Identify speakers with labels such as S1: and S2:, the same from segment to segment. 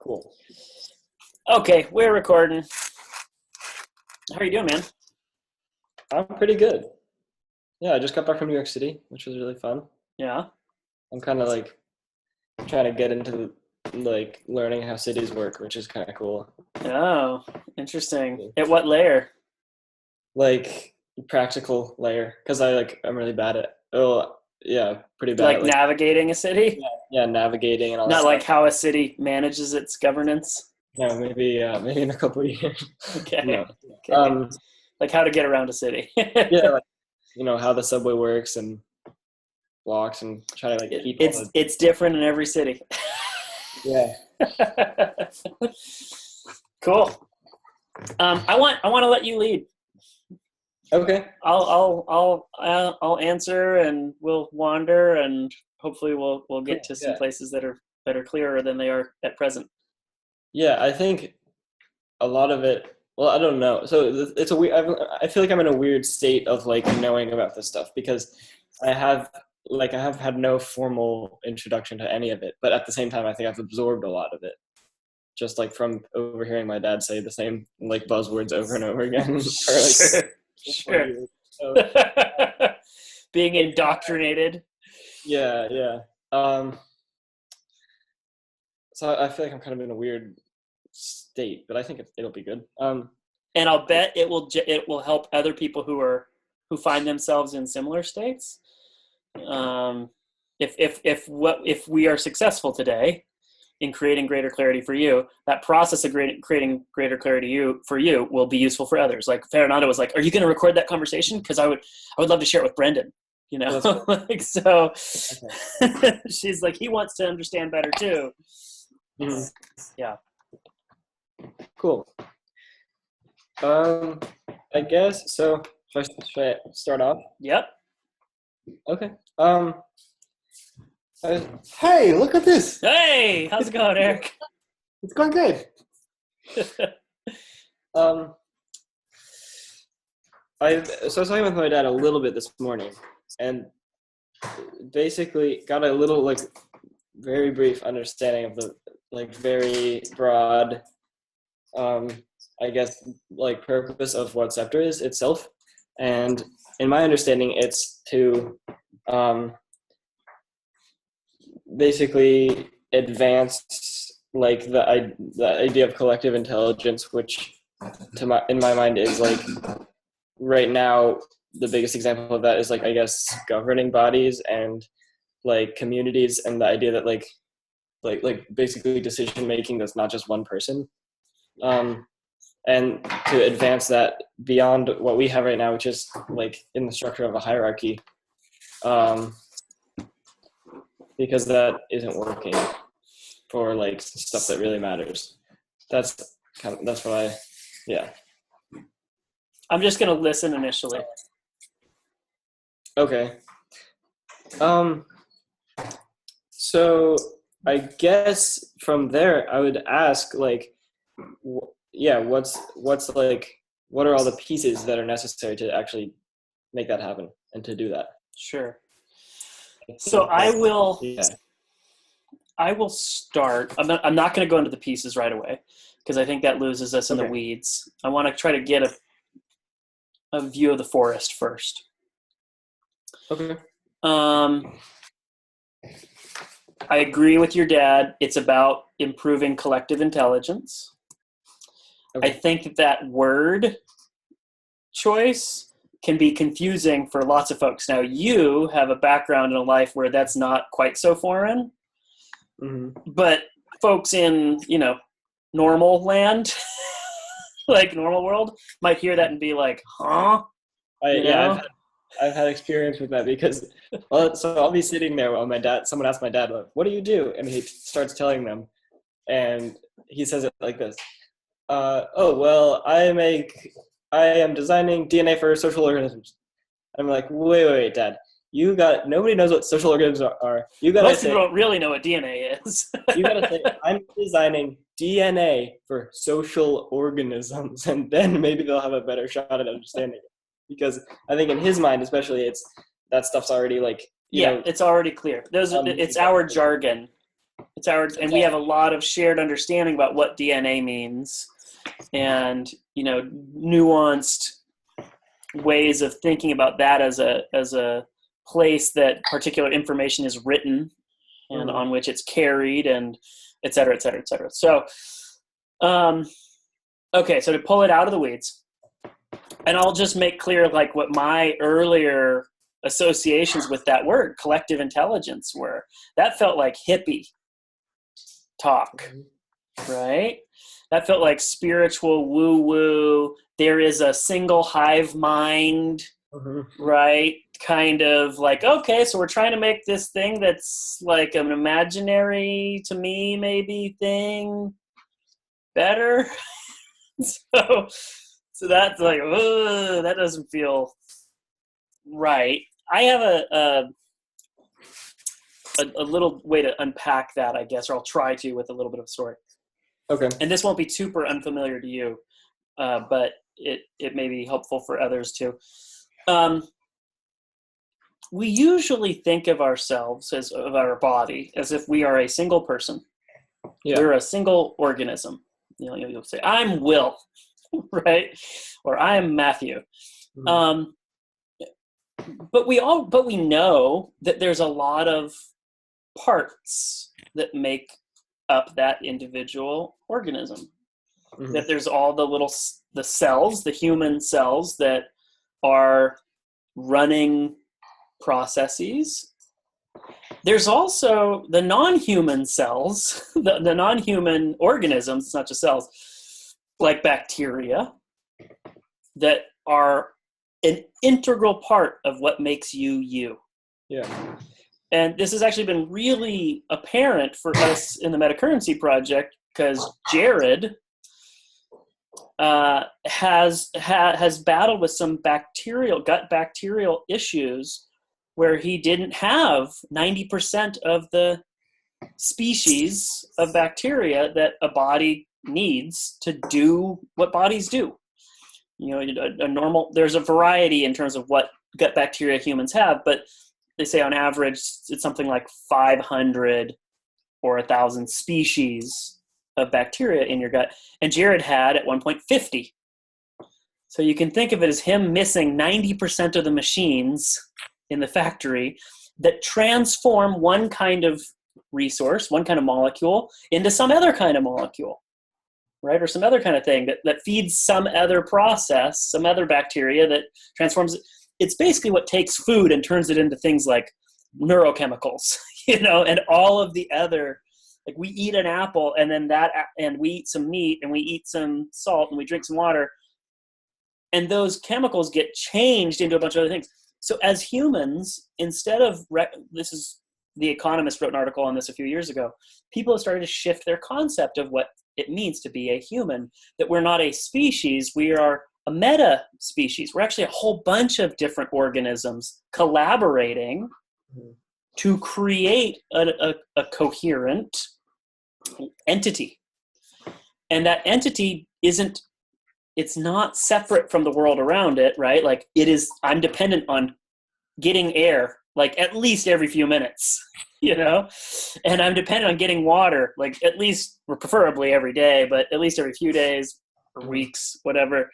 S1: Cool.
S2: Okay, we're recording. How are you doing, man?
S1: I'm pretty good. Yeah, I just got back from New York City, which was really fun.
S2: Yeah.
S1: I'm kind of like trying to get into like learning how cities work, which is kind of cool.
S2: Oh, interesting. At what layer?
S1: Like practical layer, because I'm really bad at pretty bad
S2: Like
S1: at
S2: navigating a city?
S1: navigating and all that
S2: Not
S1: stuff.
S2: like how a city manages its governance?
S1: No, maybe in a couple of years.
S2: Okay.
S1: No.
S2: Okay. Like how to get around a city.
S1: Yeah, like how the subway works and blocks and try to keep
S2: it's different in every city.
S1: Yeah.
S2: Cool. I want to let you lead.
S1: Okay.
S2: I'll answer and we'll wander and hopefully we'll get to some places that are clearer than they are at present.
S1: Yeah, I think a lot of it. Well, I don't know. So it's a weird. I feel like I'm in a weird state of knowing about this stuff because I have had no formal introduction to any of it, but at the same time, I think I've absorbed a lot of it, just from overhearing my dad say the same buzzwords over and over again for
S2: Sure.
S1: years. So,
S2: being indoctrinated.
S1: Yeah. So I feel like I'm kind of in a weird state, but I think it'll be good.
S2: And I'll bet it will help other people who find themselves in similar states. If we are successful today in creating greater clarity for you, that process of creating greater clarity for you will be useful for others. Like Fernando was like, "Are you going to record that conversation? Because I would love to share it with Brendan." So okay. She's like, he wants to understand better too.
S1: Mm-hmm.
S2: Yeah.
S1: Cool. I guess so. Should I start off?
S2: Yep.
S1: Okay.
S3: Hey, look at this.
S2: Hey, how's it going, Eric?
S3: It's going good.
S1: I was talking with my dad a little bit this morning, and basically got a little very brief understanding of the very broad, I guess purpose of what Ceptr is itself. And in my understanding, it's to basically advance the idea of collective intelligence, which in my mind is right now the biggest example of that is I guess governing bodies and communities, and the idea that basically decision making that's not just one person, and to advance that beyond what we have right now, which is in the structure of a hierarchy, because that isn't working for stuff that really matters. That's what
S2: I'm just gonna listen initially.
S1: Okay. So I guess from there I would ask what are all the pieces that are necessary to actually make that happen and to do that?
S2: Sure. So I will start. I'm not going to go into the pieces right away because I think that loses us in the weeds. I want to try to get a view of the forest first.
S1: Okay.
S2: I agree with your dad. It's about improving collective intelligence. Okay. I think that word choice can be confusing for lots of folks. Now, you have a background in a life where that's not quite so foreign. Mm-hmm. But folks in, normal land, normal world, might hear that and be like, huh?
S1: I've had experience with that because, so I'll be sitting there while someone asks my dad, what do you do? And he starts telling them, and he says it like this. I am designing DNA for social organisms. I'm like, wait, Dad. Nobody knows what social organisms are.
S2: Most people don't really know what DNA is.
S1: You gotta say, I'm designing DNA for social organisms, and then maybe they'll have a better shot at understanding it. Because I think in his mind, especially, that stuff's already
S2: it's already clear. It's our jargon. And we have a lot of shared understanding about what DNA means, and nuanced ways of thinking about that as a place that particular information is written and on which it's carried, and et cetera, et cetera, et cetera. So, okay, so to pull it out of the weeds, and I'll just make clear like what my earlier associations with that word, collective intelligence, were. That felt like hippie talk, right? That felt like spiritual woo-woo. There is a single hive mind, right? Kind of like, okay, so we're trying to make this thing that's like an imaginary, to me, maybe thing better. So that's like, that doesn't feel right. I have a little way to unpack that, I guess, or I'll try to with a little bit of a story.
S1: Okay.
S2: And this won't be super unfamiliar to you, but it may be helpful for others too. We usually think of ourselves of our body as if we are a single person. Yeah. We're a single organism. You'll say, I'm Will, right? Or I'm Matthew. Mm-hmm. But we know that there's a lot of parts that make up that individual organism. Mm-hmm. That there's all the cells, the human cells that are running processes. There's also the non-human cells, the non-human organisms, it's not just cells, like bacteria, that are an integral part of what makes you, you. Yeah. And this has actually been really apparent for us in the Metacurrency Project, because Jared has battled with some gut bacterial issues where he didn't have 90% of the species of bacteria that a body needs to do what bodies do. There's a variety in terms of what gut bacteria humans have, but they say on average it's something like 500 or 1,000 species of bacteria in your gut. And Jared had at one point 50. So you can think of it as him missing 90% of the machines in the factory that transform one kind of resource, one kind of molecule, into some other kind of molecule, right? Or some other kind of thing that feeds some other process, some other bacteria that transforms it. It's basically what takes food and turns it into things like neurochemicals, and all of the other, like we eat an apple and then and we eat some meat and we eat some salt and we drink some water, and those chemicals get changed into a bunch of other things. So as humans, instead of, The Economist wrote an article on this a few years ago, people have started to shift their concept of what it means to be a human, that we're not a species, we are a meta-species. We're actually a whole bunch of different organisms collaborating to create a coherent entity. And that entity it's not separate from the world around it, right? Like I'm dependent on getting air, like at least every few minutes, and I'm dependent on getting water, like at least, or preferably every day, but at least every few days or weeks, whatever.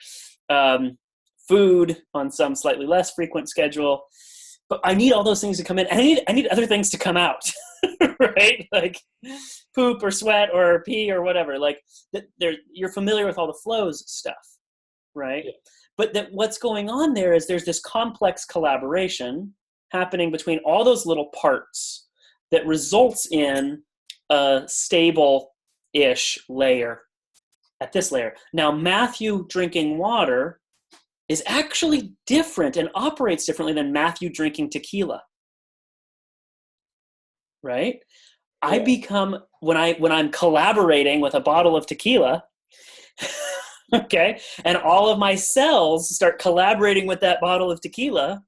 S2: Food on some slightly less frequent schedule, but I need all those things to come in. And I need other things to come out, right? Like poop or sweat or pee or whatever. Like you're familiar with all the flows stuff, right? Yeah. But what's going on there's this complex collaboration happening between all those little parts that results in a stable-ish layer at this layer. Now, Matthew drinking water is actually different and operates differently than Matthew drinking tequila, right? Yeah. I become, when I'm collaborating with a bottle of tequila, okay, and all of my cells start collaborating with that bottle of tequila,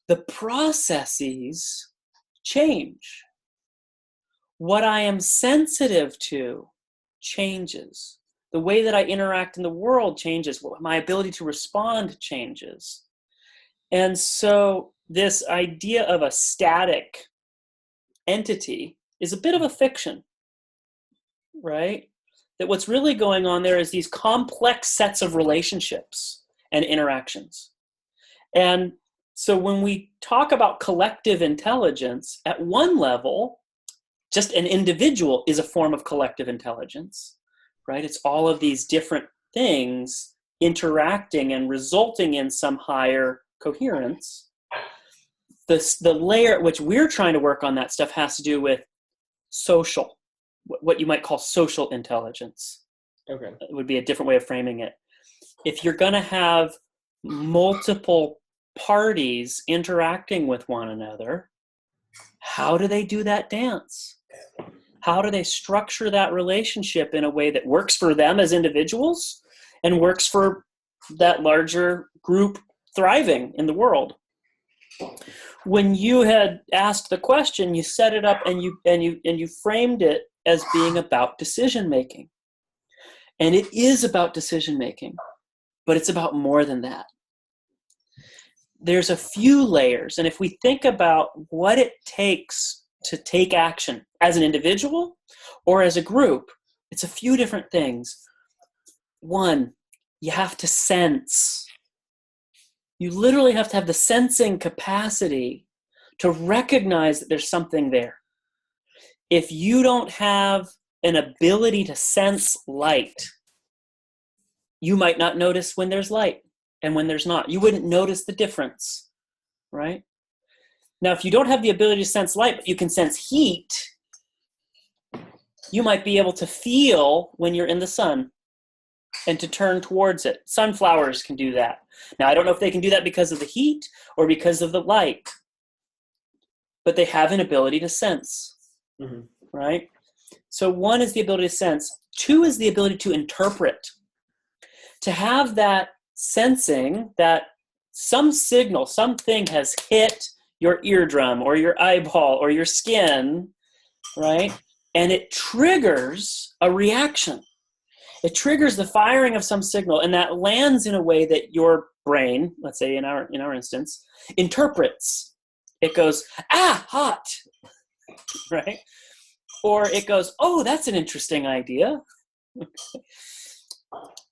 S2: the processes change. What I am sensitive to changes. The way that I interact in the world changes. My ability to respond changes. And so this idea of a static entity is a bit of a fiction, right? That what's really going on there is these complex sets of relationships and interactions. And so when we talk about collective intelligence, at one level, just an individual is a form of collective intelligence, right? It's all of these different things interacting and resulting in some higher coherence. The layer at which we're trying to work on that stuff has to do with social, what you might call social intelligence.
S1: Okay.
S2: It would be a different way of framing it. If you're going to have multiple parties interacting with one another, how do they do that dance? How do they structure that relationship in a way that works for them as individuals and works for that larger group thriving in the world? When you had asked the question, you set it up and you framed it as being about decision making. And it is about decision making, but it's about more than that. There's a few layers, and if we think about what it takes to take action as an individual or as a group, it's a few different things. One, you have to sense. You literally have to have the sensing capacity to recognize that there's something there. If you don't have an ability to sense light, you might not notice when there's light and when there's not. You wouldn't notice the difference, right? Now, if you don't have the ability to sense light, but you can sense heat, you might be able to feel when you're in the sun and to turn towards it. Sunflowers can do that. Now, I don't know if they can do that because of the heat or because of the light, but they have an ability to sense, right? So one is the ability to sense. Two is the ability to interpret. To have that sensing that some signal, something has hit your eardrum or your eyeball or your skin, right? And it triggers a reaction. It triggers the firing of some signal, and that lands in a way that your brain, let's say in our instance, interprets. It goes, ah, hot, right? Or it goes, oh, that's an interesting idea.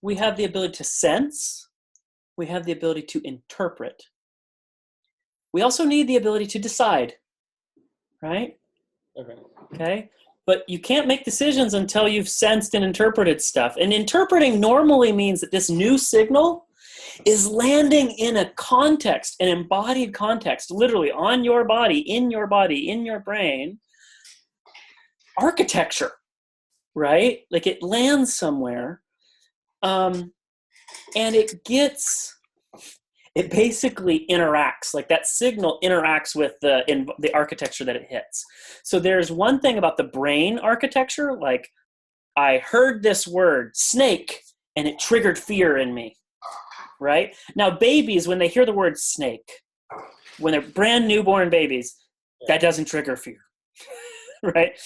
S2: We have the ability to sense. We have the ability to interpret. We also need the ability to decide, right? Okay. But you can't make decisions until you've sensed and interpreted stuff. And interpreting normally means that this new signal is landing in a context, an embodied context, literally on your body, in your brain. Architecture, right? Like it lands somewhere. And it basically interacts, like that signal interacts with the architecture that it hits. So there's one thing about the brain architecture, like I heard this word, snake, and it triggered fear in me, right? Now babies, when they hear the word snake, when they're brand newborn babies, that doesn't trigger fear, right?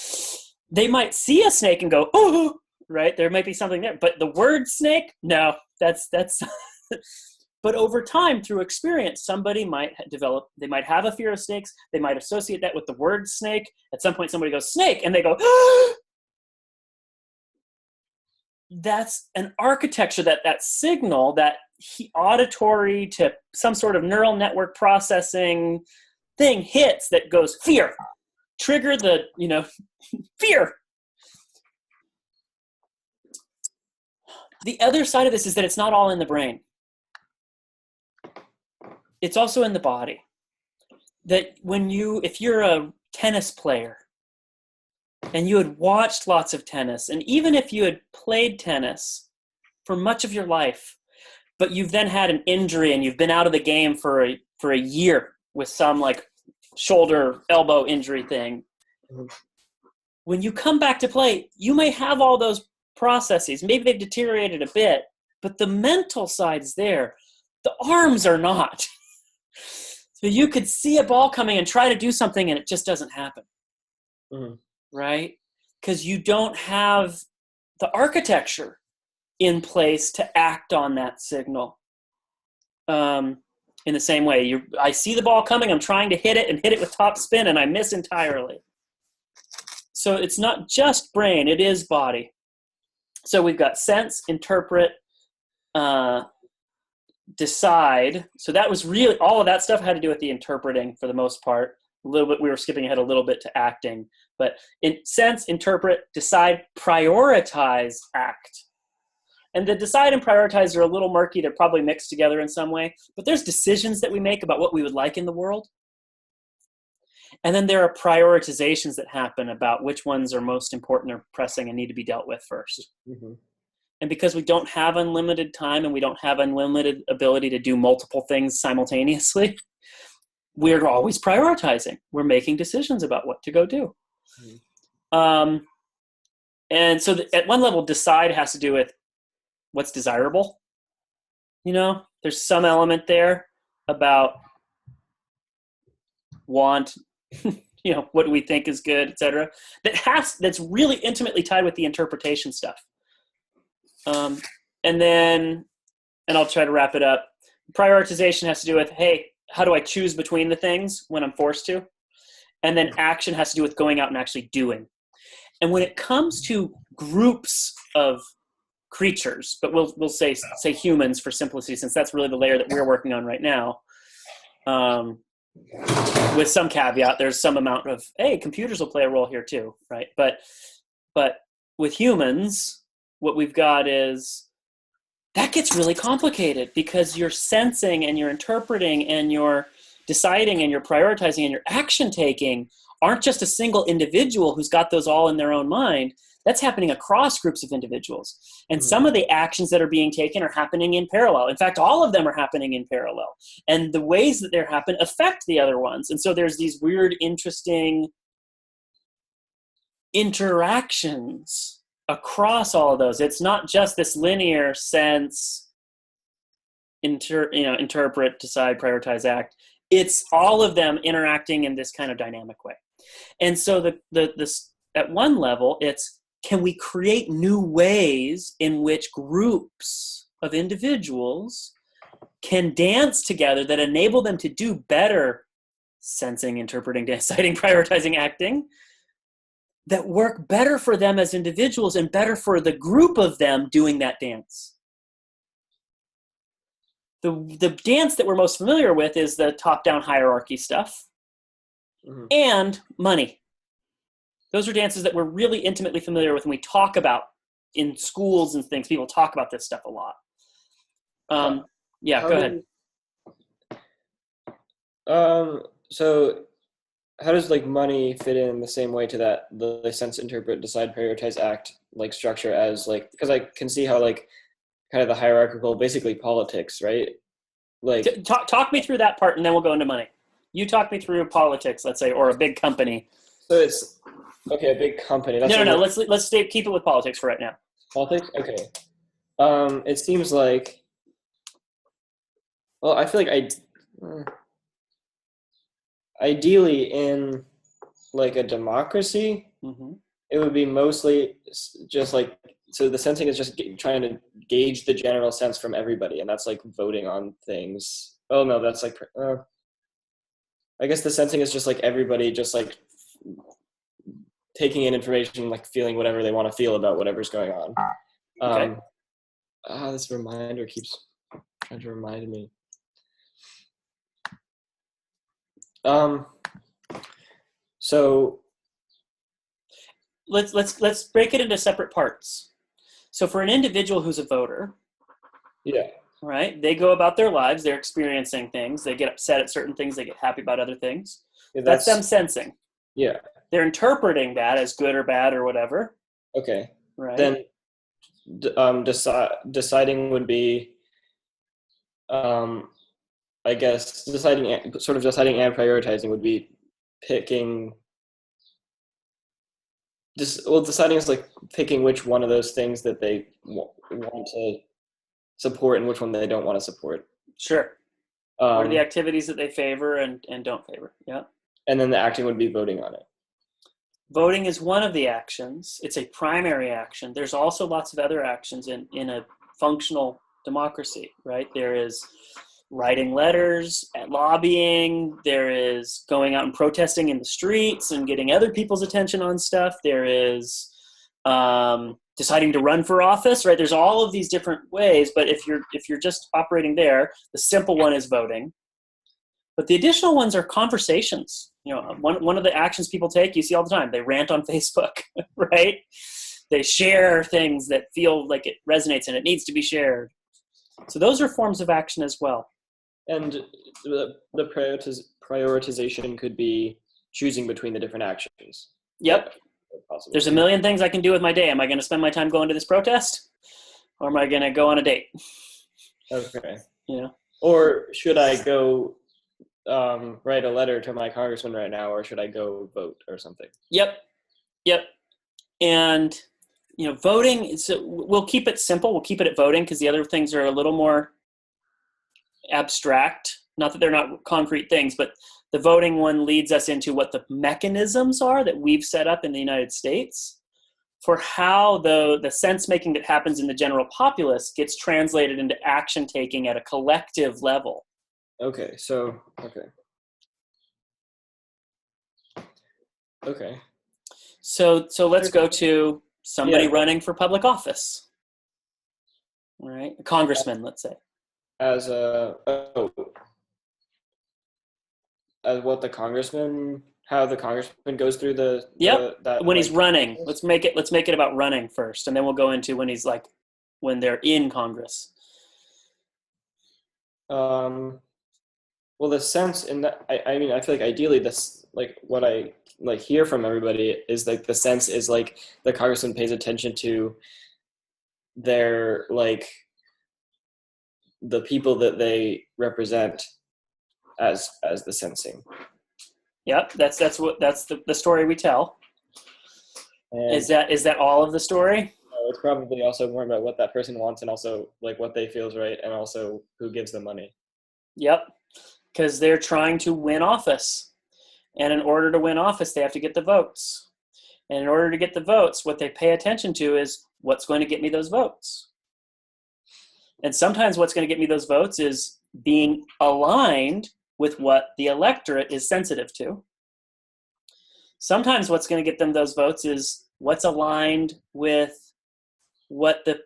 S2: They might see a snake and go, oh, right? There might be something there, but the word snake, no, that's But over time, through experience, somebody might develop, they might have a fear of snakes. They might associate that with the word snake. At some point, somebody goes, snake, and they go, ah! That's an architecture, that signal, that auditory to some sort of neural network processing thing hits that goes, fear. Trigger the, fear. The other side of this is that it's not all in the brain. It's also in the body. That if you're a tennis player and you had watched lots of tennis, and even if you had played tennis for much of your life, but you've then had an injury and you've been out of the game for a year with some like shoulder, elbow injury thing, when you come back to play, you may have all those processes. Maybe they've deteriorated a bit, but the mental side's there. The arms are not. So you could see a ball coming and try to do something and it just doesn't happen, right? Because you don't have the architecture in place to act on that signal. In the same way, I see the ball coming, I'm trying to hit it with top spin and I miss entirely. So it's not just brain, it is body. So we've got sense, interpret, decide. So that was really, all of that stuff had to do with the interpreting for the most part. A little bit, we were skipping ahead a little bit to acting. But in sense, interpret, decide, prioritize, act. And the decide and prioritize are a little murky. They're probably mixed together in some way. But there's decisions that we make about what we would like in the world. And then there are prioritizations that happen about which ones are most important or pressing and need to be dealt with first.
S1: Mm-hmm.
S2: And because we don't have unlimited time and we don't have unlimited ability to do multiple things simultaneously, we're always prioritizing. We're making decisions about what to go do. Mm-hmm. And so at one level, decide has to do with what's desirable. You know, there's some element there about want, you know, what do we think is good, etc. That's really intimately tied with the interpretation stuff. And I'll try to wrap it up. Prioritization has to do with, hey, how do I choose between the things when I'm forced to? And then action has to do with going out and actually doing. And when it comes to groups of creatures, but we'll say humans for simplicity, since that's really the layer that we're working on right now. With some caveat, there's some amount of, hey, computers will play a role here too, right? But with humans, what we've got is, that gets really complicated because you're sensing and you're interpreting and you're deciding and you're prioritizing and you're action taking aren't just a single individual who's got those all in their own mind. That's happening across groups of individuals. And some of the actions that are being taken are happening in parallel. In fact, all of them are happening in parallel. And the ways that they're happening affect the other ones. And so there's these weird, interesting interactions across all of those. It's not just this linear sense, interpret, decide, prioritize, act. It's all of them interacting in this kind of dynamic way. And so this at one level, it's, can we create new ways in which groups of individuals can dance together that enable them to do better sensing, interpreting, deciding, prioritizing, acting, that work better for them as individuals and better for the group of them doing that dance? The dance that we're most familiar with is the top-down hierarchy stuff, and money. Those are dances that we're really intimately familiar with, and we talk about in schools and things. People talk about this stuff a lot. Go ahead.
S1: So how does like money fit in the same way to that, the sense, interpret, decide, prioritize, act like structure as like, because I can see how like kind of the hierarchical, basically politics, right? Like
S2: talk me through that part and then we'll go into money. You talk me through politics, let's say, or a big company.
S1: So it's, okay, a big company. That's
S2: no. Let's keep it with politics for right now.
S1: Politics? Okay. It seems like, well, I feel like ideally in like a democracy, it would be mostly just like, so the sensing is just trying to gauge the general sense from everybody, and that's like voting on things. Oh no, that's like, I guess the sensing is just like everybody just like taking in information, like feeling whatever they want to feel about whatever's going on.
S2: Okay.
S1: This reminder keeps trying to remind me. So
S2: let's break it into separate parts. So for an individual who's a voter, right, they go about their lives, they're experiencing things, they get upset at certain things, they get happy about other things. Yeah, that's them sensing.
S1: Yeah.
S2: They're interpreting that as good or bad or whatever.
S1: Okay.
S2: Right.
S1: Then deciding would be, I guess, deciding and prioritizing would be picking. Deciding is like picking which one of those things that they want to support and which one they don't want to support.
S2: Sure. What are the activities that they favor and don't favor? Yeah.
S1: And then the acting would be voting on it.
S2: Voting is one of the actions. It's a primary action. There's also lots of other actions in a functional democracy, right? There is writing letters, lobbying. There is going out and protesting in the streets and getting other people's attention on stuff. There is deciding to run for office, right? There's all of these different ways, but if you're just operating there, the simple one is voting. But the additional ones are conversations. You know, one of the actions people take, you see all the time, they rant on Facebook, right? They share things that feel like it resonates and it needs to be shared. So those are forms of action as well.
S1: And the prioritization could be choosing between the different actions.
S2: Yep.
S1: Possibly.
S2: There's a million things I can do with my day. Am I going to spend my time going to this protest? Or am I going to go on a date?
S1: Okay.
S2: You know?
S1: Or should I go write a letter to my congressman right now, or should I go vote or something?
S2: Yep. And, you know, voting, so we'll keep it simple. We'll keep it at voting because the other things are a little more abstract. Not that they're not concrete things, but the voting one leads us into what the mechanisms are that we've set up in the United States for how the sense-making that happens in the general populace gets translated into action-taking at a collective level.
S1: Okay, so, okay.
S2: So let's go to somebody running for public office. All right, a congressman, let's say.
S1: As what the congressman, how the congressman goes through
S2: when he's running. Let's make it about running first, and then we'll go into when they're in Congress.
S1: Well, the sense in that, I mean, I feel like ideally this, like what I like hear from everybody is like the sense is like the congressman pays attention to their, like, the people that they represent as the sensing.
S2: Yep, that's the story we tell.
S1: And
S2: is that all of the story?
S1: it's probably also more about what that person wants and also like what they feel is right and also who gives them money.
S2: Yep, because they're trying to win office. And in order to win office, they have to get the votes. And in order to get the votes, what they pay attention to is what's going to get me those votes. And sometimes what's going to get me those votes is being aligned with what the electorate is sensitive to. Sometimes what's going to get them those votes is what's aligned with what the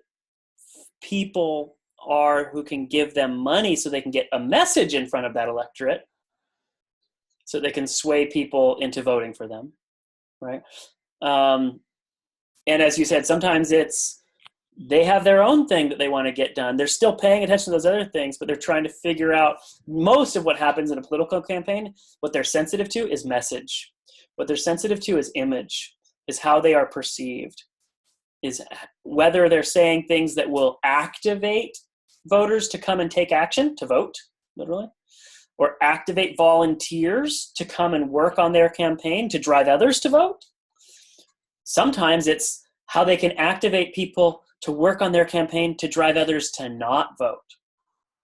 S2: people are who can give them money so they can get a message in front of that electorate so they can sway people into voting for them, right? And as you said, sometimes they have their own thing that they want to get done. They're still paying attention to those other things, but they're trying to figure out most of what happens in a political campaign. What they're sensitive to is message. What they're sensitive to is image, is how they are perceived, is whether they're saying things that will activate voters to come and take action, to vote, literally, or activate volunteers to come and work on their campaign to drive others to vote. Sometimes it's how they can activate people to work on their campaign to drive others to not vote,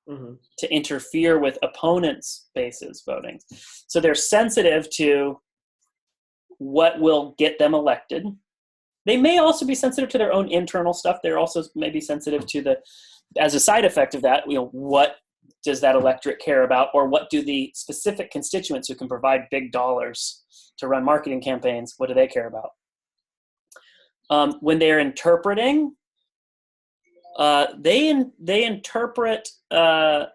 S2: to interfere with opponents' bases voting. So they're sensitive to what will get them elected. They may also be sensitive to their own internal stuff. They're also maybe sensitive to as a side effect of that, what does that electorate care about, or what do the specific constituents who can provide big dollars to run marketing campaigns, what do they care about? When they're interpreting, they interpret the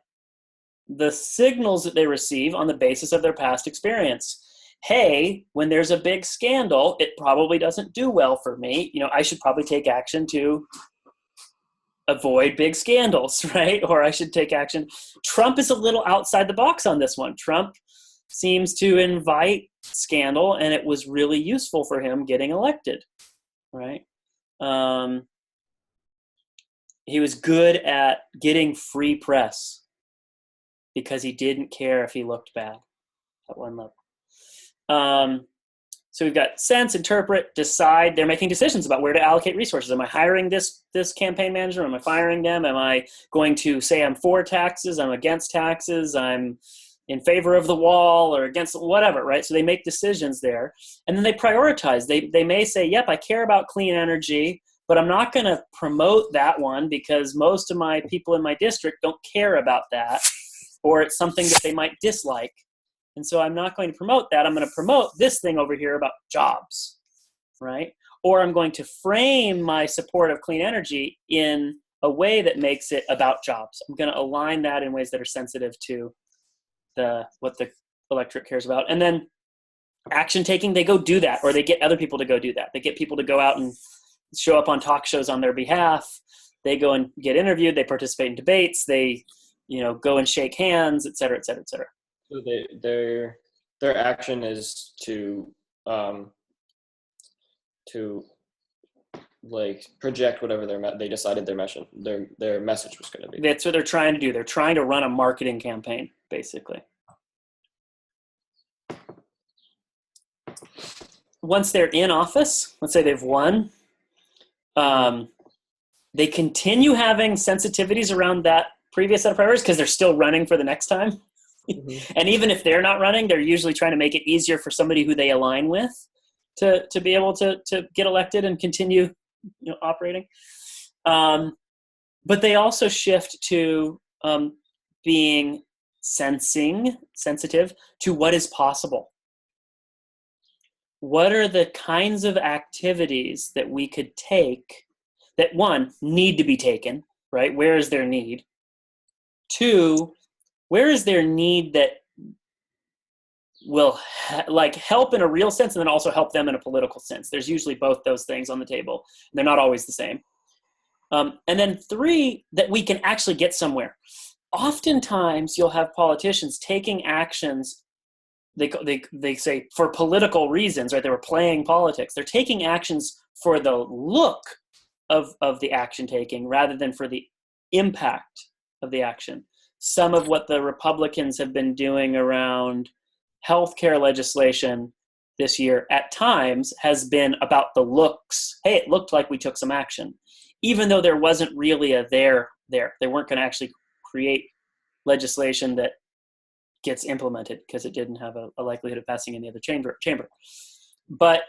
S2: signals that they receive on the basis of their past experience. Hey, when there's a big scandal, it probably doesn't do well for me. I should probably take action to avoid big scandals, right? Or I should take action. Trump is a little outside the box on this one. Trump seems to invite scandal, and it was really useful for him getting elected, right? He was good at getting free press because he didn't care if he looked bad at one level. So we've got sense, interpret, decide. They're making decisions about where to allocate resources. Am I hiring this campaign manager? Am I firing them? Am I going to say I'm for taxes? I'm against taxes. I'm in favor of the wall or against whatever, right? So they make decisions there. And then they prioritize. They may say, yep, I care about clean energy, but I'm not going to promote that one because most of my people in my district don't care about that. or it's something that they might dislike. And so I'm not going to promote that. I'm going to promote this thing over here about jobs, right? Or I'm going to frame my support of clean energy in a way that makes it about jobs. I'm going to align that in ways that are sensitive to what the electorate cares about. And then action taking, they go do that, or they get other people to go do that. They get people to go out and show up on talk shows on their behalf. They go and get interviewed. They participate in debates. They, go and shake hands, et cetera, et cetera, et cetera.
S1: So their action is to like project whatever they decided their message was going to be.
S2: That's what they're trying to do. They're trying to run a marketing campaign, basically. Once they're in office, let's say they've won, they continue having sensitivities around that previous set of priorities because they're still running for the next time. Mm-hmm. And even if they're not running, they're usually trying to make it easier for somebody who they align with to be able to get elected and continue operating. But they also shift to being sensitive to what is possible. What are the kinds of activities that we could take that, one, need to be taken, right? Where is their need? Two, where is their need that will help in a real sense and then also help them in a political sense? There's usually both those things on the table. They're not always the same. And then three, that we can actually get somewhere. Oftentimes you'll have politicians taking actions. They say for political reasons, right? They were playing politics. They're taking actions for the look of the action taking rather than for the impact of the action. Some of what the Republicans have been doing around healthcare legislation this year at times has been about the looks. Hey, it looked like we took some action, even though there wasn't really a there. They weren't going to actually create legislation that gets implemented because it didn't have a likelihood of passing in the other chamber. But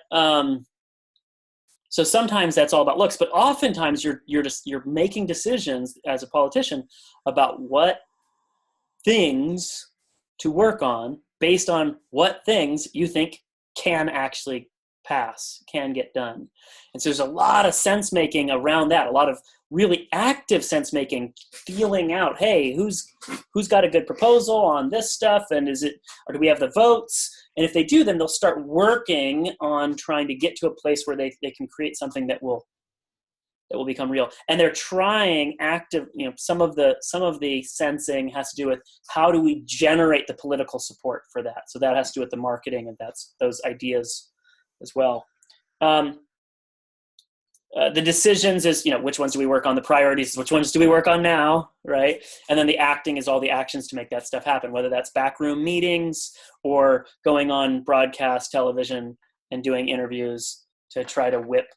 S2: so sometimes that's all about looks, but oftentimes you're making decisions as a politician about what things to work on based on what things you think can actually pass, can get done. And so there's a lot of sense making around that, a lot of really active sense making, feeling out, hey, who's got a good proposal on this stuff, and or do we have the votes? And if they do, then they'll start working on trying to get to a place where they can create something that will become real. And they're trying active, some of the sensing has to do with how do we generate the political support for that. So that has to do with the marketing of those ideas as well. The decisions is, which ones do we work on? The priorities, which ones do we work on now, right? And then the acting is all the actions to make that stuff happen, whether that's backroom meetings or going on broadcast television and doing interviews to try to whip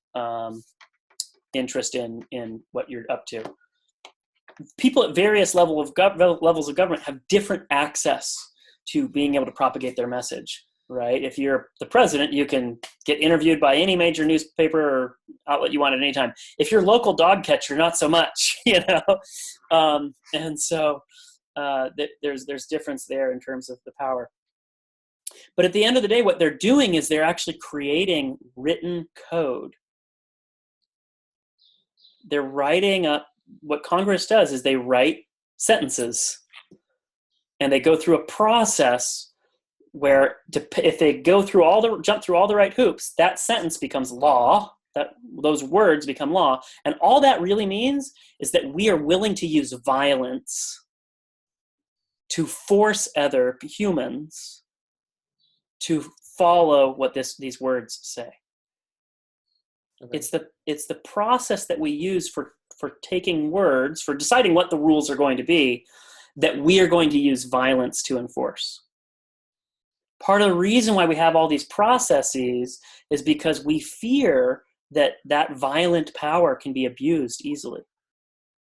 S2: interest in what you're up to. People at various levels of government have different access to being able to propagate their message. Right? If you're the president, you can get interviewed by any major newspaper or outlet you want at any time. If you're local dog catcher, not so much, and so there's difference there in terms of the power. But at the end of the day, what they're doing is they're actually creating written code. They're writing up, what Congress does is they write sentences, and they go through a process where if they jump through all the right hoops, that sentence becomes law, those words become law. And all that really means is that we are willing to use violence to force other humans to follow what these words say. Okay. It's the process that we use for taking words, for deciding what the rules are going to be, that we are going to use violence to enforce. Part of the reason why we have all these processes is because we fear that violent power can be abused easily.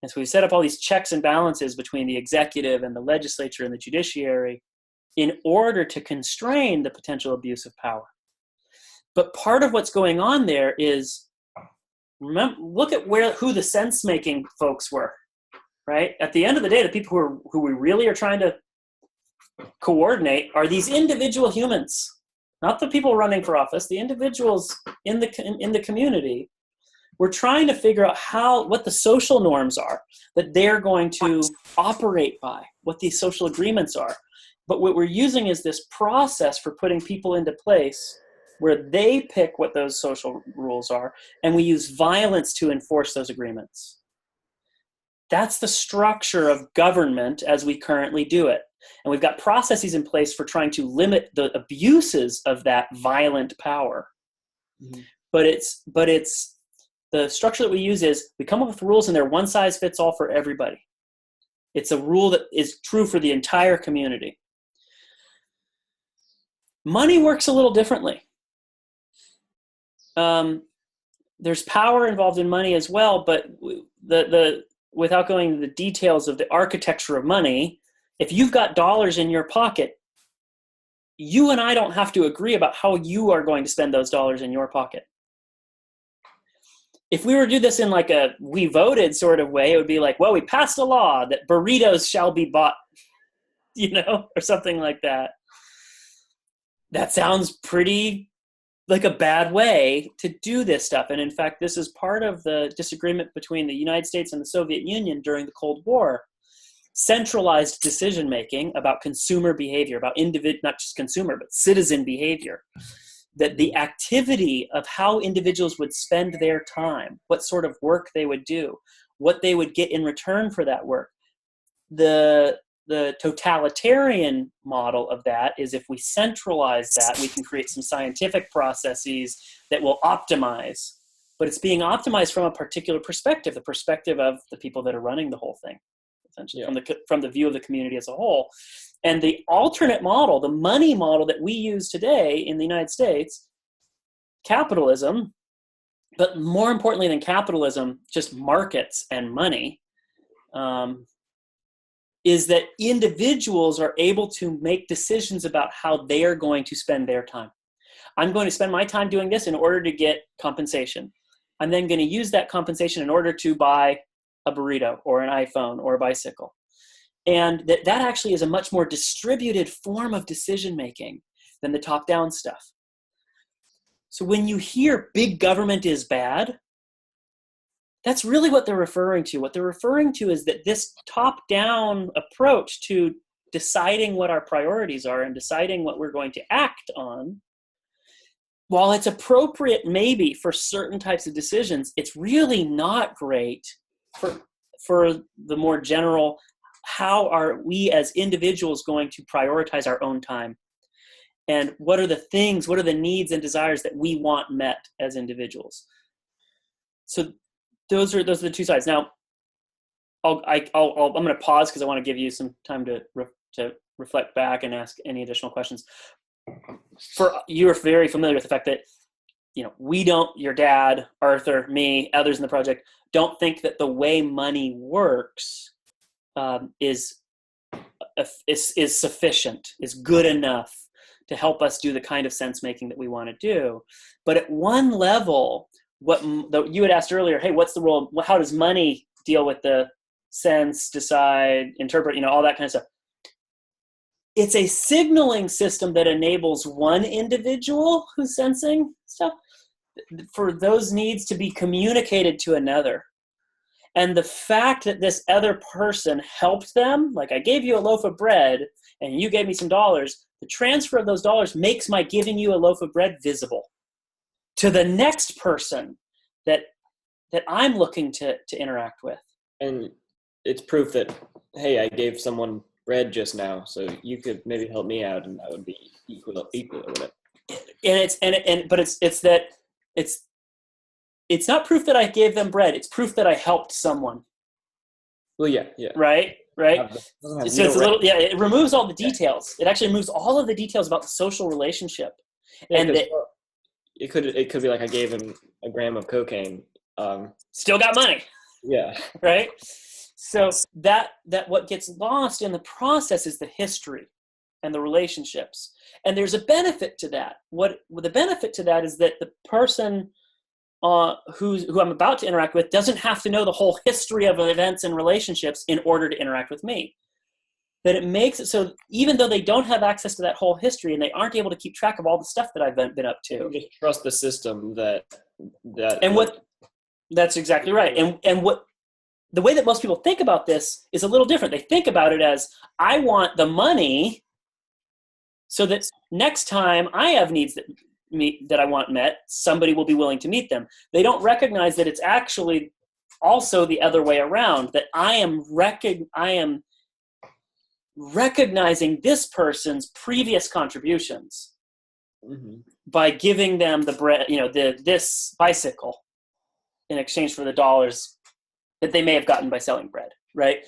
S2: And so we set up all these checks and balances between the executive and the legislature and the judiciary in order to constrain the potential abuse of power. But part of what's going on there is, look at who the sense-making folks were, right? At the end of the day, the people who we really are trying to coordinate are these individual humans, not the people running for office, the individuals in the community. We're trying to figure out what the social norms are that they're going to operate by, what these social agreements are. But what we're using is this process for putting people into place where they pick what those social rules are, and we use violence to enforce those agreements. That's the structure of government as we currently do it. And we've got processes in place for trying to limit the abuses of that violent power. Mm-hmm. But it's the structure that we use is we come up with rules and they're one size fits all for everybody. It's a rule that is true for the entire community. Money works a little differently. There's power involved in money as well, but without going into the details of the architecture of money, if you've got dollars in your pocket, you and I don't have to agree about how you are going to spend those dollars in your pocket. If we were to do this in like a we voted sort of way, it would be like, well, we passed a law that burritos shall be bought, or something like that. That sounds pretty like a bad way to do this stuff. And in fact, this is part of the disagreement between the United States and the Soviet Union during the Cold War. Centralized decision-making about consumer behavior, about not just consumer, but citizen behavior. That the activity of how individuals would spend their time, what sort of work they would do, what they would get in return for that work. The totalitarian model of that is if we centralize that, we can create some scientific processes that will optimize. But it's being optimized from a particular perspective, the perspective of the people that are running the whole thing, essentially, from the view of the community as a whole. And the alternate model, the money model that we use today in the United States, capitalism, but more importantly than capitalism, just markets and money, is that individuals are able to make decisions about how they are going to spend their time. I'm going to spend my time doing this in order to get compensation. I'm then going to use that compensation in order to buy a burrito or an iPhone or a bicycle. And that actually is a much more distributed form of decision-making than the top-down stuff. So when you hear big government is bad, that's really what they're referring to. What they're referring to is that this top-down approach to deciding what our priorities are and deciding what we're going to act on, while it's appropriate maybe for certain types of decisions, it's really not great for the more general, how are we as individuals going to prioritize our own time? And what are the needs and desires that we want met as individuals? So those are the two sides. Now, I'm going to pause because I want to give you some time to reflect back and ask any additional questions. You're very familiar with the fact that, your dad, Arthur, me, others in the project don't think that the way money works is sufficient, is good enough to help us do the kind of sense making that we want to do. But at one level, what you had asked earlier, hey, what's the role? How does money deal with the sense, decide, interpret, all that kind of stuff? It's a signaling system that enables one individual who's sensing stuff for those needs to be communicated to another. And the fact that this other person helped them, like I gave you a loaf of bread and you gave me some dollars, the transfer of those dollars makes my giving you a loaf of bread visible to the next person that I'm looking to interact with.
S1: And it's proof that, hey, I gave someone bread just now, so you could maybe help me out, and that would be equal, wouldn't it?
S2: But it's not proof that I gave them bread. It's proof that I helped someone.
S1: Well, yeah.
S2: Right. So it's a little, it removes all the details. It actually removes all of the details about the social relationship.
S1: Yeah, and it could be like I gave him a gram of cocaine.
S2: Still got money.
S1: Yeah.
S2: Right. So that what gets lost in the process is the history and the relationships. And there's a benefit to that. What the benefit to that is that the person who I'm about to interact with doesn't have to know the whole history of events and relationships in order to interact with me. that it makes it so even though they don't have access to that whole history and they aren't able to keep track of all the stuff that I've been up to.
S1: You just trust the system that
S2: and what that's exactly right. And what the way that most people think about this is a little different. They think about it as, I want the money so that next time I have needs that I want met, somebody will be willing to meet them. They don't recognize that it's actually also the other way around, that I am recognizing this person's previous contributions by giving them the bread, this bicycle in exchange for the dollars that they may have gotten by selling bread, right?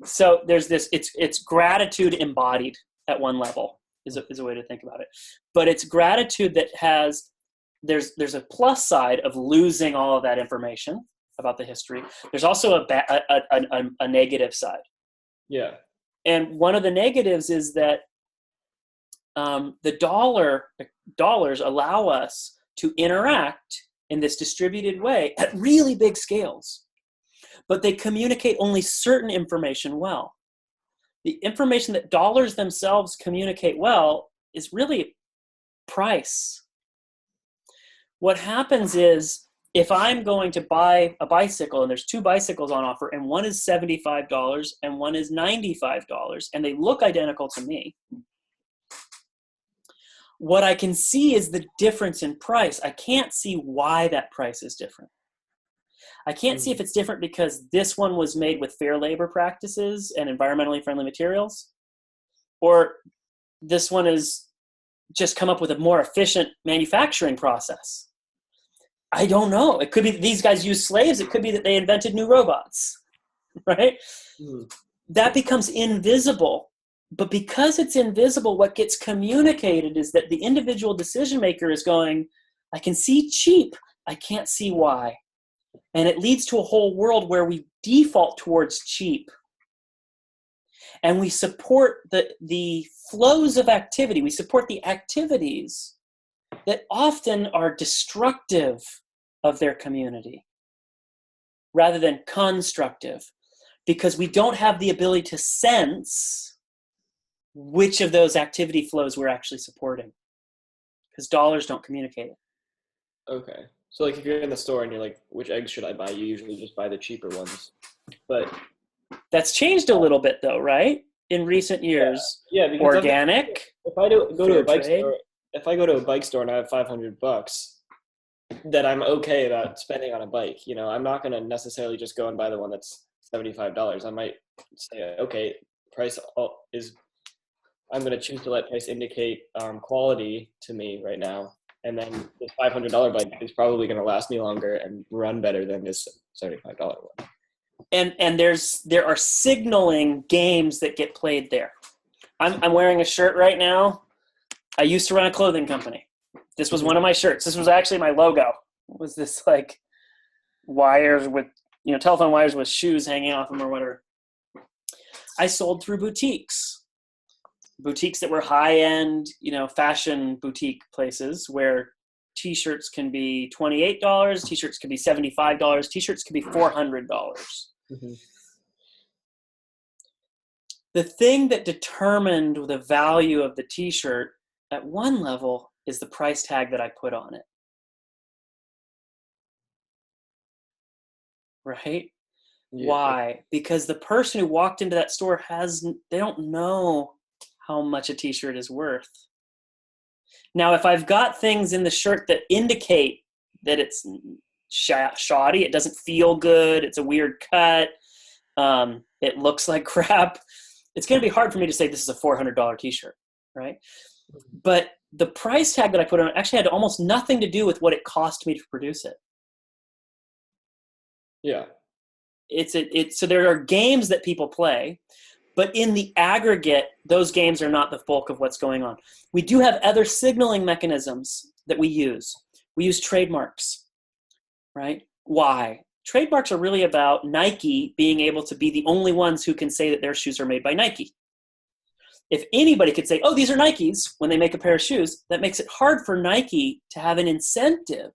S2: So there's this, it's gratitude embodied at one level is a way to think about it. But it's gratitude that has, there's a plus side of losing all of that information about the history. There's also a negative side.
S1: Yeah.
S2: And one of the negatives is that the dollars allow us to interact in this distributed way at really big scales. But they communicate only certain information well. The information that dollars themselves communicate well is really price. What happens is, if I'm going to buy a bicycle and there's two bicycles on offer and one is $75 and one is $95 and they look identical to me, what I can see is the difference in price. I can't see why that price is different. I can't see if it's different because this one was made with fair labor practices and environmentally friendly materials, or this one is just come up with a more efficient manufacturing process. I don't know. It could be that these guys use slaves. It could be that they invented new robots, right? That becomes invisible. But because it's invisible, what gets communicated is that the individual decision maker is going, I can see cheap. I can't see why. And it leads to a whole world where we default towards cheap. And we support the flows of activity. We support the activities that often are destructive of their community rather than constructive, because we don't have the ability to sense which of those activity flows we're actually supporting, because dollars don't communicate it.
S1: Okay. So like if you're in the store and you're like, which eggs should I buy? You usually just buy the cheaper ones. But
S2: that's changed a little bit though, right? In recent years.
S1: Yeah, because
S2: organic.
S1: If I go to a bike
S2: trade.
S1: store, if I go to a bike store and I have $500, then I'm okay about spending on a bike. I'm not going to necessarily just go and buy the one that's $75. I might say, okay, price is, I'm going to choose to let price indicate quality to me right now. And then this $500 bike is probably going to last me longer and run better than this $75 one. And
S2: there are signaling games that get played there. I'm wearing a shirt right now. I used to run a clothing company. This was one of my shirts. This was actually my logo. It was this like wires with, telephone wires with shoes hanging off them or whatever. I sold through boutiques that were high-end, fashion boutique places where T-shirts can be $28, T-shirts can be $75, T-shirts can be $400. The thing that determined the value of the T-shirt at one level is the price tag that I put on it. Right? Yeah. Why? Because the person who walked into that store they don't know how much a T-shirt is worth. Now, if I've got things in the shirt that indicate that it's shoddy, it doesn't feel good, it's a weird cut, it looks like crap, it's going to be hard for me to say this is a $400 T-shirt, right? But the price tag that I put on it actually had almost nothing to do with what it cost me to produce it.
S1: Yeah.
S2: So there are games that people play, but in the aggregate, those games are not the bulk of what's going on. We do have other signaling mechanisms that we use. We use trademarks, right? Why? Trademarks are really about Nike being able to be the only ones who can say that their shoes are made by Nike. If anybody could say, oh, these are Nikes when they make a pair of shoes, that makes it hard for Nike to have an incentive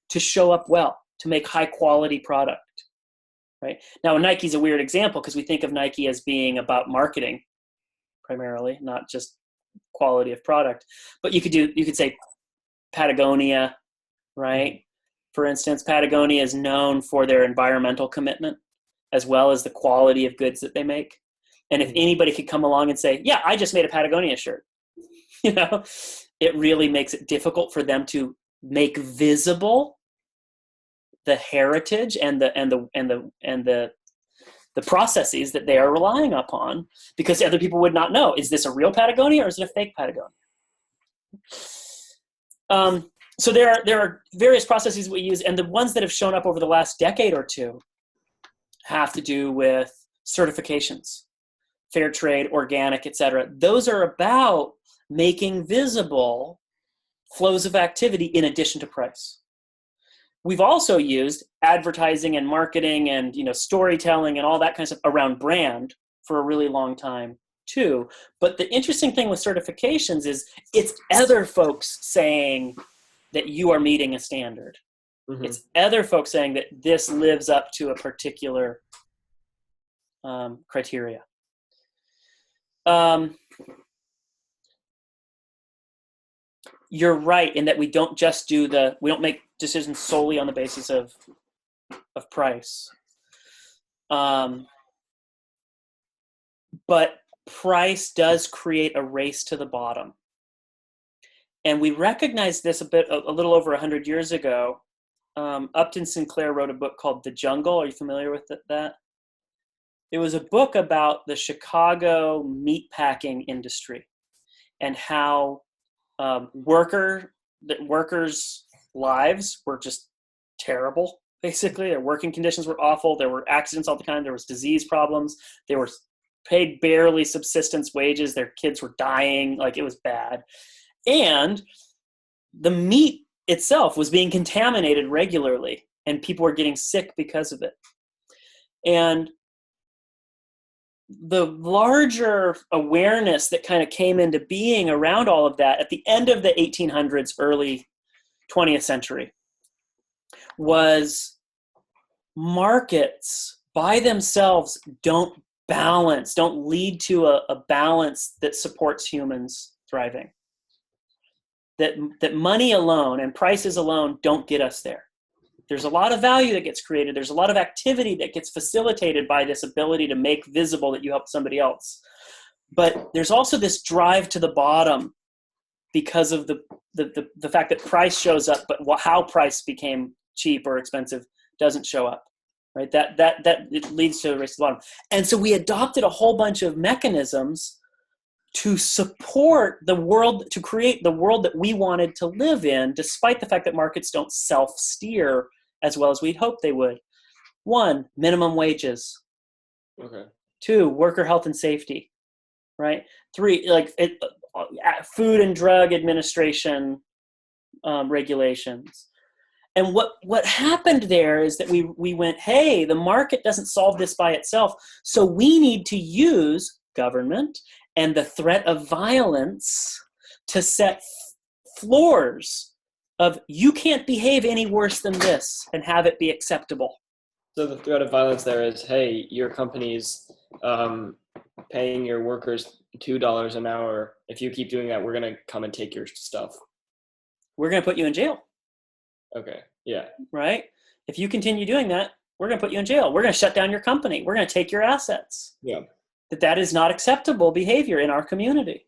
S2: to show up well, to make high quality product. Right? Now, Nike's a weird example because we think of Nike as being about marketing, primarily, not just quality of product. But you could say Patagonia, right? For instance, Patagonia is known for their environmental commitment as well as the quality of goods that they make. And if anybody could come along and say, yeah, I just made a Patagonia shirt, it really makes it difficult for them to make visible the heritage and the processes that they are relying upon, because other people would not know, is this a real Patagonia or is it a fake Patagonia? So there are various processes we use, and the ones that have shown up over the last decade or two have to do with certifications, fair trade, organic, etc. Those are about making visible flows of activity in addition to price. We've also used advertising and marketing and storytelling and all that kind of stuff around brand for a really long time too. But the interesting thing with certifications is it's other folks saying that you are meeting a standard. Mm-hmm. It's other folks saying that this lives up to a particular criteria. You're right in that we don't make decisions solely on the basis of price. But price does create a race to the bottom. And we recognized this a little over 100 years ago. Upton Sinclair wrote a book called The Jungle. Are you familiar with that? It was a book about the Chicago meatpacking industry and how workers' lives were just terrible, basically. Their working conditions were awful. There were accidents all the time. There was disease problems. They were paid barely subsistence wages. Their kids were dying. Like, it was bad. And the meat itself was being contaminated regularly, and people were getting sick because of it. And the larger awareness that kind of came into being around all of that at the end of the 1800s, early 20th century, was markets by themselves don't lead to a balance that supports humans thriving. That money alone and prices alone don't get us there. There's a lot of value that gets created. There's a lot of activity that gets facilitated by this ability to make visible that you help somebody else. But there's also this drive to the bottom because of the fact that price shows up, but how price became cheap or expensive doesn't show up, right? That it leads to a race to the bottom. And so we adopted a whole bunch of mechanisms to support the world, to create the world that we wanted to live in, despite the fact that markets don't self-steer as well as we'd hoped they would. 1, minimum wages. Okay. 2, worker health and safety, right? 3, Food and Drug Administration regulations. And what happened there is that we went, hey, the market doesn't solve this by itself, so we need to use government and the threat of violence to set floors of, you can't behave any worse than this and have it be acceptable.
S1: So the threat of violence there is, hey, your company's paying your workers $2 an hour. If you keep doing that, we're going to come and take your stuff.
S2: We're going to put you in jail.
S1: Okay, yeah.
S2: Right? If you continue doing that, we're going to put you in jail. We're going to shut down your company. We're going to take your assets.
S1: Yeah.
S2: That is not acceptable behavior in our community.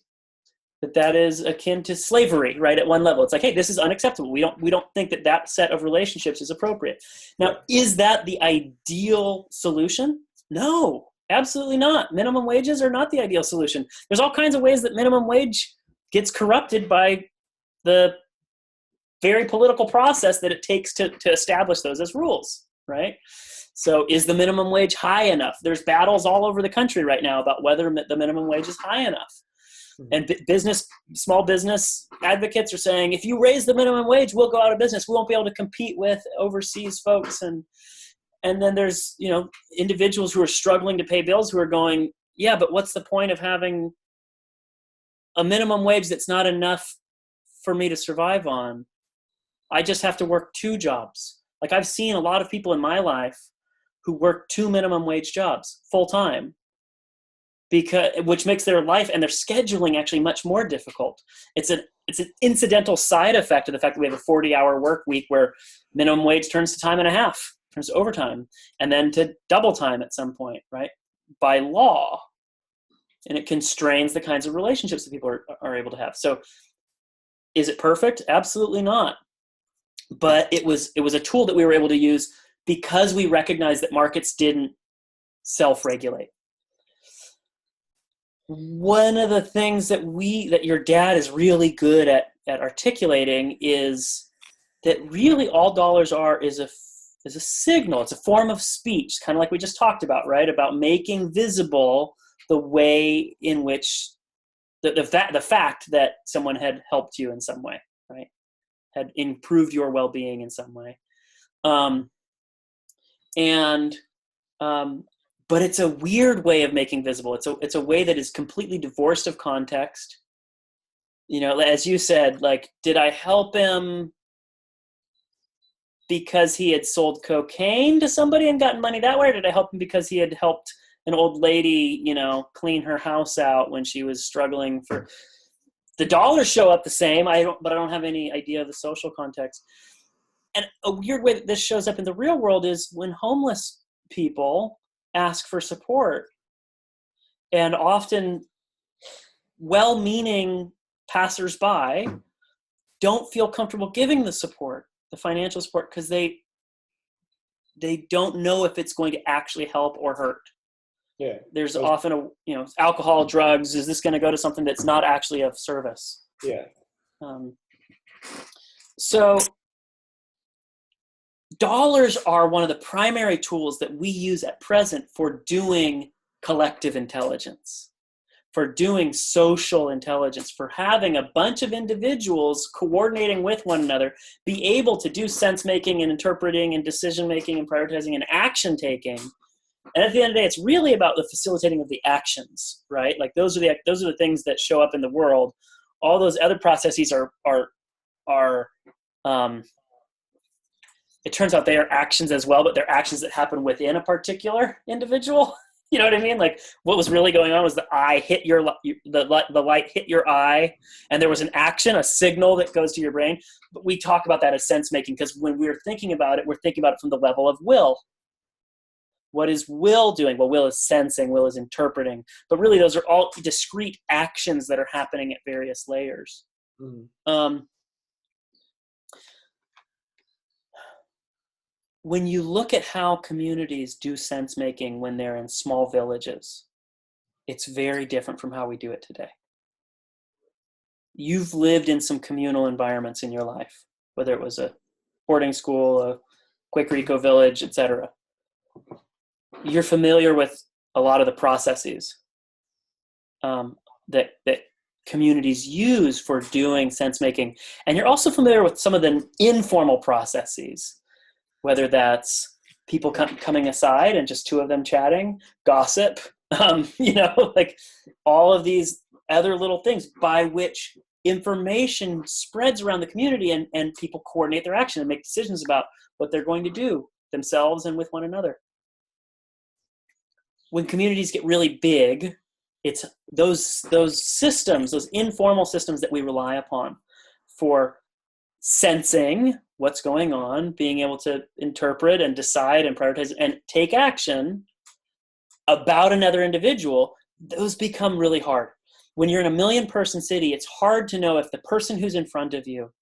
S2: That is akin to slavery, right? At one level, it's like, hey, this is unacceptable. We don't think that set of relationships is appropriate. Now, is that the ideal solution? No, absolutely not. Minimum wages are not the ideal solution. There's all kinds of ways that minimum wage gets corrupted by the very political process that it takes to establish those as rules, right? So is the minimum wage high enough? There's battles all over the country right now about whether the minimum wage is high enough. And small business advocates are saying, if you raise the minimum wage, we'll go out of business. We won't be able to compete with overseas folks. And then there's, individuals who are struggling to pay bills who are going, yeah, but what's the point of having a minimum wage that's not enough for me to survive on? I just have to work 2 jobs. Like, I've seen a lot of people in my life who work 2 minimum wage jobs full time which makes their life and their scheduling actually much more difficult. It's an incidental side effect of the fact that we have a 40-hour work week where minimum wage turns to time and a half, turns to overtime, and then to double time at some point, right? By law. And it constrains the kinds of relationships that people are able to have. So is it perfect? Absolutely not. But it was a tool that we were able to use because we recognized that markets didn't self-regulate. One of the things that your dad is really good at articulating is that really all dollars is a signal. It's a form of speech, kind of like we just talked about, right? About making visible the way in which the fact that someone had helped you in some way, right? Had improved your well-being in some way. But it's a weird way of making visible. It's a way that is completely divorced of context. You know, as you said, like, did I help him because he had sold cocaine to somebody and gotten money that way? Or did I help him because he had helped an old lady, you know, clean her house out when she was struggling for... The dollars show up the same, but I don't have any idea of the social context. And a weird way that this shows up in the real world is when homeless people ask for support. And often well-meaning passersby don't feel comfortable giving the support, the financial support, because they don't know if it's going to actually help or hurt.
S3: Yeah.
S2: There's often alcohol, drugs. Is this going to go to something that's not actually of service?
S3: Yeah.
S2: So dollars are one of the primary tools that we use at present for doing collective intelligence, for doing social intelligence, for having a bunch of individuals coordinating with one another, be able to do sense-making and interpreting and decision-making and prioritizing and action-taking. And at the end of the day, it's really about the facilitating of the actions, right? Like those are the things that show up in the world. All those other processes are it turns out they are actions as well, but they're actions that happen within a particular individual. You know what I mean? Like what was really going on was the light hit your eye, and there was an action, a signal that goes to your brain. But we talk about that as sense making because when we're thinking about it, we're thinking about it from the level of will. What is will doing? Well, will is sensing, will is interpreting. But really, those are all discrete actions that are happening at various layers. Mm-hmm. When you look at how communities do sense-making when they're in small villages, it's very different from how we do it today. You've lived in some communal environments in your life, whether it was a boarding school, a Quaker Eco village, etc. You're familiar with a lot of the processes that communities use for doing sense-making. And you're also familiar with some of the informal processes, whether that's people coming aside and just two of them chatting, gossip, like all of these other little things by which information spreads around the community and people coordinate their action and make decisions about what they're going to do themselves and with one another. When communities get really big, it's those systems, those informal systems that we rely upon for sensing what's going on, being able to interpret and decide and prioritize and take action about another individual, those become really hard. When you're in a 1 million person city, it's hard to know if the person who's in front of you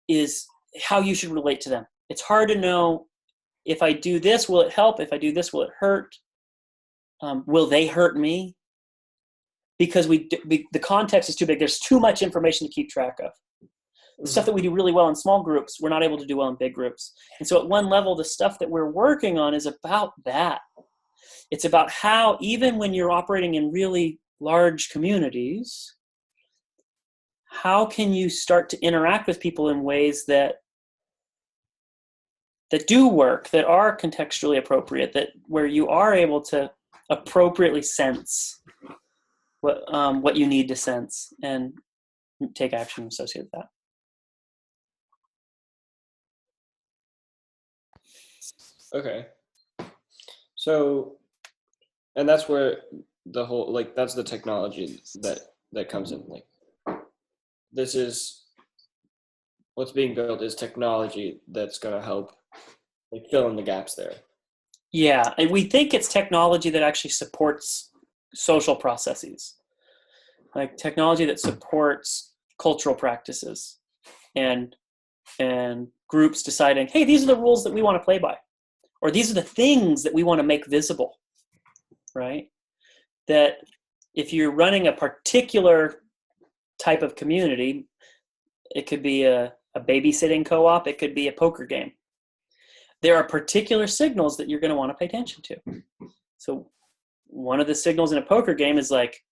S2: is how you should relate to them. It's hard to know if I do this, will it help? If I do this, will it hurt? Will they hurt me? Because the context is too big. There's too much information to keep track of. The stuff that we do really well in small groups, we're not able to do well in big groups. And so at one level, the stuff that we're working on is about that. It's about how, even when you're operating in really large communities, how can you start to interact with people in ways that do work, that are contextually appropriate, where you are able to appropriately sense what you need to sense and take action associated with that.
S1: Okay. So, and that's where the whole, like, that's the technology that comes in. Like, this is what's being built is technology that's going to help, like, fill in the gaps there.
S2: Yeah, and we think it's technology that actually supports social processes, like technology that supports cultural practices and groups deciding, hey, these are the rules that we want to play by, or these are the things that we want to make visible, right? That if you're running a particular type of community, it could be a babysitting co-op, it could be a poker game. There are particular signals that you're going to want to pay attention to. So one of the signals in a poker game is like,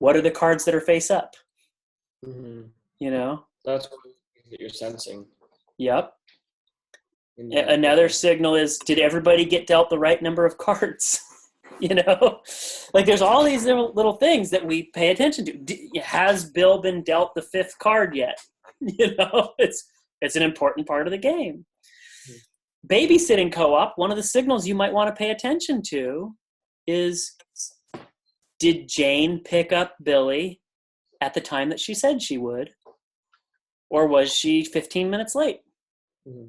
S2: what are the cards that are face up?
S1: Mm-hmm.
S2: You know?
S1: That's what you're sensing.
S2: Yep.
S1: Yeah.
S2: Another signal is, did everybody get dealt the right number of cards? You know? Like there's all these little things that we pay attention to. Has Bill been dealt the 5th card yet? You know? It's an important part of the game. Babysitting co-op, one of the signals you might want to pay attention to is, did Jane pick up Billy at the time that she said she would? Or was she 15 minutes late?
S1: Mm-hmm.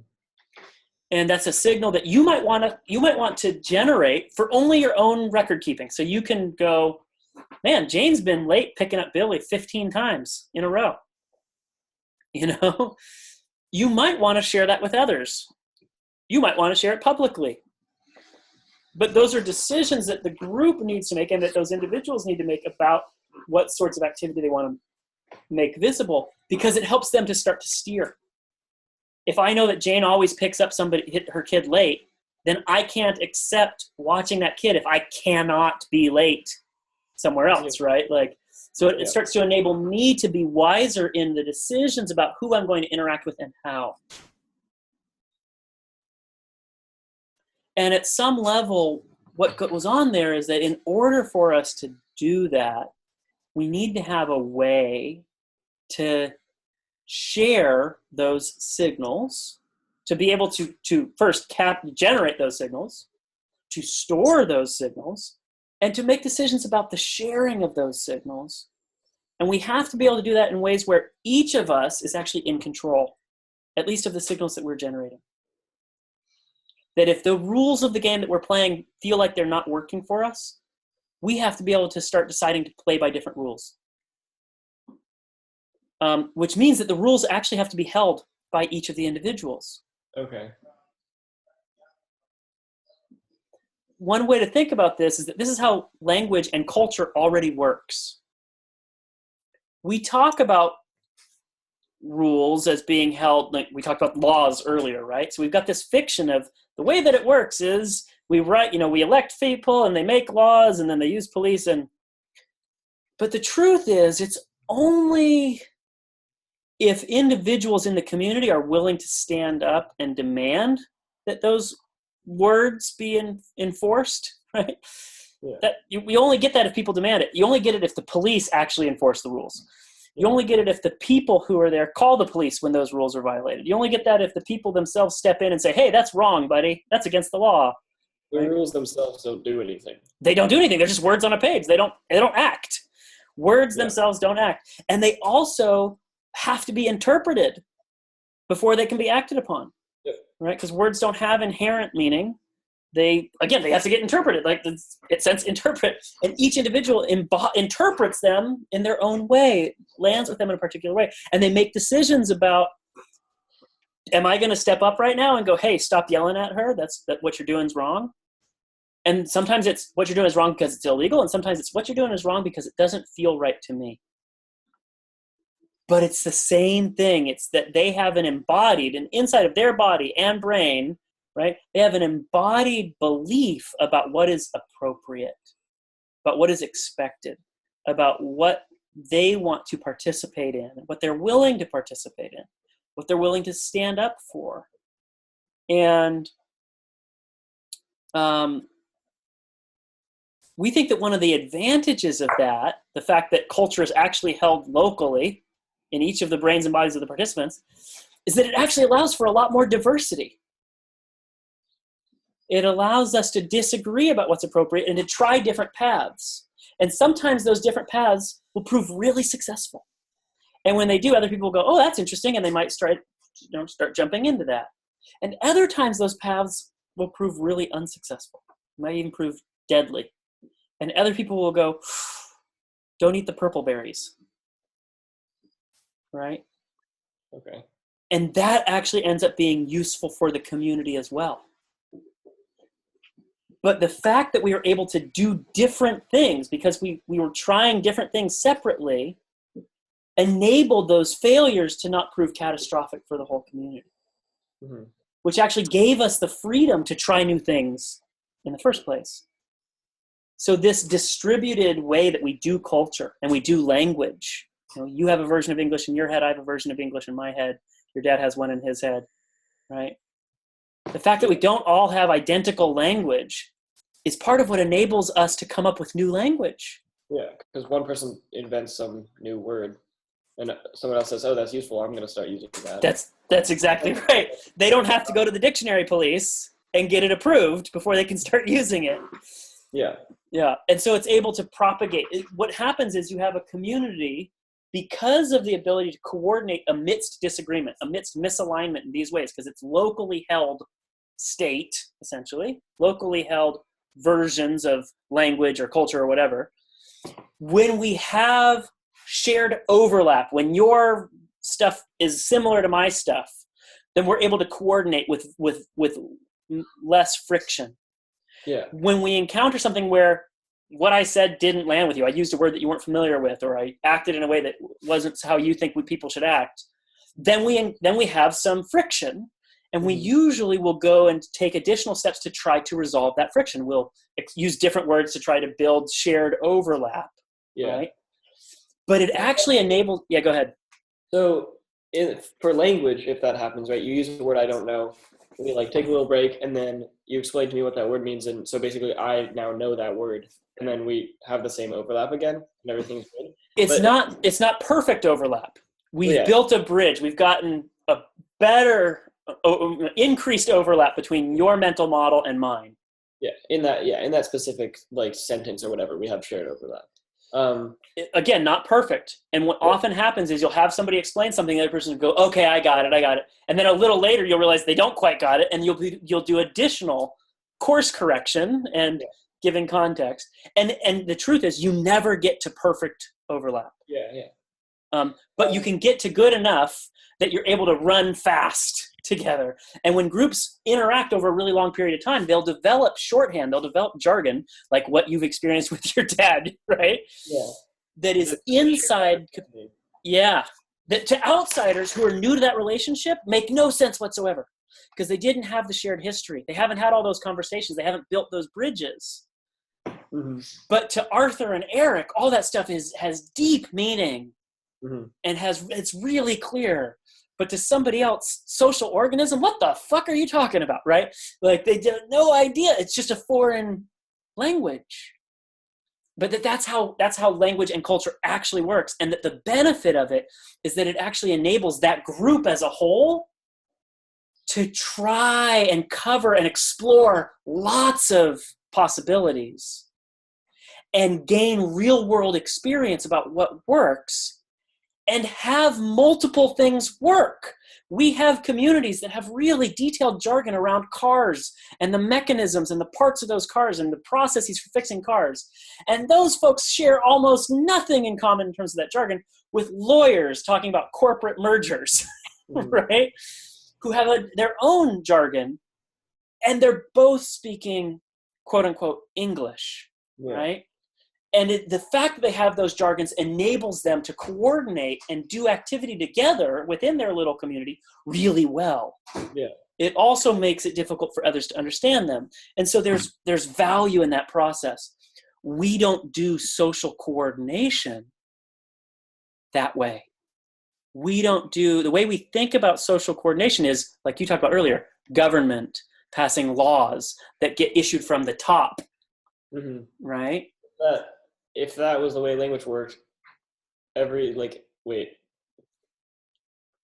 S2: And that's a signal that you might want to generate for only your own record keeping. So you can go, man, Jane's been late picking up Billy 15 times in a row. You know? You might want to share that with others. You might want to share it publicly. But those are decisions that the group needs to make and that those individuals need to make about what sorts of activity they want to make visible, because it helps them to start to steer. If I know that Jane always picks up her kid late, then I can't accept watching that kid if I cannot be late somewhere else, right? Like, so it starts to enable me to be wiser in the decisions about who I'm going to interact with and how. And at some level, what goes on there is that in order for us to do that, we need to have a way to share those signals, to be able to first generate those signals, to store those signals, and to make decisions about the sharing of those signals. And we have to be able to do that in ways where each of us is actually in control, at least of the signals that we're generating. That if the rules of the game that we're playing feel like they're not working for us, we have to be able to start deciding to play by different rules. Which means that the rules actually have to be held by each of the individuals.
S1: Okay.
S2: One way to think about this is that this is how language and culture already works. We talk about rules as being held, like we talked about laws earlier, right? So we've got this fiction of the way that it works is we elect people and they make laws and then they use police. But the truth is, it's only if individuals in the community are willing to stand up and demand that those words be enforced, right? Yeah. We only get that if people demand it. You only get it if the police actually enforce the rules. You only get it if the people who are there call the police when those rules are violated. You only get that if the people themselves step in and say, hey, that's wrong, buddy. That's against the law.
S1: The rules themselves don't do anything.
S2: They don't do anything. They're just words on a page. They don't act. Words themselves don't act. And they also have to be interpreted before they can be acted upon. Yep. Right? Because words don't have inherent meaning. They have to get interpreted. Like it says interpret, and each individual interprets them in their own way, lands with them in a particular way, and they make decisions about, am I going to step up right now and go, hey, stop yelling at her? That what you're doing is wrong. And sometimes it's what you're doing is wrong because it's illegal, and sometimes it's what you're doing is wrong because it doesn't feel right to me. But it's the same thing. It's that they have an inside of their body and brain, right? They have an embodied belief about what is appropriate, about what is expected, about what they want to participate in, what they're willing to participate in, what they're willing to stand up for. And we think that one of the advantages of that, the fact that culture is actually held locally in each of the brains and bodies of the participants, is that it actually allows for a lot more diversity. It allows us to disagree about what's appropriate and to try different paths. And sometimes those different paths will prove really successful. And when they do, other people will go, oh, that's interesting. And they might start jumping into that. And other times those paths will prove really unsuccessful, might even prove deadly. And other people will go, don't eat the purple berries. Right?
S1: Okay.
S2: And that actually ends up being useful for the community as well. But the fact that we were able to do different things because we were trying different things separately enabled those failures to not prove catastrophic for the whole community, which actually gave us the freedom to try new things in the first place. So this distributed way that we do culture and we do language, you have a version of English in your head, I have a version of English in my head, your dad has one in his head, right? The fact that we don't all have identical language is part of what enables us to come up with new language.
S1: Yeah, because one person invents some new word and someone else says, oh, that's useful, I'm going to start using that.
S2: That's exactly right. They don't have to go to the dictionary police and get it approved before they can start using it.
S1: Yeah.
S2: Yeah, and so it's able to propagate. What happens is you have a community because of the ability to coordinate amidst disagreement, amidst misalignment in these ways, because it's locally held state, essentially, locally held versions of language or culture or whatever. When we have shared overlap, when your stuff is similar to my stuff, then we're able to coordinate with less friction.
S1: Yeah.
S2: When we encounter something where what I said didn't land with you, I used a word that you weren't familiar with, or I acted in a way that wasn't how you think people should act, then we have some friction, and we usually will go and take additional steps to try to resolve that friction. We'll use different words to try to build shared overlap, right? But it actually enables, yeah, go ahead.
S1: So for language, if that happens, right, you use a word I don't know, we take a little break, and then you explain to me what that word means, and so basically I now know that word, and then we have the same overlap again, and everything's good.
S2: It's not perfect overlap. We've built a bridge. We've gotten a better, increased overlap between your mental model and mine.
S1: Yeah, in that specific sentence or whatever, we have shared overlap.
S2: Again, not perfect. And what often happens is you'll have somebody explain something, the other person will go, okay, I got it. And then a little later, you'll realize they don't quite got it, and you'll do additional course correction and giving context. And the truth is, you never get to perfect overlap. But you can get to good enough that you're able to run fast together. And when groups interact over a really long period of time, they'll develop shorthand, they'll develop jargon, like what you've experienced with your dad, right?
S1: Yeah.
S2: That is inside, that to outsiders who are new to that relationship make no sense whatsoever, because they didn't have the shared history. They haven't had all those conversations. They haven't built those bridges. But to Arthur and Eric, all that stuff has deep meaning and it's really clear. But to somebody else, social organism, what the fuck are you talking about, right? They have no idea. It's just a foreign language. But that's how language and culture actually works. And that the benefit of it is that it actually enables that group as a whole to try and cover and explore lots of possibilities and gain real world experience about what works and have multiple things work. We have communities that have really detailed jargon around cars and the mechanisms and the parts of those cars and the processes for fixing cars. And those folks share almost nothing in common in terms of that jargon with lawyers talking about corporate mergers, right? Who have their own jargon, and they're both speaking quote unquote English, right? And the fact that they have those jargons enables them to coordinate and do activity together within their little community really well.
S1: Yeah.
S2: It also makes it difficult for others to understand them. And so there's value in that process. We don't do social coordination that way. We don't do, the way we think about social coordination is, like you talked about earlier, government passing laws that get issued from the top, right?
S1: If that was the way language worked,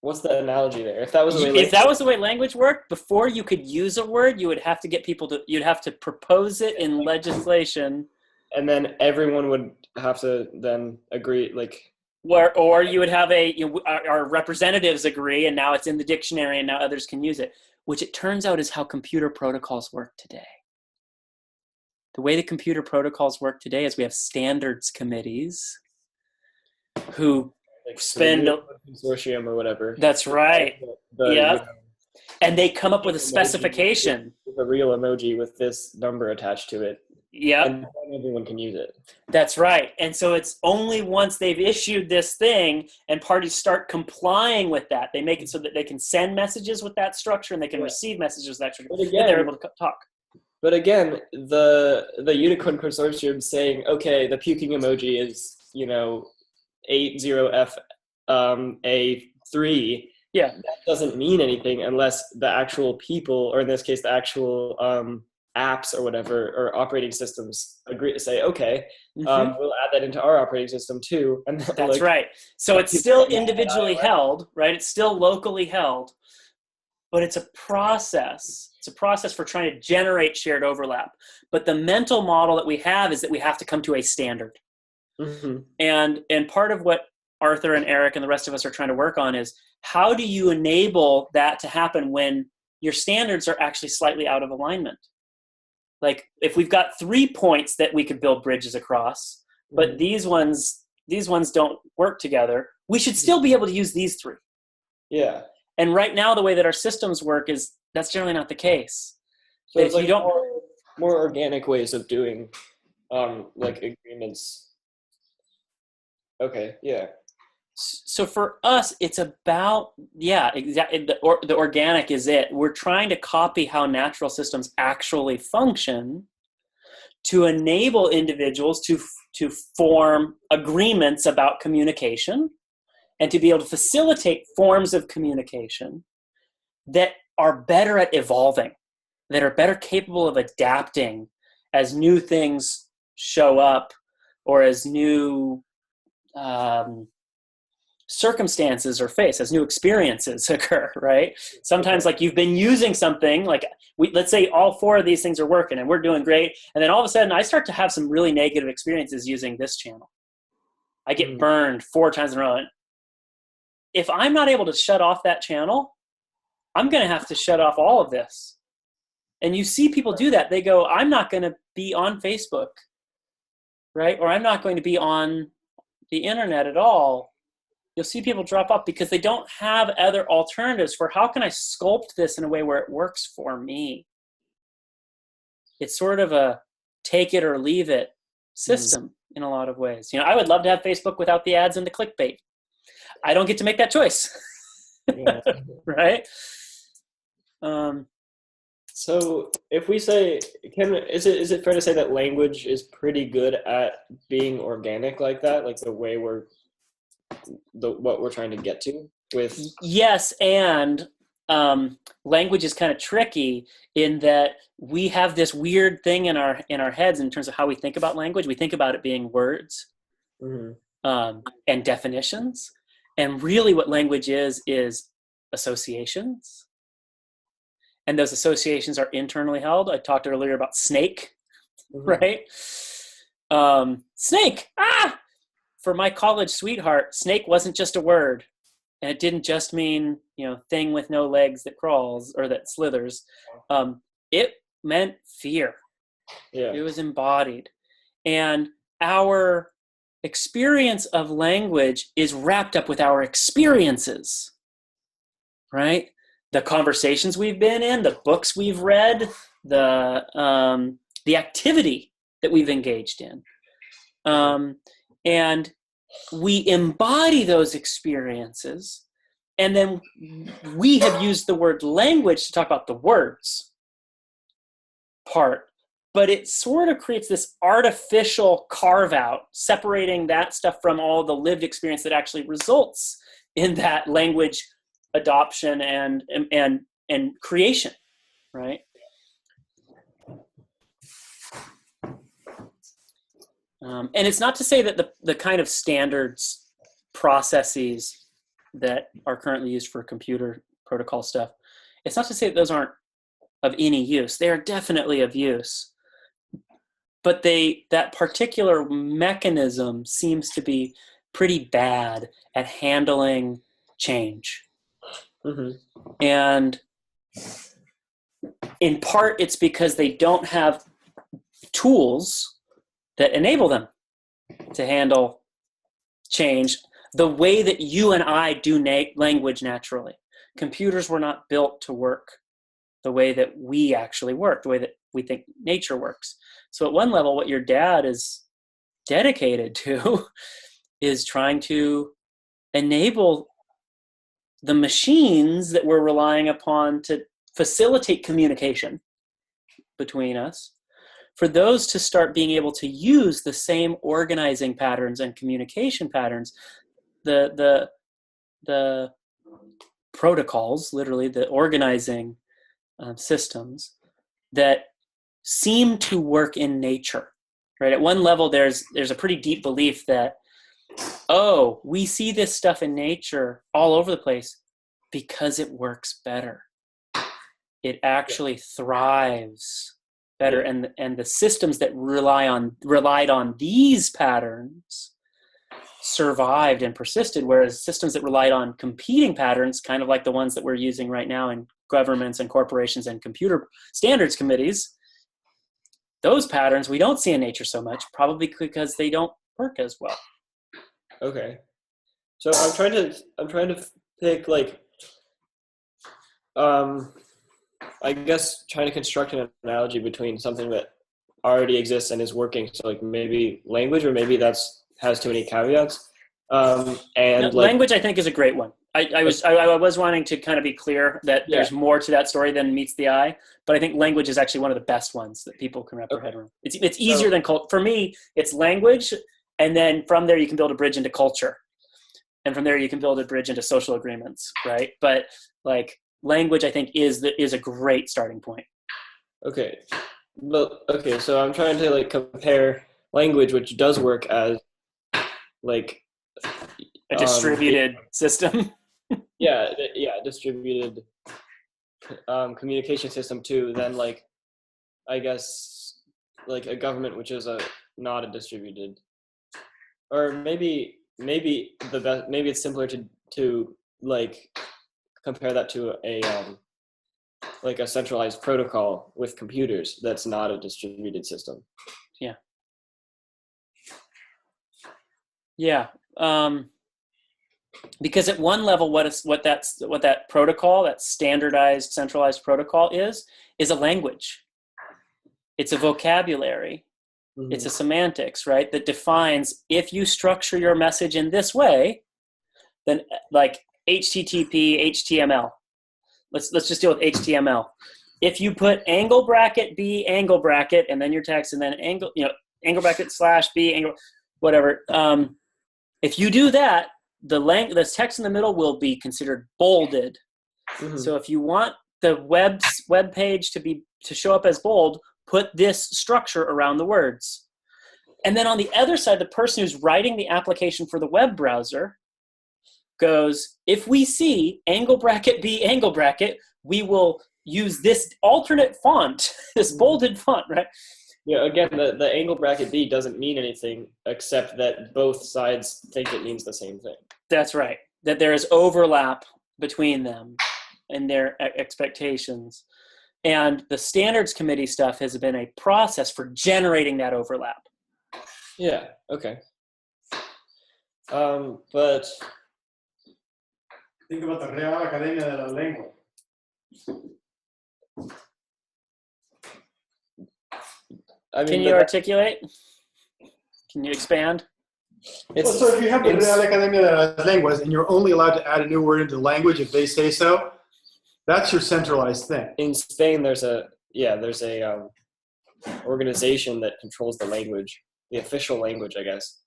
S1: what's the analogy there? If that was
S2: the way language worked, before you could use a word, you would have to get people you'd have to propose it in legislation.
S1: And then everyone would have to then agree, like,
S2: or you would have our representatives agree, and now it's in the dictionary, and now others can use it, which it turns out is how computer protocols work today. The way the computer protocols work today is we have standards committees who
S1: like
S2: spend
S1: the consortium or whatever.
S2: That's right.
S1: Yeah.
S2: And they come up with a specification.
S1: With a real emoji with this number attached to it.
S2: Yep.
S1: And everyone can use it.
S2: That's right. And so it's only once they've issued this thing and parties start complying with that, they make it so that they can send messages with that structure and they can receive messages with that structure, that they're able to talk.
S1: But again, the Unicorn Consortium saying, okay, the puking emoji is, 80F A3.
S2: Yeah.
S1: That doesn't mean anything unless the actual people, or in this case, the actual apps or whatever, or operating systems agree to say, okay, we'll add that into our operating system too. And
S2: that's right. So it's still individually held, right? It's still locally held, but it's a process. It's a process for trying to generate shared overlap. But the mental model that we have is that we have to come to a standard. Mm-hmm. And part of what Arthur and Eric and the rest of us are trying to work on is, how do you enable that to happen when your standards are actually slightly out of alignment? Like, if we've got 3 points that we could build bridges across, but these ones don't work together, we should still be able to use these 3.
S1: Yeah.
S2: And right now, the way that our systems work is that's generally not the case.
S1: So it's like more organic ways of doing like agreements. Okay, yeah.
S2: So for us, it's about, exactly. The organic is it. We're trying to copy how natural systems actually function to enable individuals to form agreements about communication and to be able to facilitate forms of communication that are better at evolving, that are better capable of adapting as new things show up or as new circumstances are faced, as new experiences occur, right? Sometimes, like, you've been using something, like let's say all 4 of these things are working and we're doing great, and then all of a sudden I start to have some really negative experiences using this channel. I get burned 4 times in a row. And if I'm not able to shut off that channel, I'm going to have to shut off all of this. And you see people do that. They go, I'm not going to be on Facebook, right? Or I'm not going to be on the internet at all. You'll see people drop off because they don't have other alternatives for, how can I sculpt this in a way where it works for me? It's sort of a take it or leave it system in a lot of ways. I would love to have Facebook without the ads and the clickbait. I don't get to make that choice. Right?
S1: So if we say, is it fair to say that language is pretty good at being organic like that, like the way what we're trying to get to with?
S2: Yes, and language is kind of tricky in that we have this weird thing in our heads in terms of how we think about language. We think about it being words and definitions, and really what language is associations. And those associations are internally held. I talked earlier about snake, right? Snake, for my college sweetheart, snake wasn't just a word. And it didn't just mean, thing with no legs that crawls or that slithers. It meant fear. Yeah. It was embodied. And our experience of language is wrapped up with our experiences, right? The conversations we've been in, the books we've read, the activity that we've engaged in. And we embody those experiences, and then we have used the word language to talk about the words part, but it sort of creates this artificial carve-out, separating that stuff from all the lived experience that actually results in that language adoption and creation, right? And it's not to say that the kind of standards processes that are currently used for computer protocol stuff, it's not to say that those aren't of any use. They are definitely of use. but that particular mechanism seems to be pretty bad at handling change.
S1: Mm-hmm.
S2: And in part, it's because they don't have tools that enable them to handle change the way that you and I do language naturally. Computers were not built to work the way that we actually work, the way that we think nature works. So at one level, what your dad is dedicated to is trying to enable the machines that we're relying upon to facilitate communication between us, for those to start being able to use the same organizing patterns and communication patterns, the protocols, literally the organizing systems that seem to work in nature, right? At one level, there's a pretty deep belief that, oh, we see this stuff in nature all over the place because it works better. It actually thrives better, and the systems that relied on these patterns survived and persisted, whereas systems that relied on competing patterns, kind of like the ones that we're using right now in governments and corporations and computer standards committees, those patterns we don't see in nature so much, probably because they don't work as well.
S1: Okay. So I'm trying to pick like I guess trying to construct an analogy between something that already exists and is working. So like maybe language, or maybe has too many caveats.
S2: Language, I think, is a great one. I was wanting to kind of be clear that there's more to that story than meets the eye, but I think language is actually one of the best ones that people can wrap their head around. It's easier than for me. It's language, and then from there you can build a bridge into culture, and from there you can build a bridge into social agreements, right? But like language, I think, is a great starting point.
S1: Okay, so I'm trying to like compare language, which does work as like
S2: a distributed system.
S1: Distributed communication system to then like I guess like a government, which is not a distributed, or maybe it's simpler to like compare that to a like a centralized protocol with computers that's not a distributed system.
S2: Because at one level, what that protocol, that standardized centralized protocol is a language. It's a vocabulary. Mm-hmm. It's a semantics, right? That defines, if you structure your message in this way, then like HTTP, HTML. Let's just deal with HTML. If you put angle bracket B angle bracket and then your text and then angle bracket / B angle whatever. If you do that, the text in the middle will be considered bolded. Mm-hmm. So if you want the web page to show up as bold, put this structure around the words. And then on the other side, the person who's writing the application for the web browser goes, if we see angle bracket B angle bracket, we will use this alternate font, this bolded font, right?
S1: Yeah, again, the angle bracket B doesn't mean anything except that both sides think it means the same thing.
S2: That's right. That there is overlap between them and their expectations. And the standards committee stuff has been a process for generating that overlap.
S1: Yeah, okay. But
S3: think about the Real Academia de la Lengua.
S2: Can you articulate? Can you expand?
S3: So if you have the Real Academia de las Lenguas and you're only allowed to add a new word into the language if they say so, that's your centralized thing.
S1: In Spain, there's a organization that controls the language, the official language, I guess.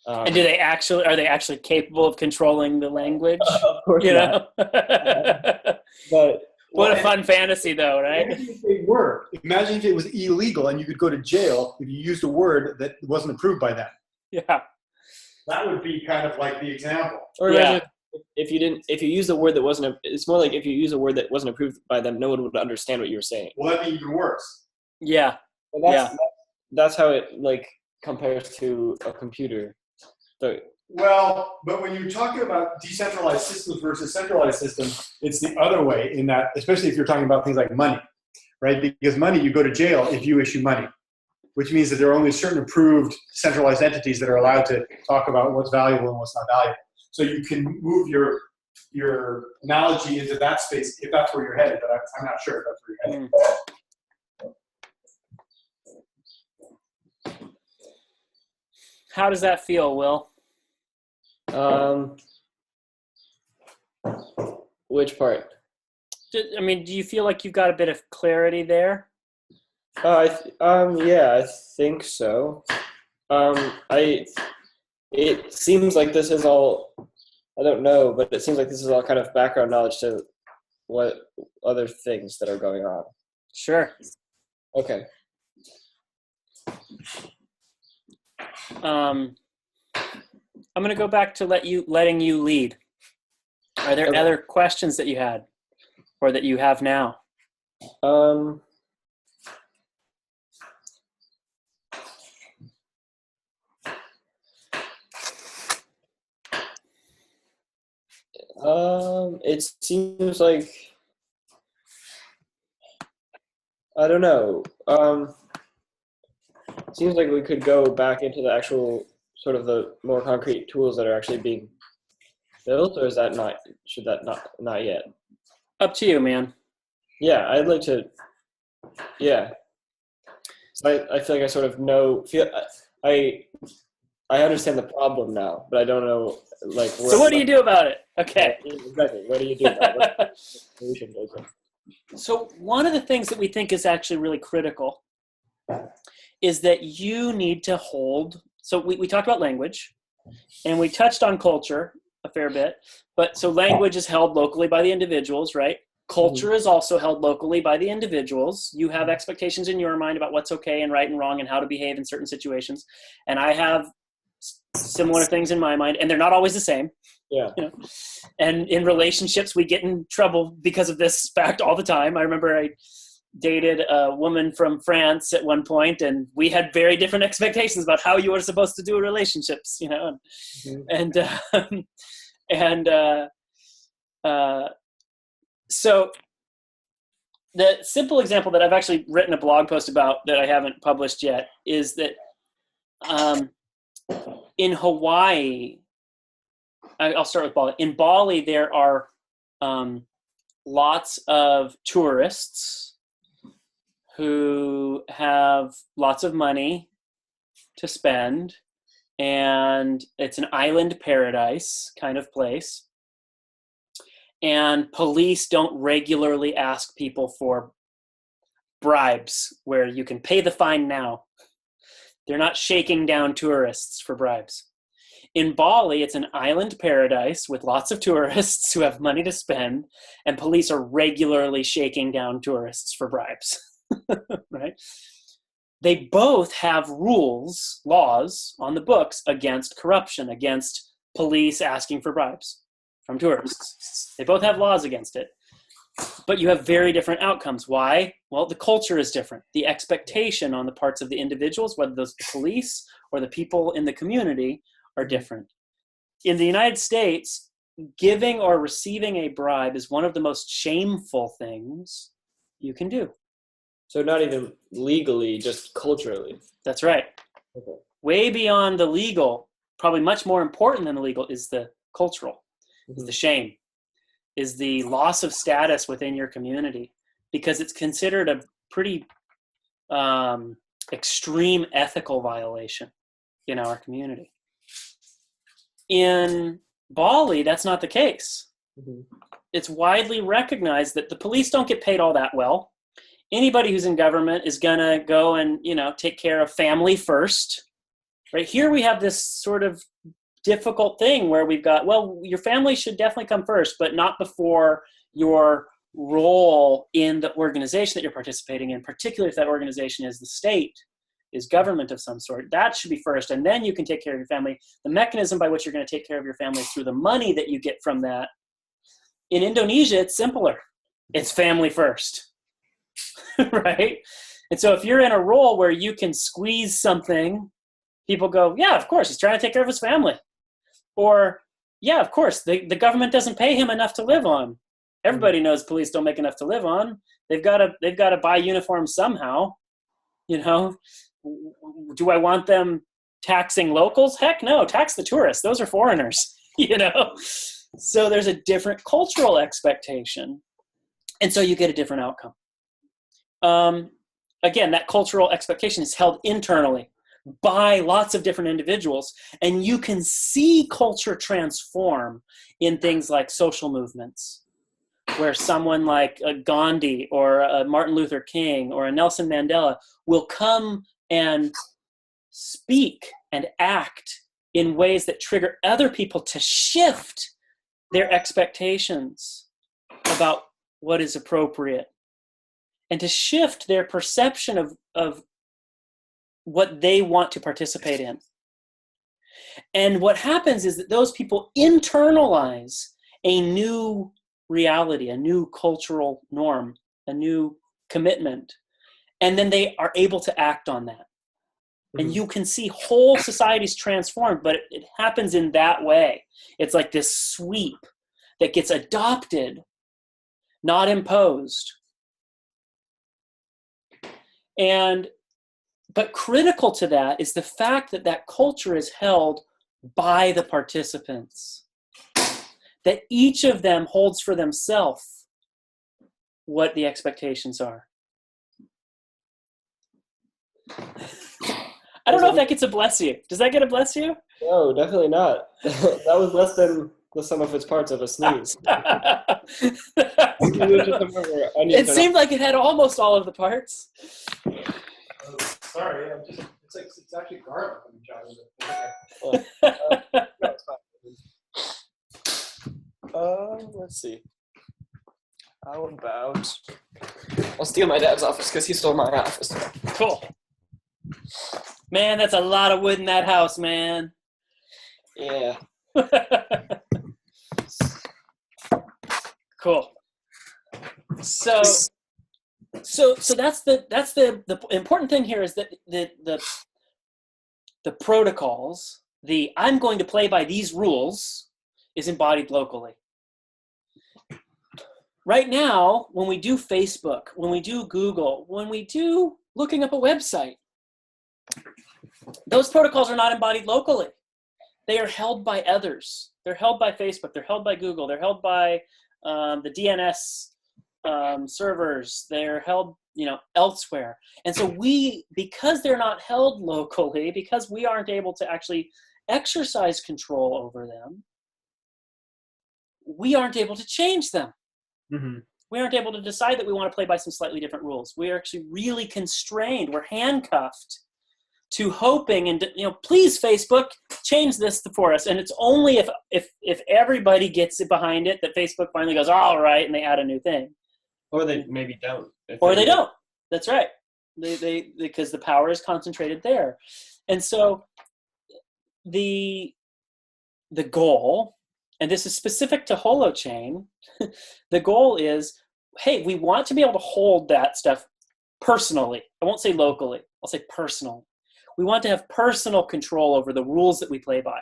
S2: And are they actually capable of controlling the language?
S1: Of course not. But
S2: what a fun fantasy, though, right?
S3: Imagine if they were. Imagine if it was illegal and you could go to jail if you used a word that wasn't approved by them.
S2: Yeah.
S3: That would be kind of like the example.
S1: Or imagine if you use a word that wasn't, it's more like if you use a word that wasn't approved by them, no one would understand what you were saying.
S3: Well, that'd be even worse.
S2: Yeah.
S1: that's how it like compares to a computer. So,
S3: Well, but when you're talking about decentralized systems versus centralized systems, it's the other way in that, especially if you're talking about things like money, right? Because money, you go to jail if you issue money, which means that there are only certain approved centralized entities that are allowed to talk about what's valuable and what's not valuable. So you can move your analogy into that space if that's where you're headed, but I'm not sure if that's where you're headed.
S2: How does that feel, Will?
S1: Which part?
S2: I mean, do you feel like you've got a bit of clarity there?
S1: Yeah, I think so. It seems like this is all, I don't know, but it seems like this is all kind of background knowledge to what other things that are going on.
S2: Sure.
S1: Okay.
S2: I'm going to go back to letting you lead. Are there other questions that you had or that you have now?
S1: It seems like, I don't know. It seems like we could go back into the actual sort of the more concrete tools that are actually being built, or is that not, should that not yet?
S2: Up to you, man.
S1: Yeah, I'd like to, yeah. So I feel like I sort of I understand the problem now, but I don't know, like.
S2: So what do you do about it? Okay.
S1: Exactly. What do you do about it? What solution is it?
S2: So one of the things that we think is actually really critical is that you need to hold. So we talked about language, and we touched on culture a fair bit. But so language is held locally by the individuals, right? Culture is also held locally by the individuals. You have expectations in your mind about what's okay and right and wrong and how to behave in certain situations. And I have similar things in my mind, and they're not always the same.
S1: Yeah.
S2: You know? And in relationships, we get in trouble because of this fact all the time. I remember I dated a woman from France at one point, and we had very different expectations about how you were supposed to do relationships, you know? So the simple example that I've actually written a blog post about that I haven't published yet is that in Hawaii, I'll start with Bali. In Bali, there are lots of tourists who have lots of money to spend, and it's an island paradise kind of place. And police don't regularly ask people for bribes where you can pay the fine now. They're not shaking down tourists for bribes. In Bali, it's an island paradise with lots of tourists who have money to spend, and police are regularly shaking down tourists for bribes, right? They both have laws on the books against corruption, against police asking for bribes from tourists. They both have laws against it, but you have very different outcomes. Why? Well, the culture is different. The expectation on the parts of the individuals, whether those the police or the people in the community, are different. In the United States, giving or receiving a bribe is one of the most shameful things you can do.
S1: So not even legally, just culturally.
S2: That's right.
S1: Okay.
S2: Way beyond the legal, probably much more important than the legal, is the cultural, is the shame, is the loss of status within your community, because it's considered a pretty extreme ethical violation in our community. In Bali, that's not the case. It's widely recognized that the police don't get paid all that well. Anybody who's in government is gonna go and, take care of family first. Right here, we have this sort of difficult thing where we've got, well, your family should definitely come first, but not before your role in the organization that you're participating in, particularly if that organization is the state, is government of some sort. That should be first, and then you can take care of your family. The mechanism by which you're going to take care of your family is through the money that you get from that. In Indonesia, it's simpler. It's family first, right? And so if you're in a role where you can squeeze something, people go, yeah, of course, he's trying to take care of his family. Or, yeah, of course, the government doesn't pay him enough to live on. Everybody knows police don't make enough to live on. They've got to buy uniforms somehow. You know, do I want them taxing locals? Heck no, tax the tourists. Those are foreigners, you know? So there's a different cultural expectation. And so you get a different outcome. Again, that cultural expectation is held internally by lots of different individuals. And you can see culture transform in things like social movements, where someone like a Gandhi or a Martin Luther King or a Nelson Mandela will come and speak and act in ways that trigger other people to shift their expectations about what is appropriate and to shift their perception of what they want to participate in. And what happens is that those people internalize a new reality, a new cultural norm, a new commitment, and then they are able to act on that. And you can see whole societies transformed, but it happens in that way. It's like this sweep that gets adopted, not imposed. But critical to that is the fact that that culture is held by the participants, that each of them holds for themselves what the expectations are. I don't know if that gets a bless you. Does that get a bless you?
S1: No, definitely not. That was less than the sum of its parts of a sneeze.
S2: It seemed like it had almost all of the parts.
S3: Oh, sorry, it's actually garlic I'm chopping it.
S1: No, it's fine. Let's see. How about I'll steal my dad's office because he stole my office.
S2: Cool. Man, that's a lot of wood in that house, man.
S1: Yeah.
S2: Cool. So that's the important thing here is that the protocols, the I'm going to play by these rules is embodied locally. Right now, when we do Facebook, when we do Google, when we do looking up a website, those protocols are not embodied locally. They are held by others. They're held by Facebook. They're held by Google. They're held by the DNS servers. They're held, elsewhere. And so because they're not held locally, because we aren't able to actually exercise control over them, we aren't able to change them. Mm-hmm. We aren't able to decide that we want to play by some slightly different rules. We are actually really constrained. We're handcuffed to hoping and, please, Facebook, change this for us. And it's only if everybody gets it behind it that Facebook finally goes, all right, and they add a new thing.
S1: Or they maybe don't.
S2: Or they don't. That's right. They because the power is concentrated there. And so the goal, and this is specific to Holochain, the goal is, hey, we want to be able to hold that stuff personally. I won't say locally. I'll say personally. We want to have personal control over the rules that we play by.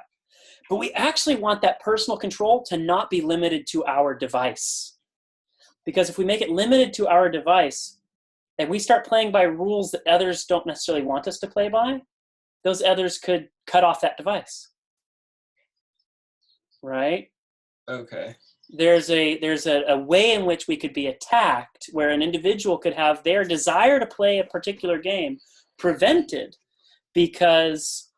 S2: But we actually want that personal control to not be limited to our device. Because if we make it limited to our device, and we start playing by rules that others don't necessarily want us to play by, those others could cut off that device. Right?
S1: Okay.
S2: There's a way in which we could be attacked where an individual could have their desire to play a particular game prevented because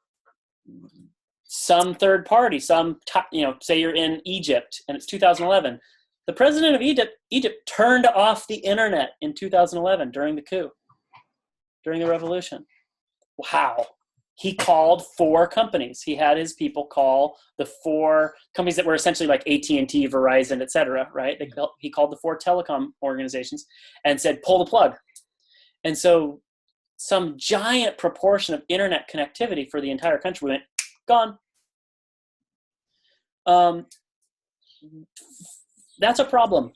S2: some third party, say you're in Egypt and it's 2011, the president of Egypt turned off the internet in 2011 during the coup, during the revolution. Wow. He called 4 companies. He had his people call the 4 companies that were essentially like AT&T, Verizon, et cetera, right? He called the 4 telecom organizations and said, pull the plug. And so some giant proportion of internet connectivity for the entire country went, gone. That's a problem.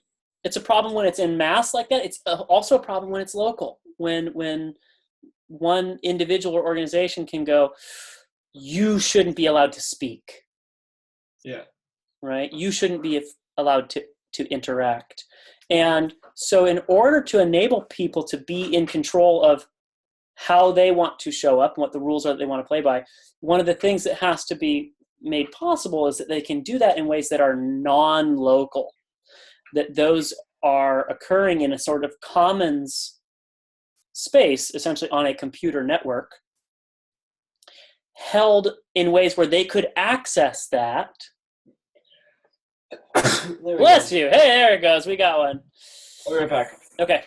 S2: It's a problem when it's en masse like that. It's also a problem when it's local. When one individual or organization can go, you shouldn't be allowed to speak.
S1: Yeah.
S2: Right? You shouldn't be allowed to interact. And so in order to enable people to be in control of how they want to show up and what the rules are that they want to play by, one of the things that has to be made possible is that they can do that in ways that are non-local, that those are occurring in a sort of commons space, essentially on a computer network, held in ways where they could access that. Bless you. Hey, there it goes. We got one.
S1: I'll be right back.
S2: Okay.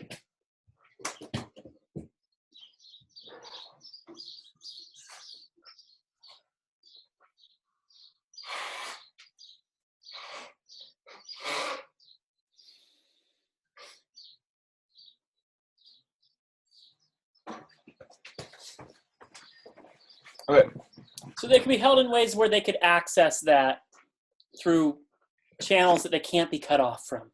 S1: Okay.
S2: So they can be held in ways where they could access that through channels that they can't be cut off from.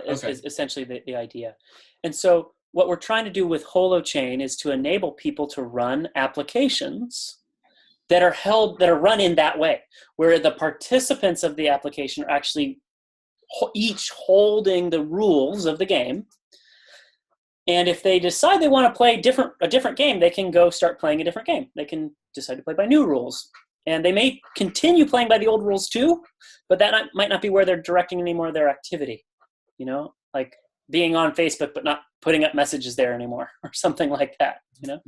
S2: Is essentially the idea. And so what we're trying to do with Holochain is to enable people to run applications that are run in that way, where the participants of the application are actually each holding the rules of the game. And if they decide they want to play a different game, they can go start playing a different game. They can decide to play by new rules. And they may continue playing by the old rules too, but that might not be where they're directing any more of their activity. You know, like being on Facebook but not putting up messages there anymore, or something like that. You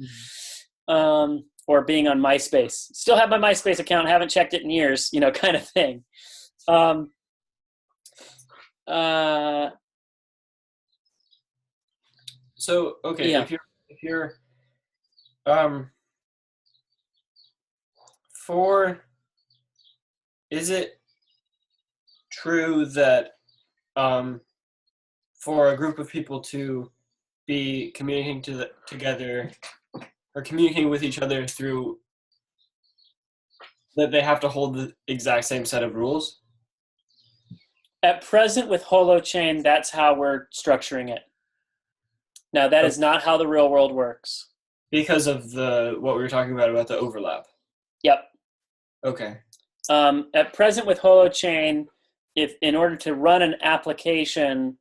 S2: know, or being on MySpace. Still have my MySpace account, haven't checked it in years. You know, kind of thing.
S1: So okay,
S2: Yeah.
S1: if you're is it true that for a group of people to be communicating together or communicating with each other through that they have to hold the exact same set of rules?
S2: At present with Holochain, that's how we're structuring it. Now, that is not how the real world works.
S1: Because of what we were talking about the overlap.
S2: Yep.
S1: Okay.
S2: At present with Holochain, if in order to run an application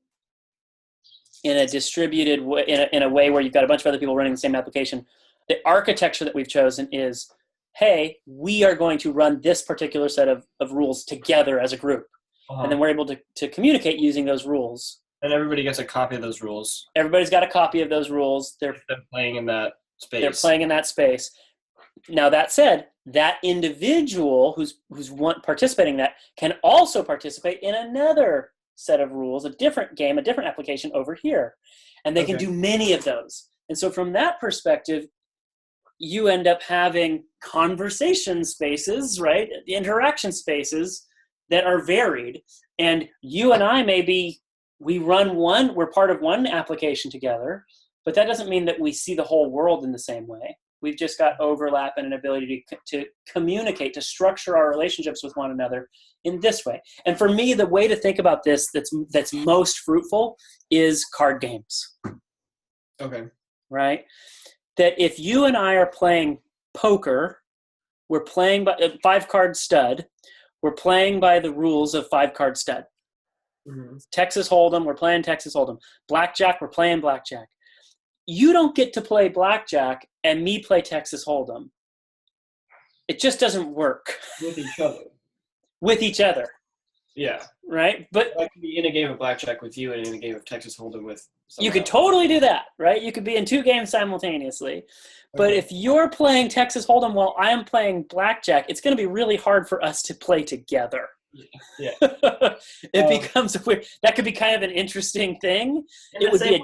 S2: in a distributed way, in a way where you've got a bunch of other people running the same application, the architecture that we've chosen is, hey, we are going to run this particular set of rules together as a group. And then we're able to communicate using those rules.
S1: And everybody gets a copy of those rules.
S2: Everybody's got a copy of those rules. They're
S1: playing in that space.
S2: They're playing in that space. Now, that said, that individual who's participating in that can also participate in another set of rules, a different game, a different application over here. And they can do many of those. And so from that perspective, you end up having conversation spaces, right? Interaction spaces that are varied. And you and I we're part of one application together, but that doesn't mean that we see the whole world in the same way. We've just got overlap and an ability to communicate, to structure our relationships with one another in this way. And for me, the way to think about this that's most fruitful is card games.
S1: Okay.
S2: Right? That if you and I are playing poker, we're playing by a 5-card stud, we're playing by the rules of 5-card stud. Mm-hmm. Texas Hold'em, we're playing Texas Hold'em. Blackjack, we're playing blackjack. You don't get to play blackjack and me play Texas Hold'em. It just doesn't work.
S1: With each other.
S2: With each other.
S1: Yeah.
S2: Right? But
S1: I could be in a game of blackjack with you and in a game of Texas Hold'em with someone
S2: you could
S1: else.
S2: totally do that, right? You could be in 2 games simultaneously. But if you're playing Texas Hold'em while I'm playing blackjack, it's going to be really hard for us to play together.
S1: Yeah.
S2: It becomes weird. That could be kind of an interesting thing.
S1: It would be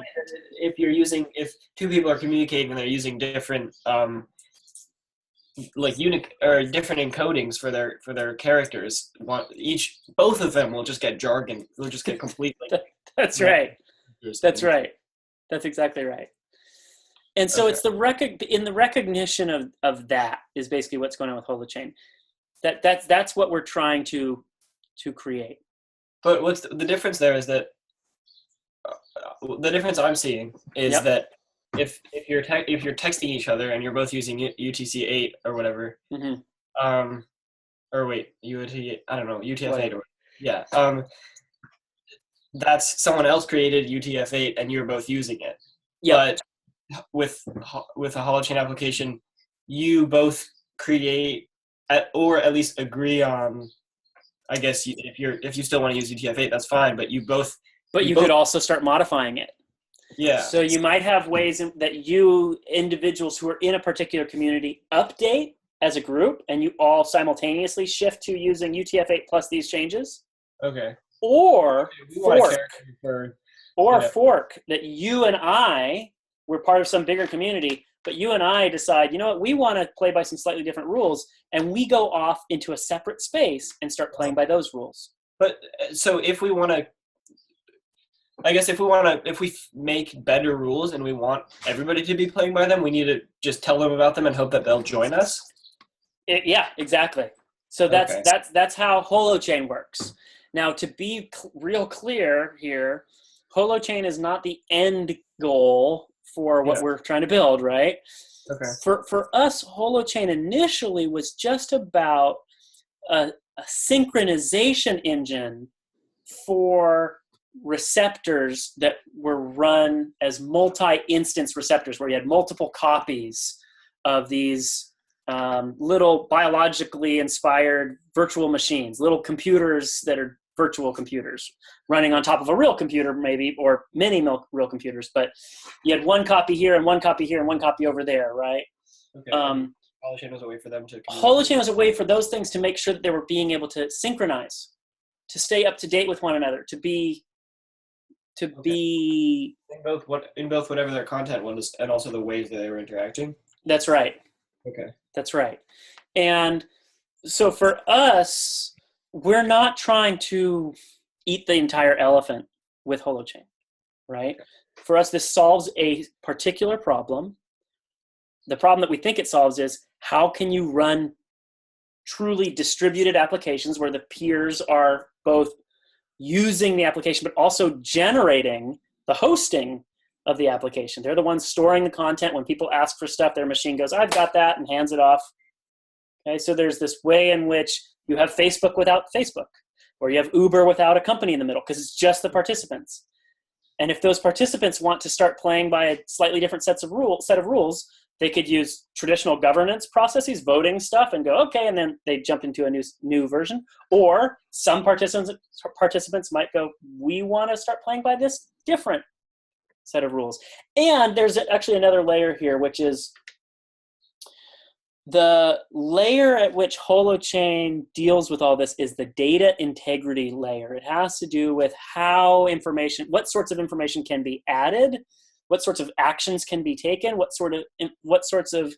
S1: if 2 people are communicating and they're using different different encodings for their characters. Both of them will just get jargon. They'll just get completely.
S2: That's right. That's right. That's exactly right. And so it's the recognition of that is basically what's going on with Holochain. That's what we're trying to create.
S1: But what's the difference there is that the difference I'm seeing is that if you're texting each other and you're both using UTC-8 or whatever, or wait, I don't know, UTF-8 or yeah, that's someone else created UTF-8 and you're both using it.
S2: Yep.
S1: But with a Holochain application, you both create or at least agree on. I guess if you still want to use UTF-8, that's fine. But you both.
S2: But you could also start modifying it.
S1: Yeah.
S2: So you might have ways that you individuals who are in a particular community update as a group, and you all simultaneously shift to using UTF-8 plus these changes.
S1: Okay.
S2: Or
S1: fork.
S2: Fork that you and I were part of some bigger community, but you and I decide, you know what, we want to play by some slightly different rules, and we go off into a separate space and start playing by those rules.
S1: But so if we want to, I guess if we make better rules and we want everybody to be playing by them, we need to just tell them about them and hope that they'll join us.
S2: Yeah, exactly. So that's how Holochain works. Now, to be real clear here, Holochain is not the end goal for what we're trying to build, right?
S1: Okay.
S2: For us, Holochain initially was just about a synchronization engine for receptors that were run as multi-instance receptors, where you had multiple copies of these little biologically inspired virtual machines, little computers that are virtual computers running on top of a real computer, maybe, or many real computers. But you had one copy here and one copy here and one copy over there, right?
S1: Okay. Holochain was a way for them to
S2: Holochain was a way for those things to make sure that they were being able to synchronize, to stay up to date with one another, to be
S1: in both whatever their content was and also the ways that they were interacting.
S2: That's right.
S1: Okay.
S2: That's right. And so for us, we're not trying to eat the entire elephant with Holochain, right? Okay. For us, this solves a particular problem. The problem that we think it solves is, how can you run truly distributed applications where the peers are both using the application but also generating the hosting of the application? They're the ones storing the content. When people ask for stuff, their machine goes, I've got that, and hands it off. Okay, so there's this way in which you have Facebook without Facebook, or you have Uber without a company in the middle, because it's just the participants. And if those participants want to start playing by a slightly different set of rules, they could use traditional governance processes, voting stuff, and go, okay, and then they jump into a new version. Or some participants might go, we want to start playing by this different set of rules. And there's actually another layer here, which is the layer at which Holochain deals with all this is the data integrity layer. It has to do with how what sorts of information can be added, what sorts of actions can be taken, what sorts of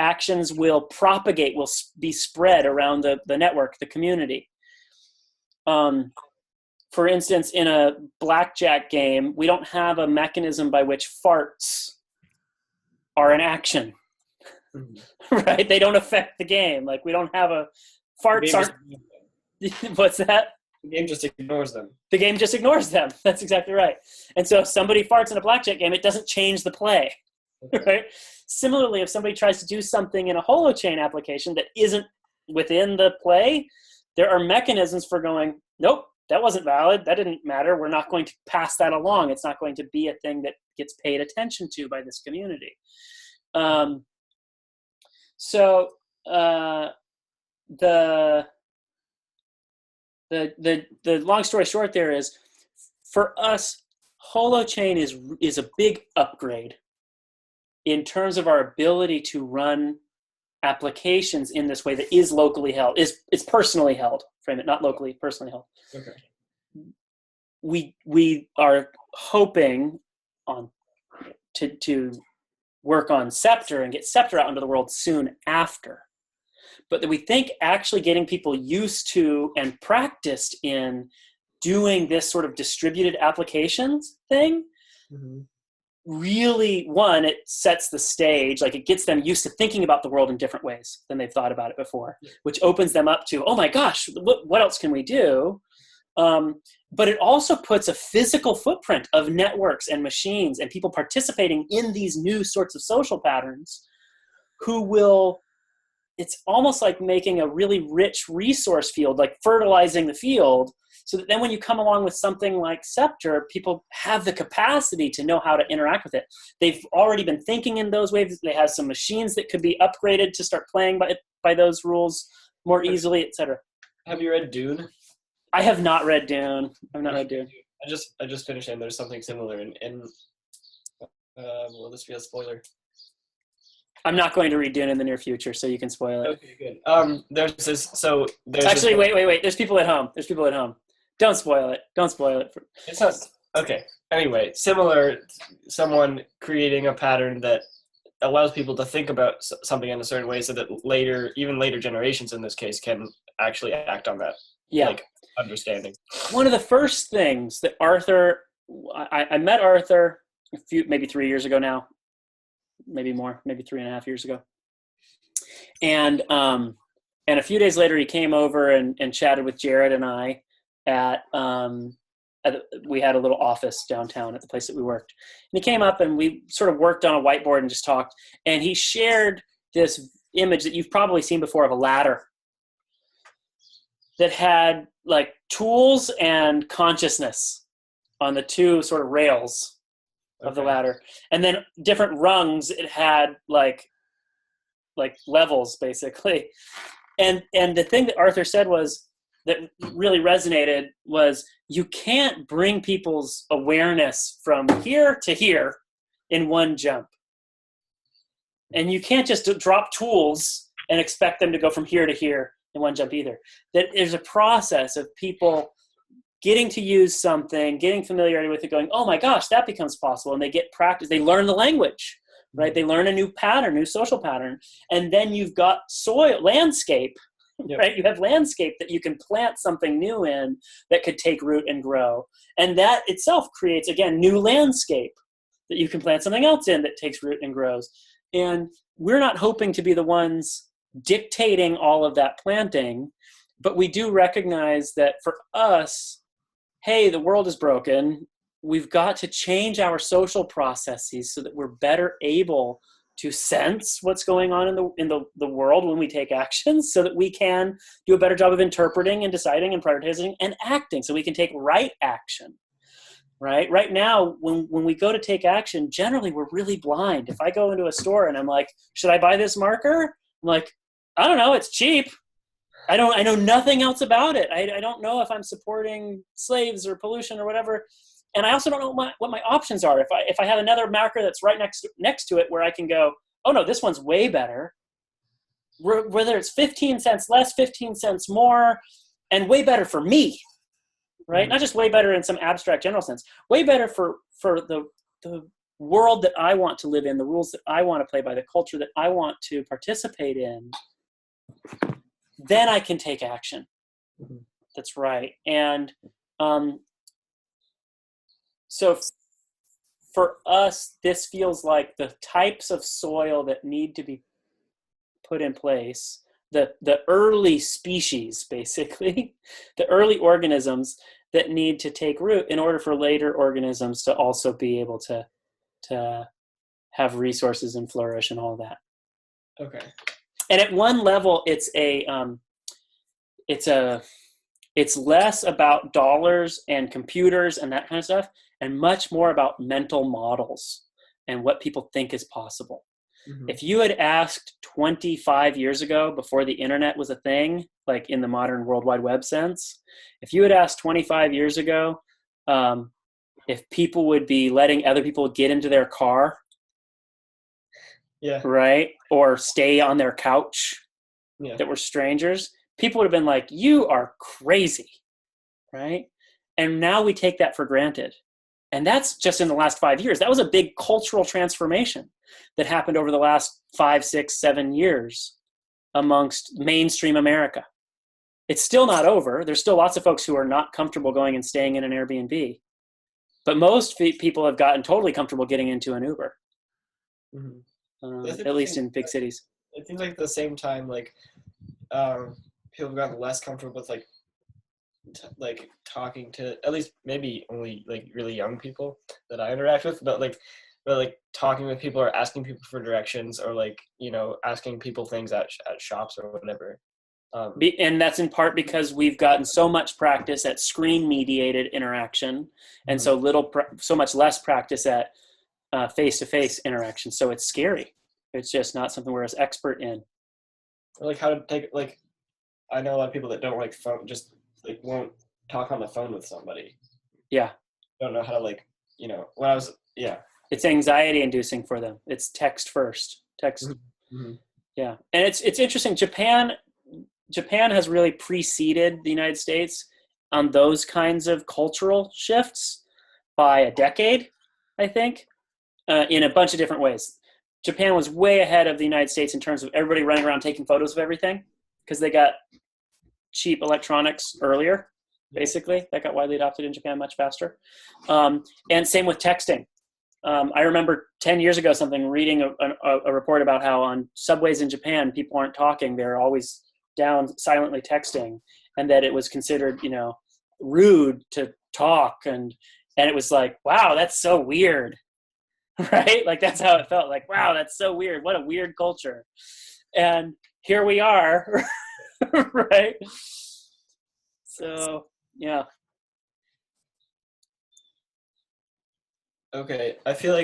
S2: actions will propagate, will be spread around the network, the community. For instance, in a blackjack game, we don't have a mechanism by which farts are an action. Mm-hmm. Right? They don't affect the game. Like, we don't have farts aren't. What's that?
S1: The game just ignores them.
S2: The game just ignores them. That's exactly right. And so if somebody farts in a blackjack game, it doesn't change the play. Okay. Right? Similarly, if somebody tries to do something in a Holochain application that isn't within the play, there are mechanisms for going, nope, that wasn't valid. That didn't matter. We're not going to pass that along. It's not going to be a thing that gets paid attention to by this community. So the long story short there is, for us, Holochain is a big upgrade in terms of our ability to run applications in this way that is locally held, it's personally held. Frame it, not locally, personally held.
S1: Okay.
S2: We are hoping to work on Ceptr and get Ceptr out into the world soon after. But that we think actually getting people used to and practiced in doing this sort of distributed applications thing, mm-hmm. really, one, it sets the stage, like it gets them used to thinking about the world in different ways than they've thought about it before, which opens them up to, oh my gosh, what else can we do? But it also puts a physical footprint of networks and machines and people participating in these new sorts of social patterns who will, it's almost like making a really rich resource field, like fertilizing the field, so that then when you come along with something like Ceptr, people have the capacity to know how to interact with it. They've already been thinking in those ways. They have some machines that could be upgraded to start playing by those rules more easily, etc.
S1: Have you read Dune?
S2: I have not read Dune. I've not read Dune.
S1: I just finished, and there's something similar in will this be a spoiler?
S2: I'm not going to read Dune in the near future, so you can spoil it.
S1: Okay, good. There's
S2: Actually, wait. There's people at home. Don't spoil it.
S1: It's not okay. Anyway, similar, someone creating a pattern that allows people to think about something in a certain way, so that even later generations in this case can actually act on that.
S2: Yeah.
S1: Like understanding.
S2: One of the first things that I met Arthur maybe 3 years ago now. Maybe more, maybe 3.5 years ago. And a few days later, he came over and chatted with Jared and I we had a little office downtown at the place that we worked. And he came up and we sort of worked on a whiteboard and just talked. And he shared this image that you've probably seen before of a ladder that had like tools and consciousness on the two sort of rails of the ladder, and then different rungs. It had like levels basically, and the thing that Arthur said was that really resonated was you can't bring people's awareness from here to here in one jump, and you can't just drop tools and expect them to go from here to here in one jump either. That there's a process of people getting to use something, getting familiarity with it, going, oh my gosh, that becomes possible. And they get practice. They learn the language, right? They learn a new pattern, new social pattern. And then you've got landscape, right? You have landscape that you can plant something new in that could take root and grow. And that itself creates, again, new landscape that you can plant something else in that takes root and grows. And we're not hoping to be the ones dictating all of that planting, but we do recognize that for us, hey, the world is broken. We've got to change our social processes so that we're better able to sense what's going on in the world when we take actions, so that we can do a better job of interpreting and deciding and prioritizing and acting, so we can take right action. Right now, when we go to take action, generally we're really blind. If I go into a store and I'm like, should I buy this marker? I'm like, I don't know, it's cheap. I know nothing else about it. I don't know if I'm supporting slaves or pollution or whatever. And I also don't know what my options are. If I have another marker that's right next to it where I can go, oh no, this one's way better. Whether it's 15 cents less, 15 cents more, and way better for me, right? Mm-hmm. Not just way better in some abstract general sense. Way better for the world that I want to live in, the rules that I want to play by, the culture that I want to participate in. Then I can take action. Mm-hmm. That's right. And so for us, this feels like the types of soil that need to be put in place, the early species, basically, the early organisms that need to take root in order for later organisms to also be able to have resources and flourish and all that.
S1: Okay.
S2: And at one level, it's less about dollars and computers and that kind of stuff, and much more about mental models and what people think is possible. Mm-hmm. If you had asked 25 years ago, before the internet was a thing, like in the modern World Wide Web sense, if you had asked 25 years ago if people would be letting other people get into their car, right, or stay on their couch that were strangers, people would have been like, you are crazy, right? And now we take that for granted. And that's just in the last 5 years. That was a big cultural transformation that happened over the last 5, 6, 7 years amongst mainstream America. It's still not over. There's still lots of folks who are not comfortable going and staying in an Airbnb. But most people have gotten totally comfortable getting into an Uber, at least in big cities.
S1: It seems like at the same time, like, people have gotten less comfortable with like like talking to at least maybe only like really young people that I interact with, but like talking with people or asking people for directions or like, you know, asking people things at shops or whatever.
S2: And that's in part because we've gotten so much practice at screen-mediated interaction, and so much less practice at face-to-face interaction. So it's scary. It's just not something we're as expert in.
S1: Or like how to take, like, I know a lot of people that don't like phone, just like won't talk on the phone with somebody.
S2: Yeah.
S1: Don't know how to, like, you know, when I was, yeah.
S2: It's anxiety inducing for them. It's text first. Text.
S1: Mm-hmm.
S2: Yeah. And it's interesting. Japan has really preceded the United States on those kinds of cultural shifts by a decade, I think, in a bunch of different ways. Japan was way ahead of the United States in terms of everybody running around taking photos of everything because they got cheap electronics earlier, basically. That got widely adopted in Japan much faster. And same with texting. I remember 10 years ago reading a report about how on subways in Japan, people aren't talking. They're always down silently texting, and that it was considered, you know, rude to talk. And it was like, wow, that's so weird. Right? Like, that's how it felt. Like, wow, that's so weird. What a weird culture. And here we are. Right? So, yeah.
S1: Okay, I think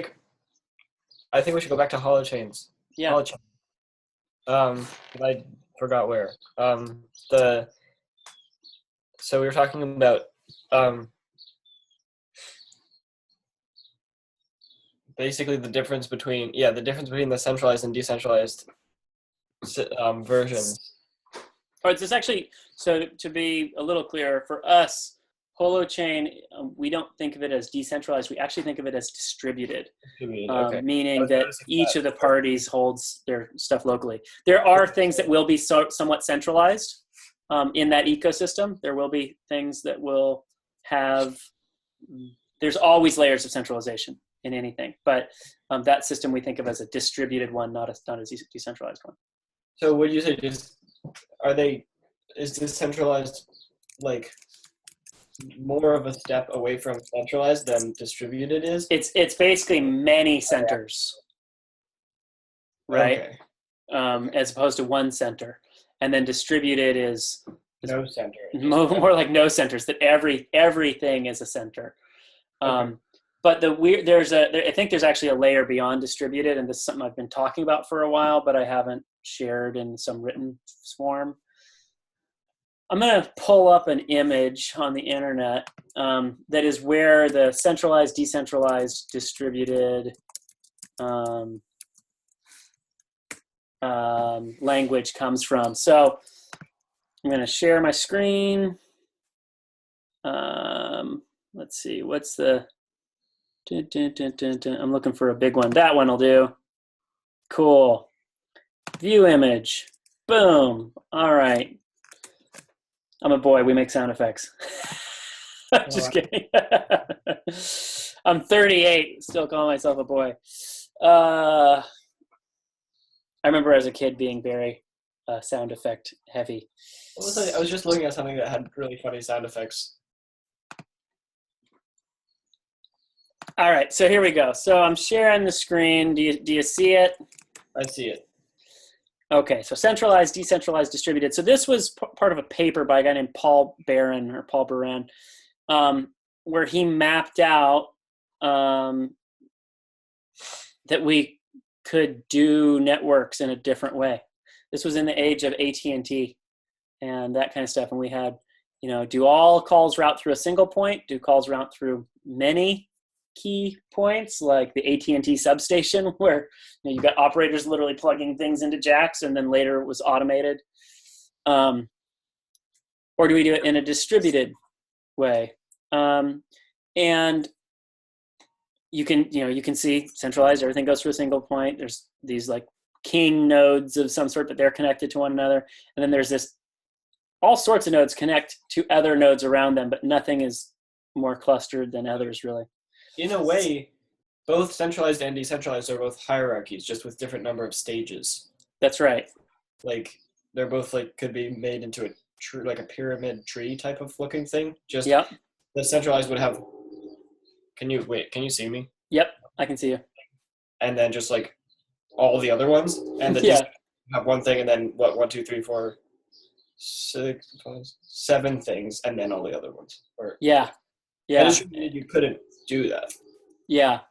S1: we should go back to holochains.
S2: Yeah.
S1: Holochain. But I forgot where. So we were talking about basically the difference between the centralized and decentralized versions.
S2: All right, so it's actually, so to be a little clearer, for us, Holochain, we don't think of it as decentralized. We actually think of it as distributed,
S1: Okay.
S2: Meaning that each of the parties holds their stuff locally. There are things that will be somewhat centralized in that ecosystem. There will be things that will have, there's always layers of centralization in anything, but that system we think of as a distributed one, not a decentralized one.
S1: So would you say is decentralized like more of a step away from centralized than distributed is?
S2: It's basically many centers, right?
S1: Okay.
S2: As opposed to one center, and then distributed is
S1: no center.
S2: More like no centers. That everything is a center.
S1: Okay.
S2: But I think there's actually a layer beyond distributed, and this is something I've been talking about for a while, but I haven't shared in some written form. I'm going to pull up an image on the internet that is where the centralized, decentralized, distributed language comes from. So I'm going to share my screen. Let's see, what's the... I'm looking for a big one. That one will do. Cool. View image. Boom. All right. I'm a boy. We make sound effects. Just kidding. I'm 38. Still call myself a boy. I remember as a kid being very sound effect heavy.
S1: I was just looking at something that had really funny sound effects.
S2: All right, so here we go. So I'm sharing the screen. Do you see it?
S1: I see it.
S2: Okay, so centralized, decentralized, distributed. So this was part of a paper by a guy named Paul Baran, where he mapped out that we could do networks in a different way. This was in the age of AT&T and that kind of stuff. And we had, you know, do all calls route through a single point? Do calls route through many key points, like the AT&T substation, where you got operators literally plugging things into jacks, and then later it was automated? Or do we do it in a distributed way? And you can see centralized, everything goes through a single point. There's these like king nodes of some sort, but they're connected to one another. And then there's all sorts of nodes connect to other nodes around them, but nothing is more clustered than others, really.
S1: In a way, both centralized and decentralized are both hierarchies, just with different number of stages.
S2: That's right.
S1: Like they're both like could be made into tree, like a pyramid tree type of looking thing. Just
S2: Yep.
S1: the centralized would have. Can you see me?
S2: Yep. I can see you.
S1: And then just like all the other ones, and the
S2: Yeah.
S1: have one thing, and then what? 1, 2, 3, 4, 6, 7 things, and then all the other ones. Or
S2: Yeah.
S1: I
S2: Yeah.
S1: just figured you couldn't do that.
S2: Yeah.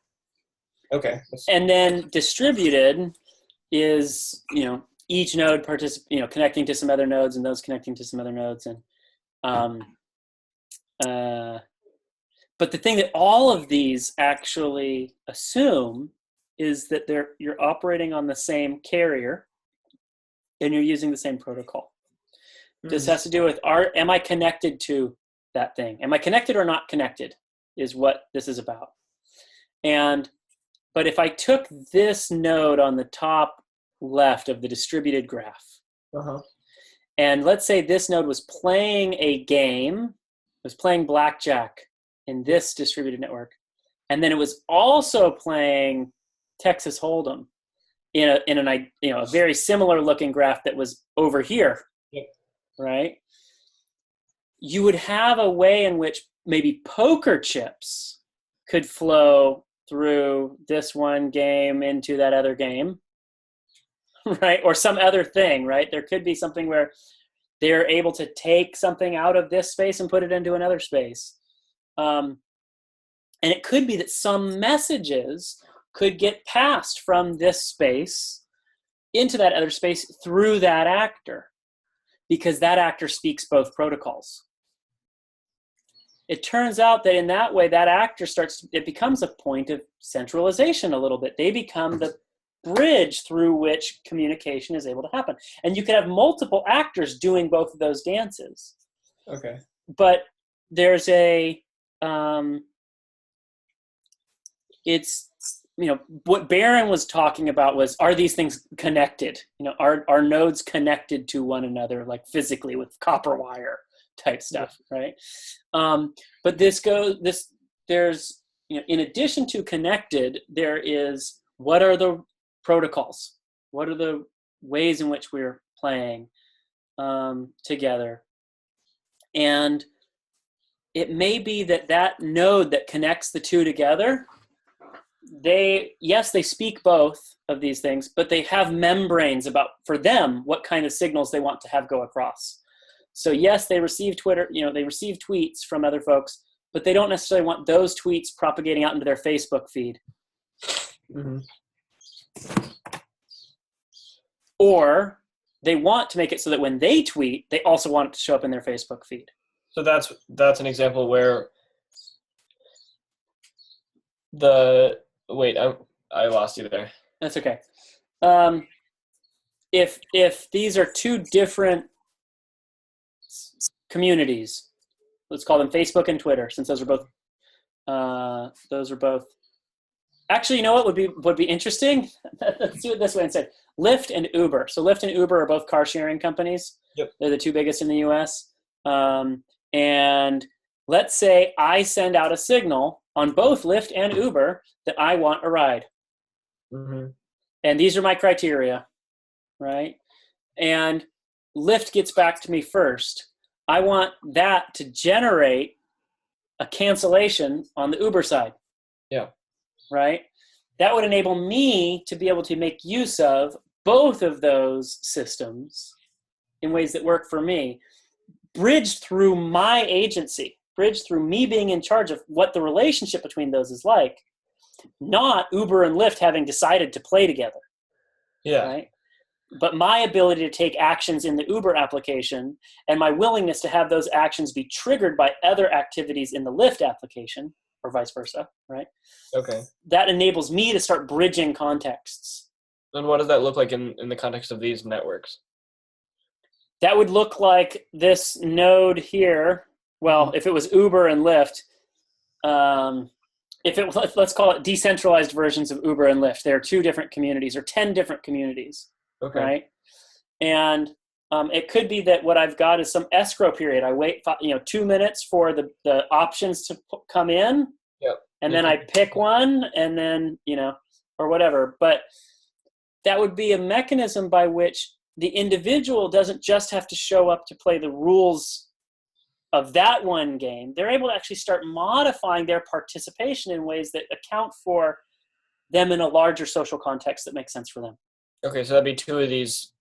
S1: Okay.
S2: And then distributed is, each node connecting to some other nodes, and those connecting to some other nodes. And but the thing that all of these actually assume is that you're operating on the same carrier and you're using the same protocol. This has to do with, am I connected to that thing? Am I connected or not connected is what this is about. But if I took this node on the top left of the distributed graph, and let's say this node was playing a game, was playing blackjack in this distributed network, and then it was also playing Texas Hold'em in a very similar looking graph that was over here, right? You would have a way in which maybe poker chips could flow through this one game into that other game, right? Or some other thing, right? There could be something where they're able to take something out of this space and put it into another space. And it could be that some messages could get passed from this space into that other space through that actor, because that actor speaks both protocols. It turns out that in that way, that actor it becomes a point of centralization a little bit. They become the bridge through which communication is able to happen. And you could have multiple actors doing both of those dances.
S1: Okay.
S2: But there's what Barron was talking about was, are these things connected? Are nodes connected to one another, like physically with copper wire type stuff, right? But there's, in addition to connected, there is, what are the protocols? What are the ways in which we're playing together? And it may be that node that connects the two together, they speak both of these things, but they have membranes about, for them, what kind of signals they want to have go across. So yes, they receive they receive tweets from other folks, but they don't necessarily want those tweets propagating out into their Facebook feed.
S1: Mm-hmm.
S2: Or they want to make it so that when they tweet, they also want it to show up in their Facebook feed.
S1: So that's an example where I lost you there.
S2: That's okay. If these are two different communities, let's call them Facebook and Twitter, since those are both. Actually, you know what would be interesting? Let's do it this way instead. Lyft and Uber. So Lyft and Uber are both car sharing companies.
S1: Yep.
S2: They're the two biggest in the US. And let's say I send out a signal on both Lyft and Uber that I want a ride.
S1: Mm-hmm.
S2: And these are my criteria, right? And Lyft gets back to me first. I want that to generate a cancellation on the Uber side.
S1: Yeah.
S2: Right? That would enable me to be able to make use of both of those systems in ways that work for me, bridged through my agency, bridged through me being in charge of what the relationship between those is like, not Uber and Lyft having decided to play together.
S1: Yeah.
S2: Right? But my ability to take actions in the Uber application and my willingness to have those actions be triggered by other activities in the Lyft application, or vice versa, right?
S1: Okay.
S2: That enables me to start bridging contexts.
S1: And what does that look like in the context of these networks?
S2: That would look like this node here. Well, if it was Uber and Lyft, let's call it decentralized versions of Uber and Lyft. There are 2 different communities or 10 different communities. Okay. Right? And it could be that what I've got is some escrow period. I wait 2 minutes for the options to come in.
S1: Yep.
S2: And then I pick one, and then, or whatever. But that would be a mechanism by which the individual doesn't just have to show up to play the rules of that one game. They're able to actually start modifying their participation in ways that account for them in a larger social context that makes sense for them.
S1: Okay, so that'd be two of these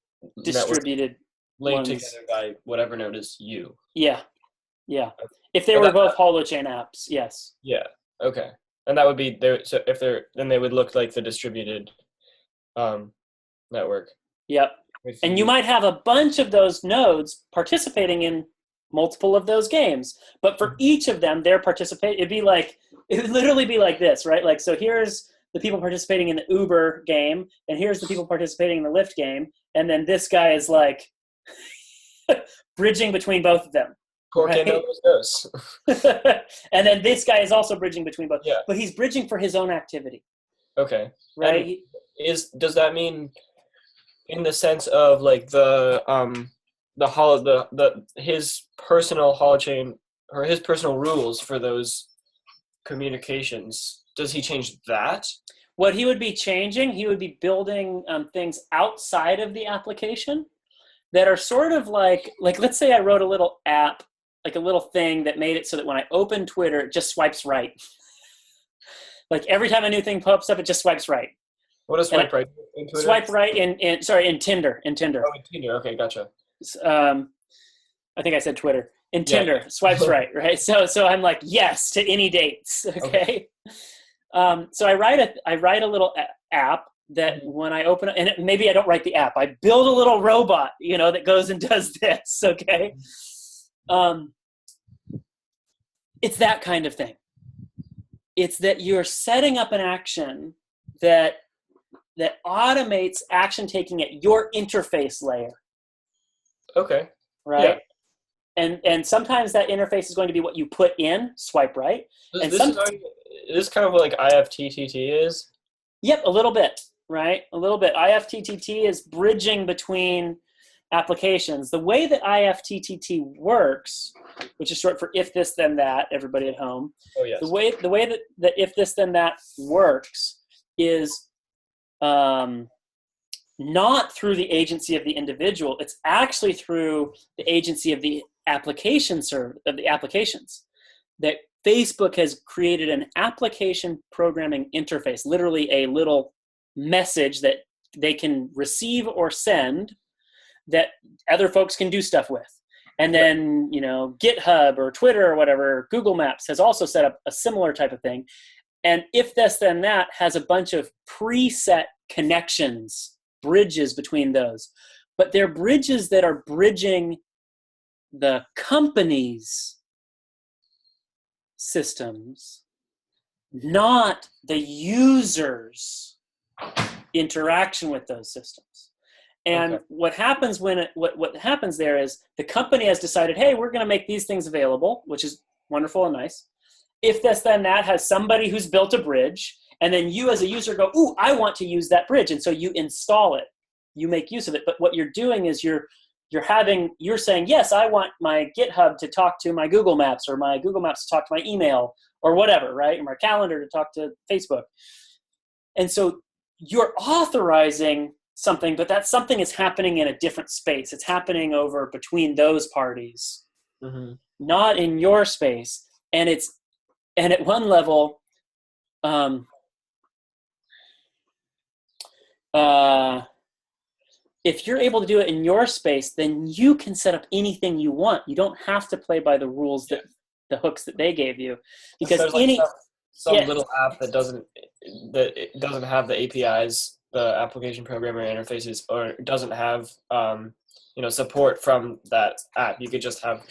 S2: Distributed
S1: linked
S2: ones.
S1: together by whatever node is you.
S2: Yeah. If they were both holochain apps, yes.
S1: Yeah. Okay. And that would be there. So if they're, then they would look like the distributed network.
S2: Yep. And you might have a bunch of those nodes participating in multiple of those games, but for each of them, they're participating. It would literally be like this, right? Like, so here's the people participating in the Uber game, and here's the people participating in the Lyft game, and then this guy is like bridging between both of them.
S1: Right?
S2: And then this guy is also bridging between both.
S1: Yeah.
S2: But he's bridging for his own activity.
S1: Okay.
S2: Right?
S1: Does that mean in the sense of like his personal holochain or his personal rules for those communications, does he change that?
S2: What he would be changing, he would be building things outside of the application that are sort of like let's say I wrote a little app, like a little thing that made it so that when I open Twitter, it just swipes right. Like every time a new thing pops up, it just swipes right.
S1: What is swipe right in Twitter? Swipe
S2: right in Tinder. In Tinder.
S1: Oh, in Tinder. Okay, gotcha.
S2: I think I said Twitter. In Tinder, swipes right? So I'm like, yes to any dates, okay? So I write a little app that when I open it, and maybe I don't write the app, I build a little robot, that goes and does this, okay? It's that kind of thing. It's that you're setting up an action that automates action taking at your interface layer.
S1: Okay.
S2: Right? Yeah. And sometimes that interface is going to be what you put in, swipe right.
S1: This is kind of what like IFTTT is?
S2: Yep, a little bit, right? A little bit. IFTTT is bridging between applications. The way that IFTTT works, which is short for if this then that, everybody at home.
S1: Oh, yes.
S2: The way that if this then that works is not through the agency of the individual. It's actually through the agency of the applications. That Facebook has created an application programming interface, literally a little message that they can receive or send that other folks can do stuff with. And then, GitHub or Twitter or whatever, Google Maps has also set up a similar type of thing. And if this then that has a bunch of preset connections, bridges between those. But they're bridges that are bridging the company's systems, not the user's interaction with those systems. And what happens what happens there is the company has decided, hey, we're going to make these things available, which is wonderful and nice. If this then that has somebody who's built a bridge, and then you as a user go, ooh, I want to use that bridge. And so you install it, you make use of it. But what you're doing is you're saying, yes, I want my GitHub to talk to my Google Maps, or my Google Maps to talk to my email, or whatever, right? Or my calendar to talk to Facebook. And so you're authorizing something, but that something is happening in a different space. It's happening over between those parties, not in your space. And at one level, if you're able to do it in your space, then you can set up anything you want. You don't have to play by the rules that the hooks that they gave you, because
S1: some little app that doesn't have the APIs, the application programmer interfaces, or doesn't have support from that app. You could just have,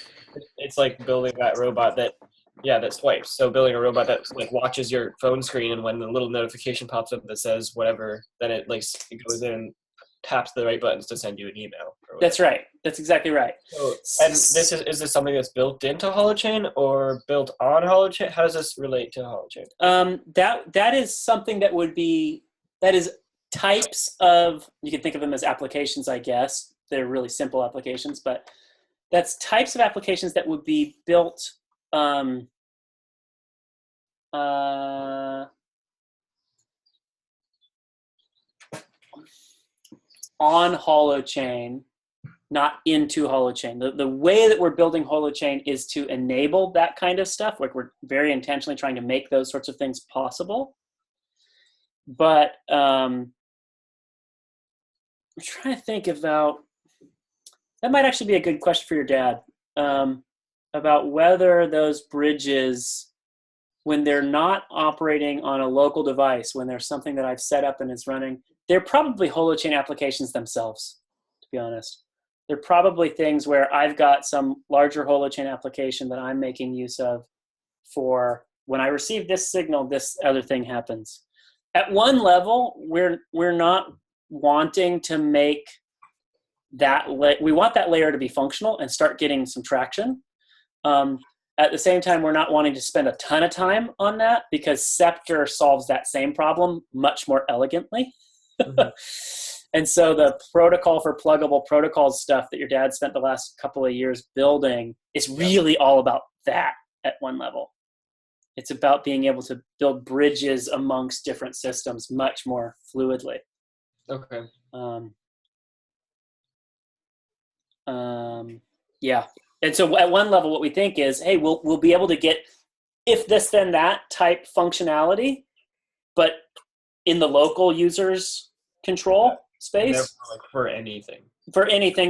S1: it's like building that robot that swipes. So building a robot that like watches your phone screen, and when the little notification pops up that says whatever, then it goes in and taps the right buttons to send you an email.
S2: That's right. That's exactly right.
S1: So, and is this something that's built into Holochain or built on Holochain? How does this relate to Holochain?
S2: That is something that is types of, you can think of them as applications, I guess. They're really simple applications, but that's types of applications that would be built on Holochain, not into Holochain. The way that we're building Holochain is to enable that kind of stuff. Like we're very intentionally trying to make those sorts of things possible. But I'm trying to think about, that might actually be a good question for your dad, about whether those bridges, when they're not operating on a local device, when there's something that I've set up and is running, they're probably Holochain applications themselves, to be honest. They're probably things where I've got some larger Holochain application that I'm making use of for when I receive this signal, this other thing happens. At one level, we're not wanting to make that, we want that layer to be functional and start getting some traction. At the same time, we're not wanting to spend a ton of time on that because Ceptr solves that same problem much more elegantly. Mm-hmm. And so the protocol for pluggable protocols stuff that your dad spent the last couple of years building is really all about that at one level. It's about being able to build bridges amongst different systems much more fluidly.
S1: Okay.
S2: Yeah. And so at one level, what we think is, hey, we'll be able to get if this then that type functionality, but in the local user's control space
S1: for anything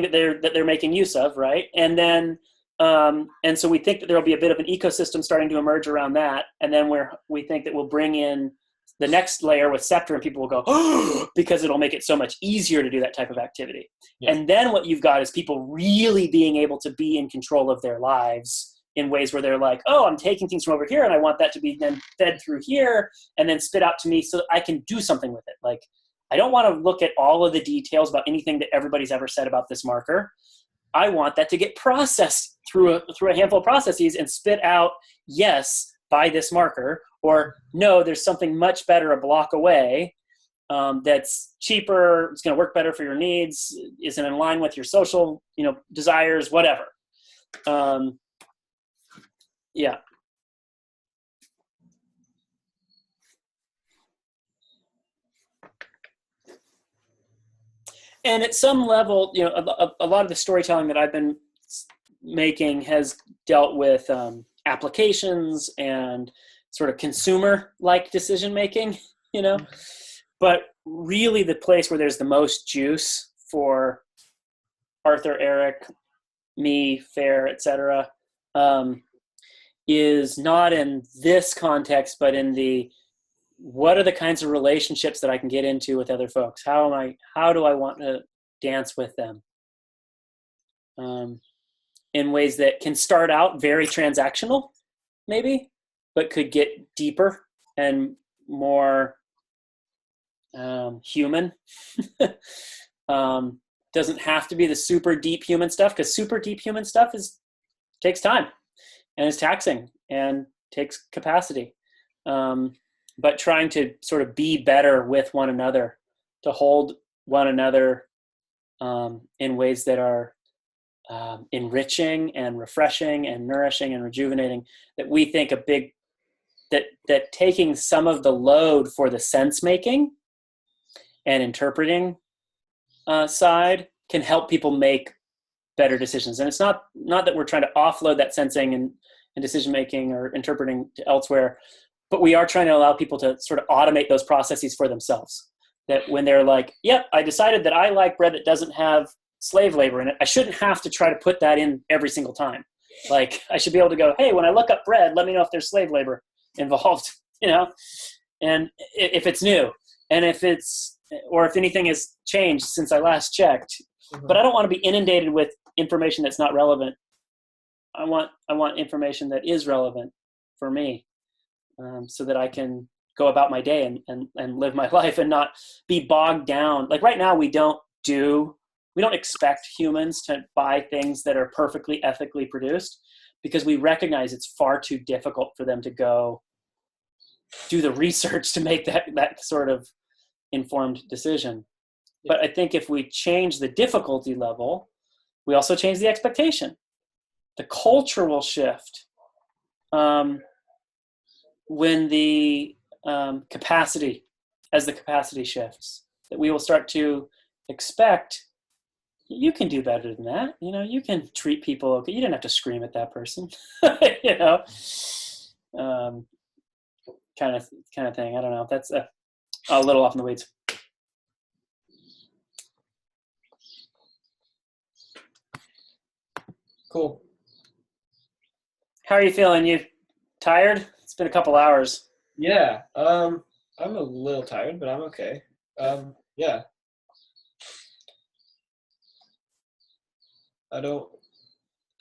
S2: that they're making use of, right? And then and so we think that there'll be a bit of an ecosystem starting to emerge around that, and then we think that we'll bring in the next layer with Ceptr, and people will go, oh, because it'll make it so much easier to do that type of activity. Yeah. And then what you've got is people really being able to be in control of their lives in ways where they're like, oh, I'm taking things from over here and I want that to be then fed through here and then spit out to me so that I can do something with it. Like, I don't want to look at all of the details about anything that everybody's ever said about this marker. I want that to get processed through a handful of processes and spit out, yes, buy this marker, or no, there's something much better a block away that's cheaper, it's going to work better for your needs, isn't in line with your social, desires, whatever. Yeah. And at some level, a lot of the storytelling that I've been making has dealt with applications and sort of consumer-like decision-making, But really the place where there's the most juice for Arthur, Eric, me, Fair, etc., is not in this context, but in what are the kinds of relationships that I can get into with other folks? How do I want to dance with them? In ways that can start out very transactional, maybe, but could get deeper and more human. Doesn't have to be the super deep human stuff, because super deep human stuff takes time and is taxing and takes capacity. But trying to sort of be better with one another, to hold one another in ways that are enriching and refreshing and nourishing and rejuvenating, that we think that taking some of the load for the sense making and interpreting side can help people make better decisions. And it's not that we're trying to offload that sensing and decision making or interpreting to elsewhere, but we are trying to allow people to sort of automate those processes for themselves. That when they're like, yep, I decided that I like bread that doesn't have slave labor in it, I shouldn't have to try to put that in every single time. Like, I should be able to go, hey, when I look up bread, let me know if there's slave labor involved, and if it's new, and if anything has changed since I last checked. Mm-hmm. But I don't want to be inundated with information that's not relevant. I want information that is relevant for me, so that I can go about my day and live my life and not be bogged down. Like right now, we don't expect humans to buy things that are perfectly ethically produced, because we recognize it's far too difficult for them to go do the research to make that sort of informed decision. Yeah. But I think if we change the difficulty level, we also change the expectation. The culture will shift when the capacity shifts, that we will start to expect you can do better than that. You can treat people okay. You didn't have to scream at that person, kind of thing. I don't know. That's a little off in the weeds.
S1: Cool.
S2: How are you feeling? You tired? It's been a couple hours.
S1: Yeah. I'm a little tired, but I'm okay. Yeah. I don't.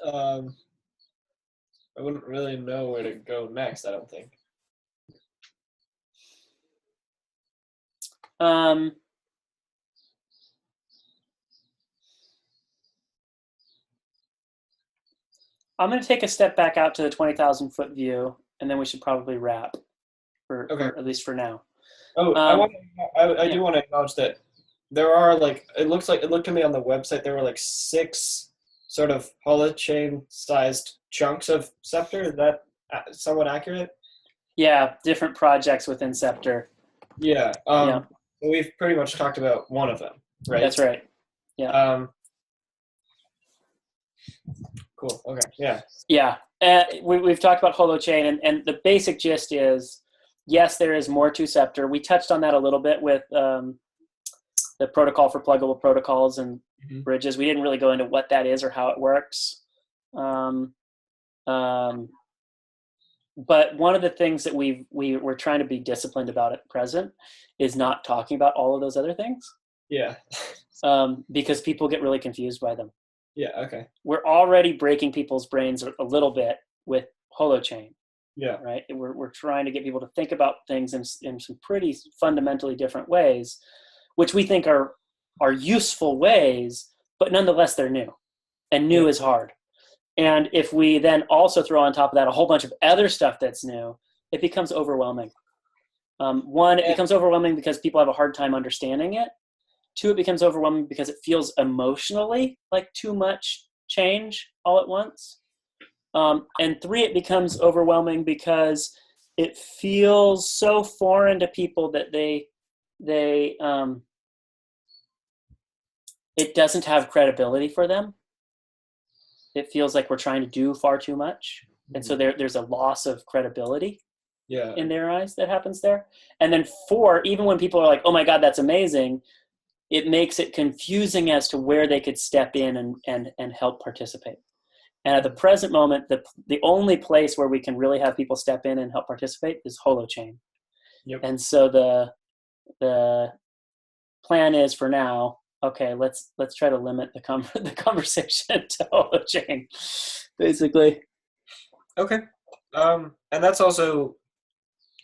S1: I wouldn't really know where to go next, I don't think.
S2: I'm going to take a step back out to the 20,000 foot view, and then we should probably wrap, for at least for now.
S1: Oh, I do want to acknowledge that there are it looked to me on the website there were 6 sort of holochain sized chunks of Ceptr. Is that somewhat accurate?
S2: Yeah, different projects within Ceptr.
S1: Yeah. We've pretty much talked about one of them, right?
S2: That's right. Yeah.
S1: Cool. Okay. Yeah.
S2: Yeah. We've talked about Holochain, and the basic gist is, yes, there is more to Ceptr. We touched on that a little bit with the protocol for pluggable protocols and bridges. We didn't really go into what that is or how it works. But one of the things that we're trying to be disciplined about at present is not talking about all of those other things.
S1: Yeah.
S2: Because people get really confused by them.
S1: Yeah. Okay.
S2: We're already breaking people's brains a little bit with Holochain.
S1: Yeah.
S2: Right. We're trying to get people to think about things in some pretty fundamentally different ways, which we think are useful ways, but nonetheless they're new, and new is hard. And if we then also throw on top of that a whole bunch of other stuff that's new, it becomes overwhelming. One, it becomes overwhelming because people have a hard time understanding it. 2, it becomes overwhelming because it feels emotionally like too much change all at once. And 3, it becomes overwhelming because it feels so foreign to people that it doesn't have credibility for them. It feels like we're trying to do far too much. And so there's a loss of credibility in their eyes that happens there. And then 4, even when people are like, oh my God, that's amazing, it makes it confusing as to where they could step in and help participate. And at the present moment, the only place where we can really have people step in and help participate is Holochain.
S1: Yep.
S2: And so the plan is, for now, okay, let's try to limit the conversation to Holochain, basically.
S1: Okay. And that's also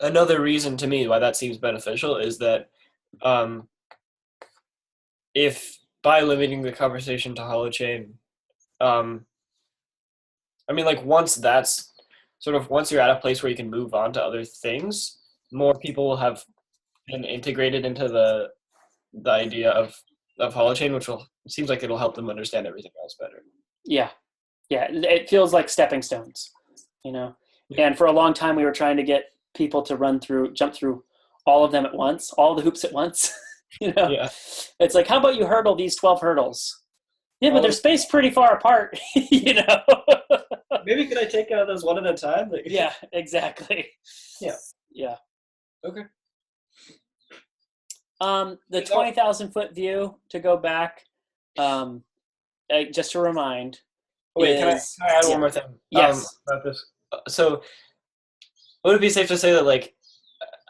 S1: another reason to me why that seems beneficial, is that if by limiting the conversation to Holochain, once you're at a place where you can move on to other things, more people will have been integrated into the idea of Holochain, which seems like it'll help them understand everything else better. Yeah.
S2: Yeah. It feels like stepping stones, Yeah. And for a long time, we were trying to get people to jump through all of them at once, all the hoops at once.
S1: Yeah.
S2: It's like, how about you hurdle these 12 hurdles? Yeah, but they're spaced pretty far apart,
S1: Maybe could I take those one at a time?
S2: Yeah, exactly.
S1: Yeah.
S2: Yeah.
S1: Okay.
S2: The 20,000 foot view, to go back, just to remind.
S1: Wait, can I add one more thing?
S2: Yes.
S1: About this. So, would it be safe to say that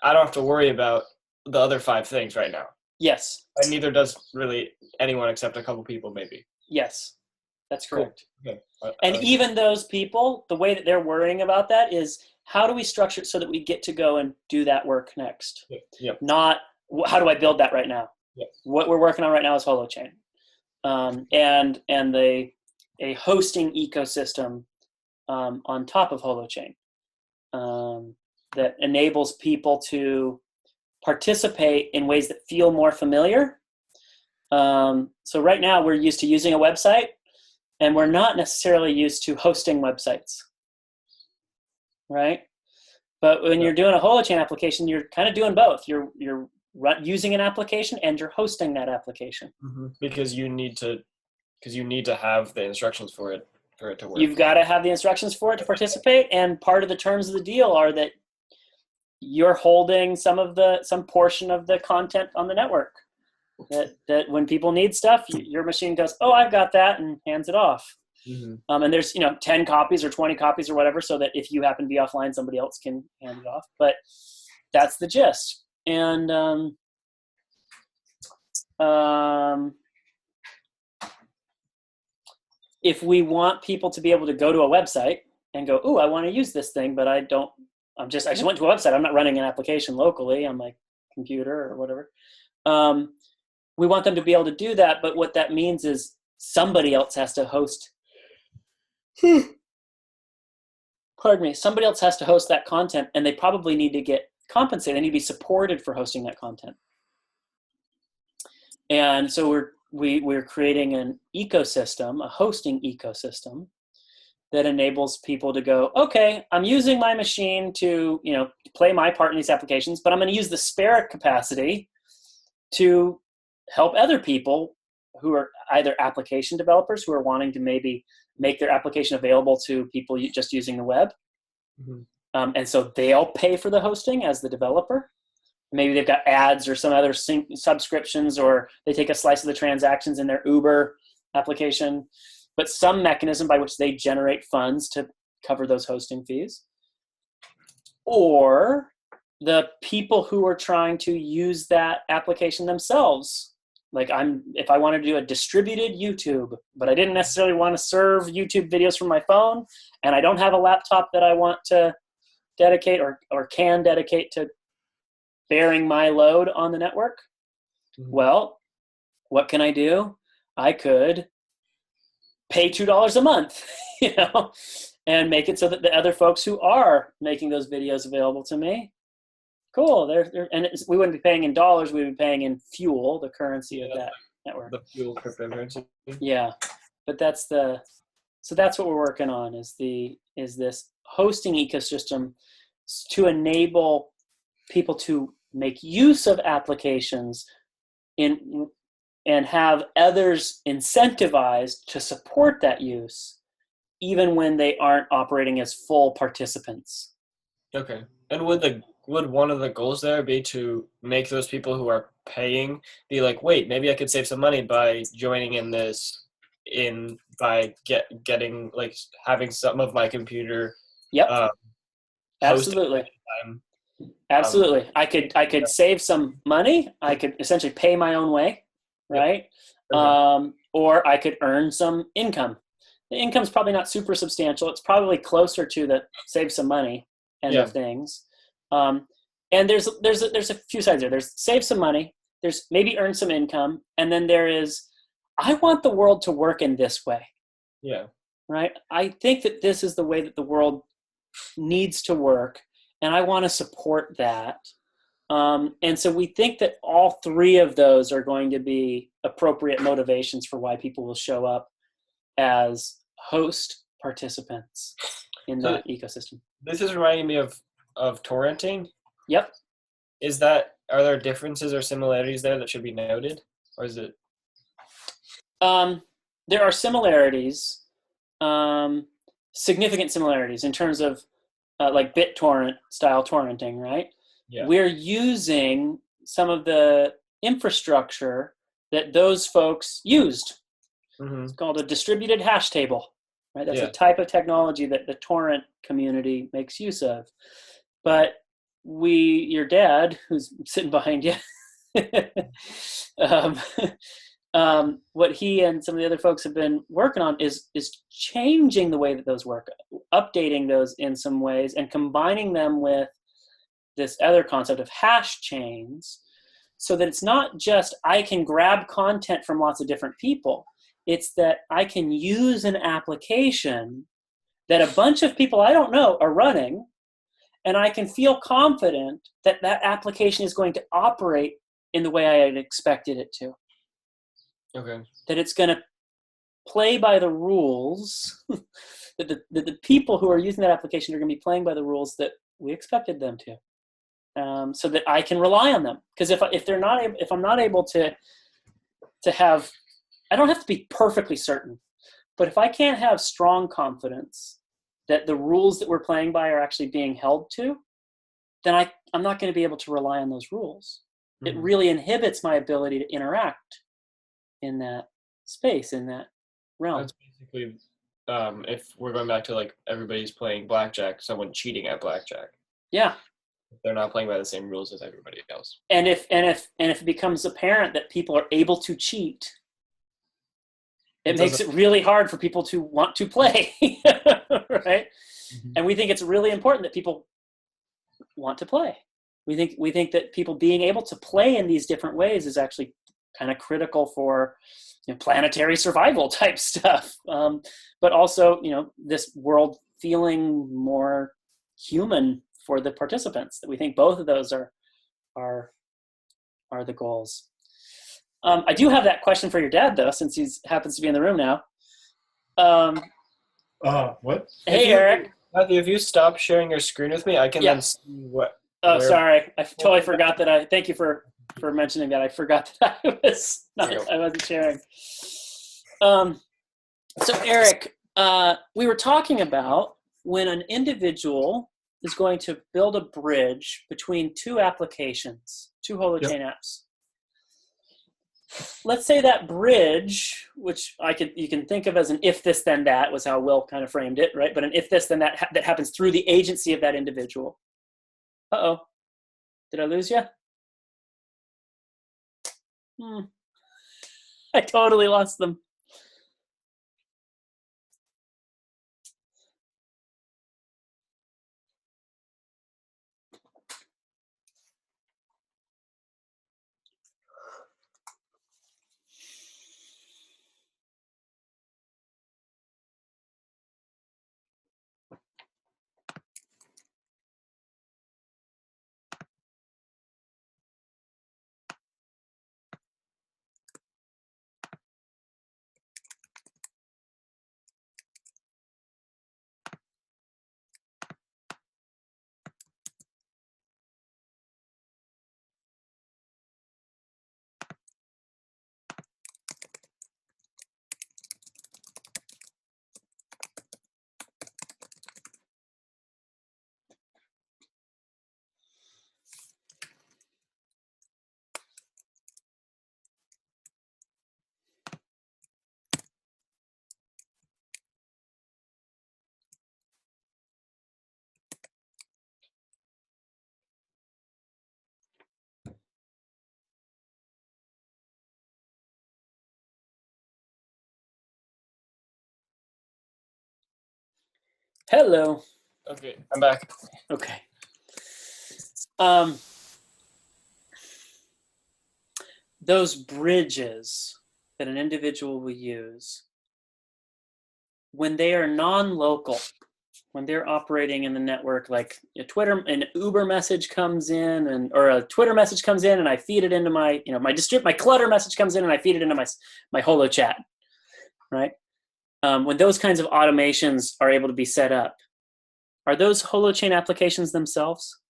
S1: I don't have to worry about the other 5 things right now?
S2: Yes.
S1: And neither does really anyone except a couple people, maybe.
S2: Yes, that's correct.
S1: Cool. Okay.
S2: And even those people, the way that they're worrying about that is, how do we structure it so that we get to go and do that work next?
S1: Yep.
S2: Not, how do I build that right now?
S1: Yep. What
S2: we're working on right now is Holochain, and a hosting ecosystem on top of Holochain that enables people to participate in ways that feel more familiar. So right now we're used to using a website, and we're not necessarily used to hosting websites, right? But when you're doing a Holochain application, you're kind of doing both. You're using an application and you're hosting that application.
S1: Because you need to have the instructions for it to work.
S2: You've got to have the instructions for it to participate, and part of the terms of the deal are that you're holding some portion of the content on the network. That when people need stuff, your machine goes, oh, I've got that, and hands it off. And there's 10 copies or 20 copies or whatever, so that if you happen to be offline, somebody else can hand it off. But that's the gist. And if we want people to be able to go to a website and go, oh, I want to use this thing, but I just went to a website. I'm not running an application locally on my computer or whatever. We want them to be able to do that, but what that means is somebody else has to host. Pardon me. Somebody else has to host that content, and they probably need to get compensated. They need to be supported for hosting that content. And so we're creating an ecosystem, a hosting ecosystem, that enables people to go, okay, I'm using my machine to play my part in these applications, but I'm going to use the spare capacity to help other people who are either application developers who are wanting to maybe make their application available to people just using the web. And so they'll pay for the hosting as the developer. Maybe they've got ads or some other subscriptions, or they take a slice of the transactions in their Uber application, but some mechanism by which they generate funds to cover those hosting fees. Or the people who are trying to use that application themselves. Like if I wanted to do a distributed YouTube, but I didn't necessarily want to serve YouTube videos from my phone, and I don't have a laptop that I want to dedicate or can dedicate to bearing my load on the network. Well, what can I do? I could pay $2 a month, and make it so that the other folks who are making those videos available to me, cool. And we wouldn't be paying in dollars. We would be paying in fuel, the currency of that network.
S1: The fuel cryptocurrency.
S2: Yeah, but that's what we're working on is this hosting ecosystem to enable people to make use of applications and have others incentivized to support that use, even when they aren't operating as full participants.
S1: Okay. And would one of the goals there be to make those people who are paying be like, wait, maybe I could save some money by joining in this, by getting like having some of my computer.
S2: Yep. Absolutely. Absolutely. I could save some money. I could essentially pay my own way, right? Okay. Or I could earn some income. The income's probably not super substantial. It's probably closer to the save some money end of things. And there's a few sides there. There's save some money. There's maybe earn some income. And then there is, I want the world to work in this way.
S1: Yeah.
S2: Right? I think that this is the way that the world needs to work. And I want to support that. And so we think that all three of those are going to be appropriate motivations for why people will show up as host participants in that ecosystem.
S1: This is reminding me of torrenting.
S2: Yep.
S1: Are there differences or similarities there that should be noted? Or is it?
S2: There are similarities, significant similarities in terms of like BitTorrent style torrenting, right? Yeah. We're using some of the infrastructure that those folks used. It's called a distributed hash table, right? That's a type of technology that the torrent community makes use of. But your dad, who's sitting behind you, what he and some of the other folks have been working on is changing the way that those work, updating those in some ways, and combining them with this other concept of hash chains, so that it's not just I can grab content from lots of different people. It's that I can use an application that a bunch of people I don't know are running, and I can feel confident that that application is going to operate in the way I had expected it to.
S1: Okay.
S2: That it's going to play by the rules, that the people who are using that application are going to be playing by the rules that we expected them to. so that I can rely on them. Because if I'm not able to have, I don't have to be perfectly certain, but if I can't have strong confidence that the rules that we're playing by are actually being held to, then I'm not going to be able to rely on those rules. It really inhibits my ability to interact in that space, in that realm.
S1: That's basically, if we're going back to like everybody's playing blackjack, someone cheating at blackjack.
S2: Yeah.
S1: They're not playing by the same rules as everybody else.
S2: And if it becomes apparent that people are able to cheat, it makes it really hard for people to want to play, right? Mm-hmm. And we think it's really important that people want to play. We think that people being able to play in these different ways is actually kind of critical for planetary survival type stuff, but also this world feeling more human for the participants. That we think both of those are the goals. I do have that question for your dad though, since he happens to be in the room now.
S3: What?
S2: Hey, Eric.
S1: Matthew, if you stop sharing your screen with me, I can then see what.
S2: Oh, sorry. I totally forgot that. Thank you for mentioning that. I forgot that I wasn't sharing. So Eric, we were talking about when an individual is going to build a bridge between two applications, two Holochain apps. Let's say that bridge, which you can think of as an if this then that, was how Will kind of framed it, right? But an if this then that that happens through the agency of that individual. Uh-oh. Did I lose you? I totally lost them. Hello.
S1: Okay, I'm back.
S2: Okay. Those bridges that an individual will use when they are non-local, when they're operating in the network, like an Uber message comes in, or a Twitter message comes in, and I feed it into my, my Clutter message comes in, and I feed it into my Holochat, right? When those kinds of automations are able to be set up, are those Holochain applications themselves?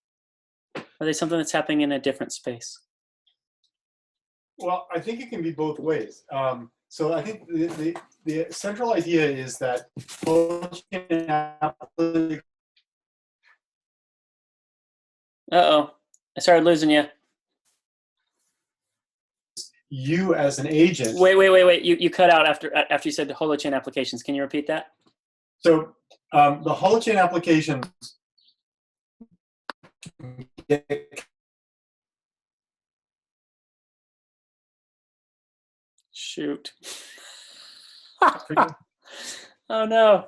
S2: Are they something that's happening in a different space?
S3: Well, I think it can be both ways. So I think the central idea is that Holochain applications.
S2: Uh-oh, I started losing you.
S3: You as an agent.
S2: Wait. You cut out after you said the Holochain applications. Can you repeat that?
S3: So the Holochain applications
S2: Shoot. Oh no.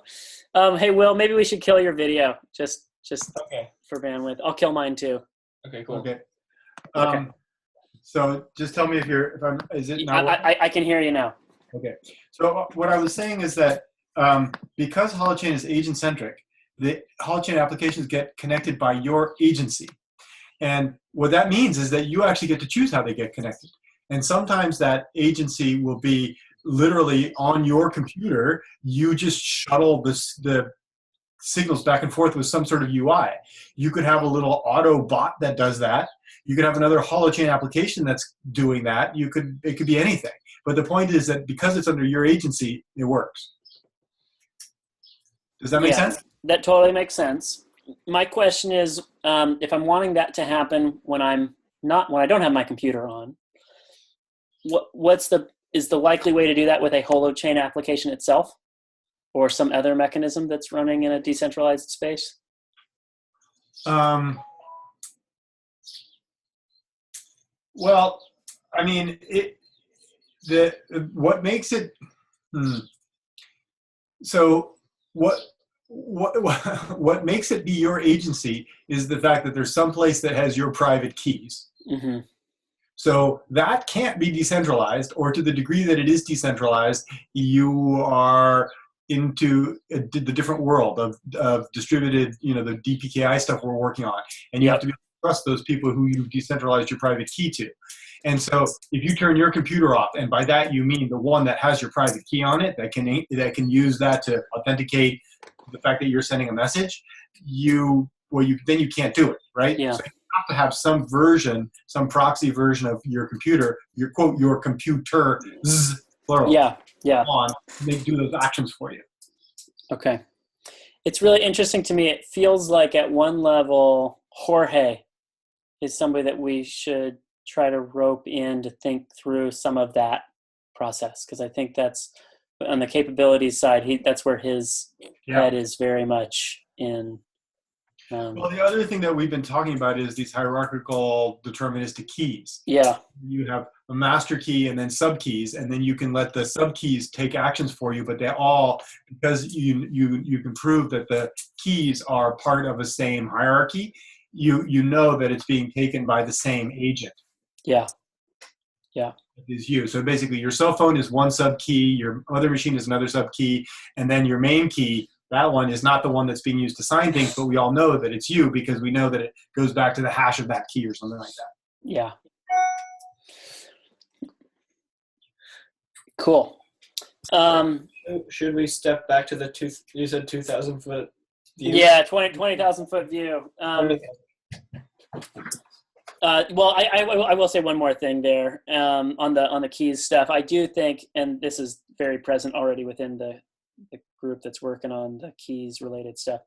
S2: Hey Will, maybe we should kill your video just
S1: okay
S2: for bandwidth. I'll kill mine too.
S1: Okay, cool.
S3: Okay.
S2: Okay.
S3: So just tell me if I'm. Is it now?
S2: I can hear you now.
S3: Okay. So what I was saying is that because Holochain is agent-centric, the Holochain applications get connected by your agency. And what that means is that you actually get to choose how they get connected. And sometimes that agency will be literally on your computer. You just shuttle the signals back and forth with some sort of UI. You could have a little auto bot that does that. You could have another holochain application that's doing that. It could be anything. But the point is that because it's under your agency, it works. Does that make sense?
S2: That totally makes sense. My question is, if I'm wanting that to happen when I don't have my computer on, is the likely way to do that with a holochain application itself, or some other mechanism that's running in a decentralized space?
S3: Well, I mean, what makes it so what makes it be your agency is the fact that there's some place that has your private keys.
S2: Mm-hmm.
S3: So that can't be decentralized, or to the degree that it is decentralized, you are into the different world of distributed, the DPKI stuff we're working on. And you have to be able to trust those people who you've decentralized your private key to. And so if you turn your computer off, and by that you mean the one that has your private key on it, that can use that to authenticate the fact that you're sending a message, then you can't do it, right?
S2: Yeah.
S3: So you have to have some version, some proxy version of your computer, your computer, plural.
S2: Yeah.
S3: On, they do those actions for you.
S2: Okay. It's really interesting to me. It feels like at one level, Jorge is somebody that we should try to rope in to think through some of that process, because I think that's on the capabilities side. That's where his head is very much in.
S3: Well, the other thing that we've been talking about is these hierarchical deterministic keys.
S2: Yeah.
S3: You have a master key and then sub keys, and then you can let the sub keys take actions for you, but they all, because you can prove that the keys are part of a same hierarchy, you know that it's being taken by the same agent.
S2: Yeah.
S3: Is you. So basically your cell phone is one sub key, your other machine is another sub key, and then your main key, that one is not the one that's being used to sign things, but we all know that it's you because we know that it goes back to the hash of that key or something like that.
S2: Yeah. Cool.
S1: Should we step back to you said 2,000 foot view?
S2: Yeah, 20,000 foot view. Well, I will say one more thing there on the keys stuff. I do think, and this is very present already within the group that's working on the keys related stuff.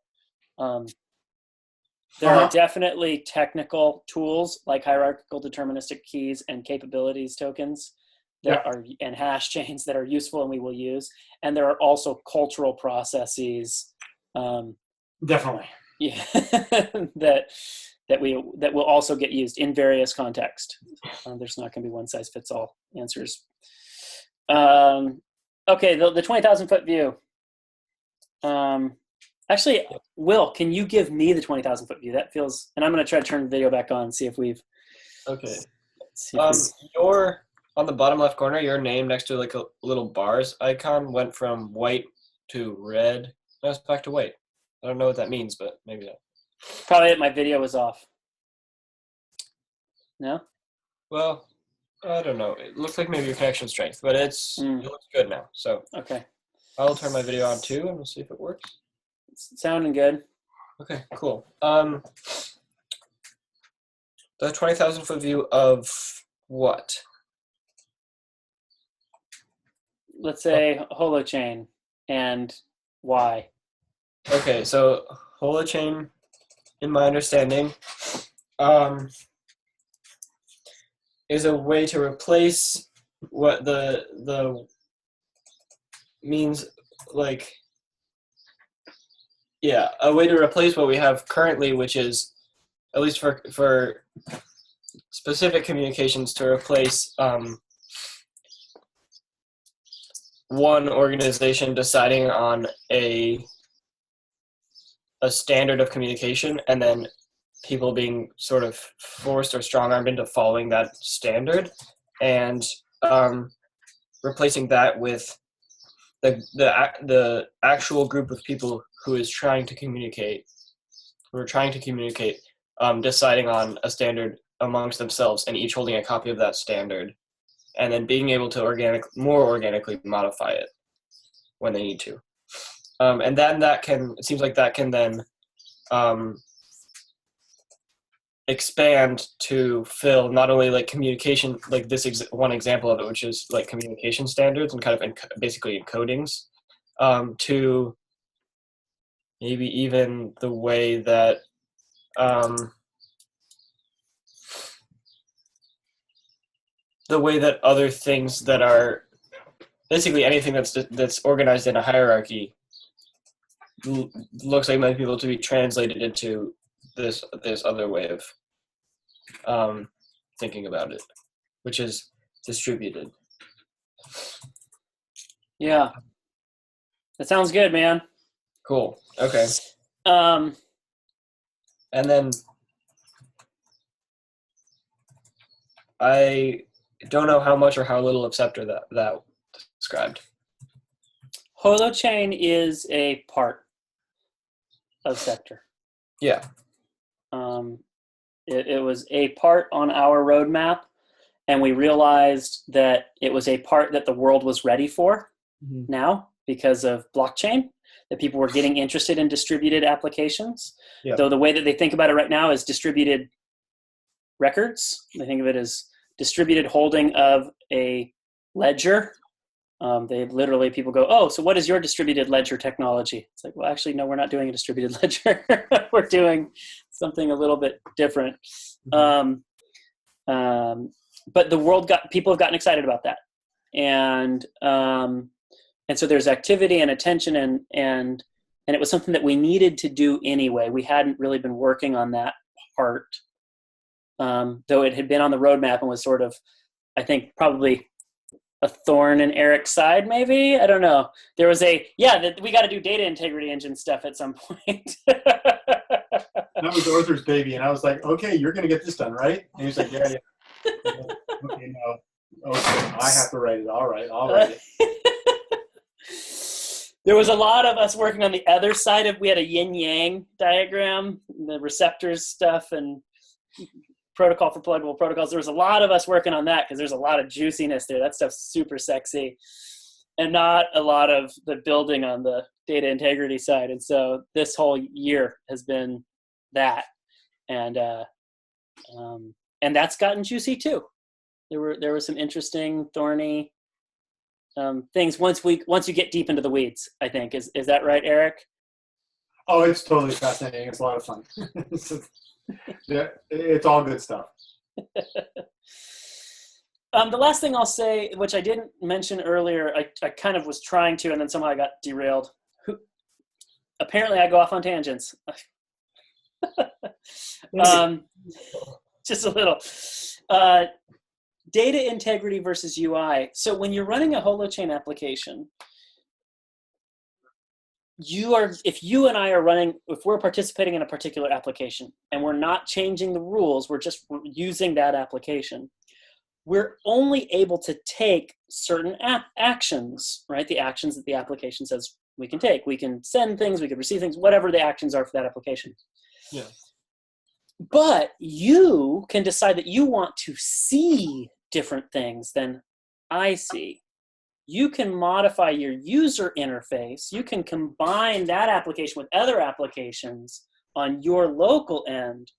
S2: There are definitely technical tools like hierarchical deterministic keys and capabilities tokens that are, and hash chains that are useful and we will use. And there are also cultural processes.
S3: Definitely.
S2: Yeah, that will also get used in various contexts. There's not going to be one size fits all answers. Okay, the 20,000 foot view. Actually, Will, can you give me the 20,000 foot view? That feels, and I'm going to try to turn the video back on and see if we've.
S1: Okay. Your on the bottom left corner, your name next to like a little bars icon went from white to red. Now it's back to white. I don't know what that means, but maybe that.
S2: Probably my video was off. No?
S1: Well, I don't know. It looks like maybe your connection strength, but it looks good now. So
S2: okay,
S1: I'll turn my video on too, and we'll see if it works.
S2: It's sounding good.
S1: Okay, cool. The 20,000 foot view of what?
S2: Let's say Holochain and why.
S1: Okay, so Holochain, in my understanding, is a way to replace what the means, like, a way to replace what we have currently, which is, at least for specific communications, to replace one organization deciding on a standard of communication, and then people being sort of forced or strong-armed into following that standard, and replacing that with the actual group of people who are trying to communicate, deciding on a standard amongst themselves and each holding a copy of that standard, and then being able to more organically modify it when they need to. And then it seems like that can then expand to fill not only like communication, like this one example of it, which is like communication standards and kind of basically encodings, to maybe even the way that other things that are basically anything that's organized in a hierarchy looks like might be able to be translated into this other way of thinking about it, which is distributed.
S2: Yeah, that sounds good, man.
S1: Cool. Okay.
S2: Um,
S1: and then I don't know how much or how little of Ceptr that described.
S2: Holochain is a part of Ceptr.
S1: Yeah.
S2: It was a part on our roadmap, and we realized that it was a part that the world was ready for now because of blockchain, that people were getting interested in distributed applications.
S1: Yeah.
S2: Though the way that they think about it right now is distributed records. They think of it as distributed holding of a ledger. They literally, people go, oh, so what is your distributed ledger technology? It's like, well, actually, no, we're not doing a distributed ledger. We're doing something a little bit different. But people have gotten excited about that. And so there's activity and attention and it was something that we needed to do anyway. We hadn't really been working on that part, though it had been on the roadmap and was sort of, I think, probably a thorn in Eric's side, maybe. I don't know. There was we got to do data integrity engine stuff at some point.
S3: That was Arthur's baby, and I was like, okay, you're going to get this done, right? And he was like, yeah. Okay, no. Okay, I have to write it. All right, I'll write it.
S2: There was a lot of us working on the other side of, we had a yin-yang diagram, the receptors stuff and protocol for pluggable protocols. There was a lot of us working on that because there's a lot of juiciness there. That stuff's super sexy and not a lot of the building on the data integrity side. And so this whole year has been that. And that's gotten juicy too. There were some interesting, thorny things once you get deep into the weeds, I think. Is that right, Eric?
S3: Oh, it's totally fascinating. It's a lot of fun. Yeah, it's all good stuff.
S2: The last thing I'll say, which I didn't mention earlier, I kind of was trying to, and then somehow I got derailed. Apparently I go off on tangents. Just a little. Data integrity versus UI. So when you're running a Holochain application, if you and I are running, if we're participating in a particular application and we're not changing the rules, we're using that application, we're only able to take certain actions, right? The actions that the application says we can take. We can send things, we can receive things, whatever the actions are for that application.
S1: Yeah.
S2: But you can decide that you want to see different things than I see. You can modify your user interface. You can combine that application with other applications on your local end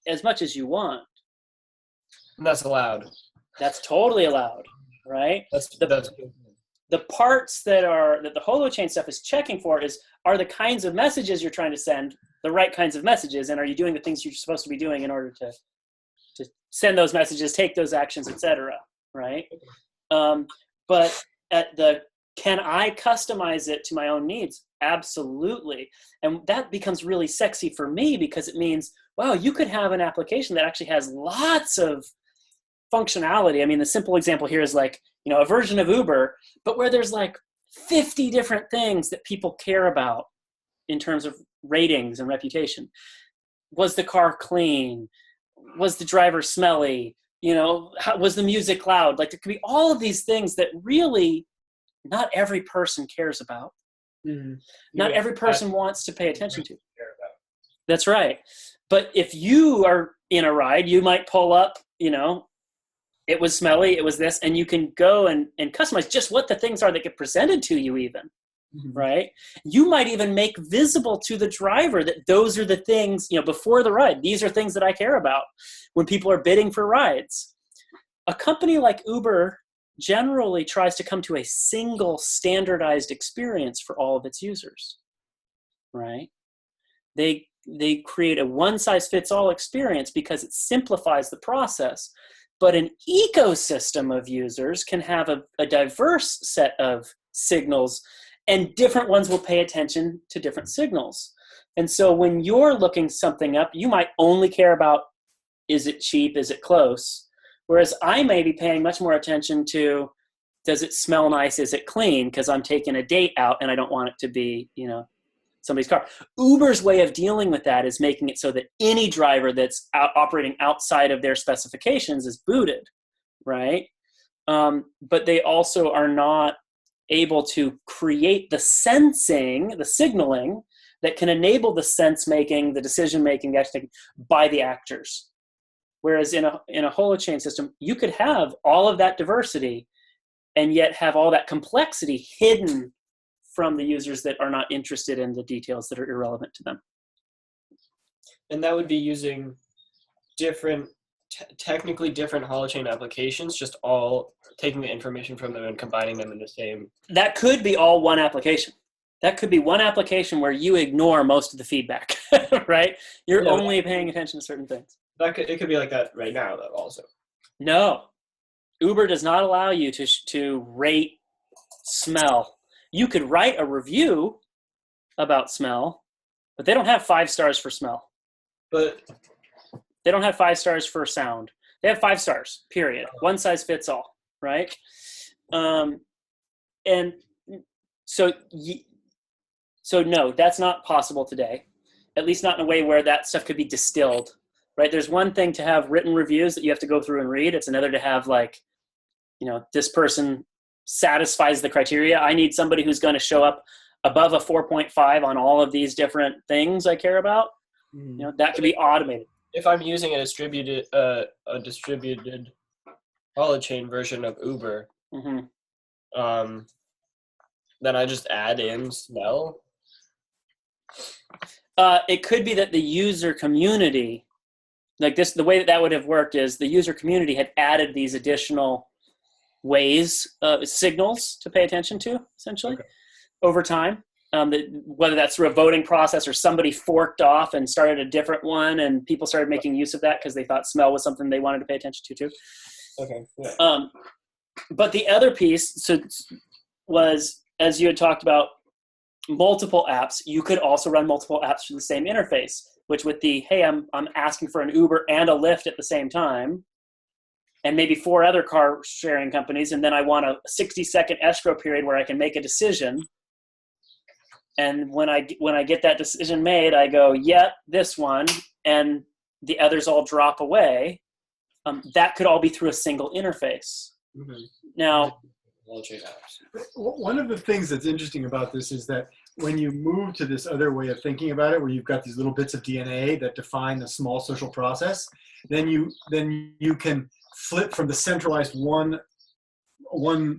S2: as much as you want.
S1: And that's allowed.
S2: That's totally allowed, right?
S1: That's
S2: the parts that the Holochain stuff is checking for are the kinds of messages you're trying to send the right kinds of messages, and are you doing the things you're supposed to be doing in order to send those messages, take those actions, etc. Right? But can I customize it to my own needs? Absolutely. And that becomes really sexy for me because it means, wow, you could have an application that actually has lots of functionality. I mean, the simple example here is like, a version of Uber, but where there's like 50 different things that people care about in terms of ratings and reputation. Was the car clean? Was the driver smelly? Was the music loud? Like, there could be all of these things that really not every person cares about. Mm-hmm. Not every person wants to pay attention to. That's right. But if you are in a ride, you might pull up, it was smelly, it was this, and you can go and customize just what the things are that get presented to you even. right? You might even make visible to the driver that those are the things, before the ride, these are things that I care about when people are bidding for rides. A company like Uber generally tries to come to a single standardized experience for all of its users, right? They create a one-size-fits-all experience because it simplifies the process. But an ecosystem of users can have a diverse set of signals, and different ones will pay attention to different signals. And so when you're looking something up, you might only care about, is it cheap, is it close? Whereas I may be paying much more attention to, does it smell nice, is it clean? Because I'm taking a date out and I don't want it to be, somebody's car. Uber's way of dealing with that is making it so that any driver that's operating outside of their specifications is booted, right? But they also are not able to create the sensing, the signaling that can enable the sense making, the decision making, the action taking by the actors. Whereas in a holochain system, you could have all of that diversity and yet have all that complexity hidden from the users that are not interested in the details that are irrelevant to them.
S1: And that would be using different, technically different holochain applications, just all taking the information from them and combining them in the same.
S2: That could be all one application. That could be one application where you ignore most of the feedback, right? You're only paying attention to certain things.
S1: It could be like that right now, though, also.
S2: No. Uber does not allow you to rate smell. You could write a review about smell, but they don't have 5 stars for smell.
S1: But
S2: they don't have 5 stars for sound. They have 5 stars, period. One size fits all, right? And so no, that's not possible today, at least not in a way where that stuff could be distilled, right? There's one thing to have written reviews that you have to go through and read. It's another to have this person satisfies the criteria. I need somebody who's going to show up above a 4.5 on all of these different things I care about. That can be automated.
S1: If I'm using a distributed holochain version of Uber, then I just add in smell.
S2: It could be that the user community, the way that would have worked is the user community had added these additional ways, signals to pay attention to, essentially, over time. Whether that's through a voting process or somebody forked off and started a different one and people started making use of that because they thought smell was something they wanted to pay attention to too.
S1: Okay. Yeah.
S2: But the other piece was, as you had talked about, multiple apps. You could also run multiple apps through the same interface, which with the, hey, I'm asking for an Uber and a Lyft at the same time, and maybe 4 other car sharing companies, and then I want a 60-second escrow period where I can make a decision. And when I get that decision made, I go, this one, and the others all drop away. That could all be through a single interface. Now,
S3: one of the things that's interesting about this is that when you move to this other way of thinking about it, where you've got these little bits of DNA that define the small social process, then you can flip from the centralized one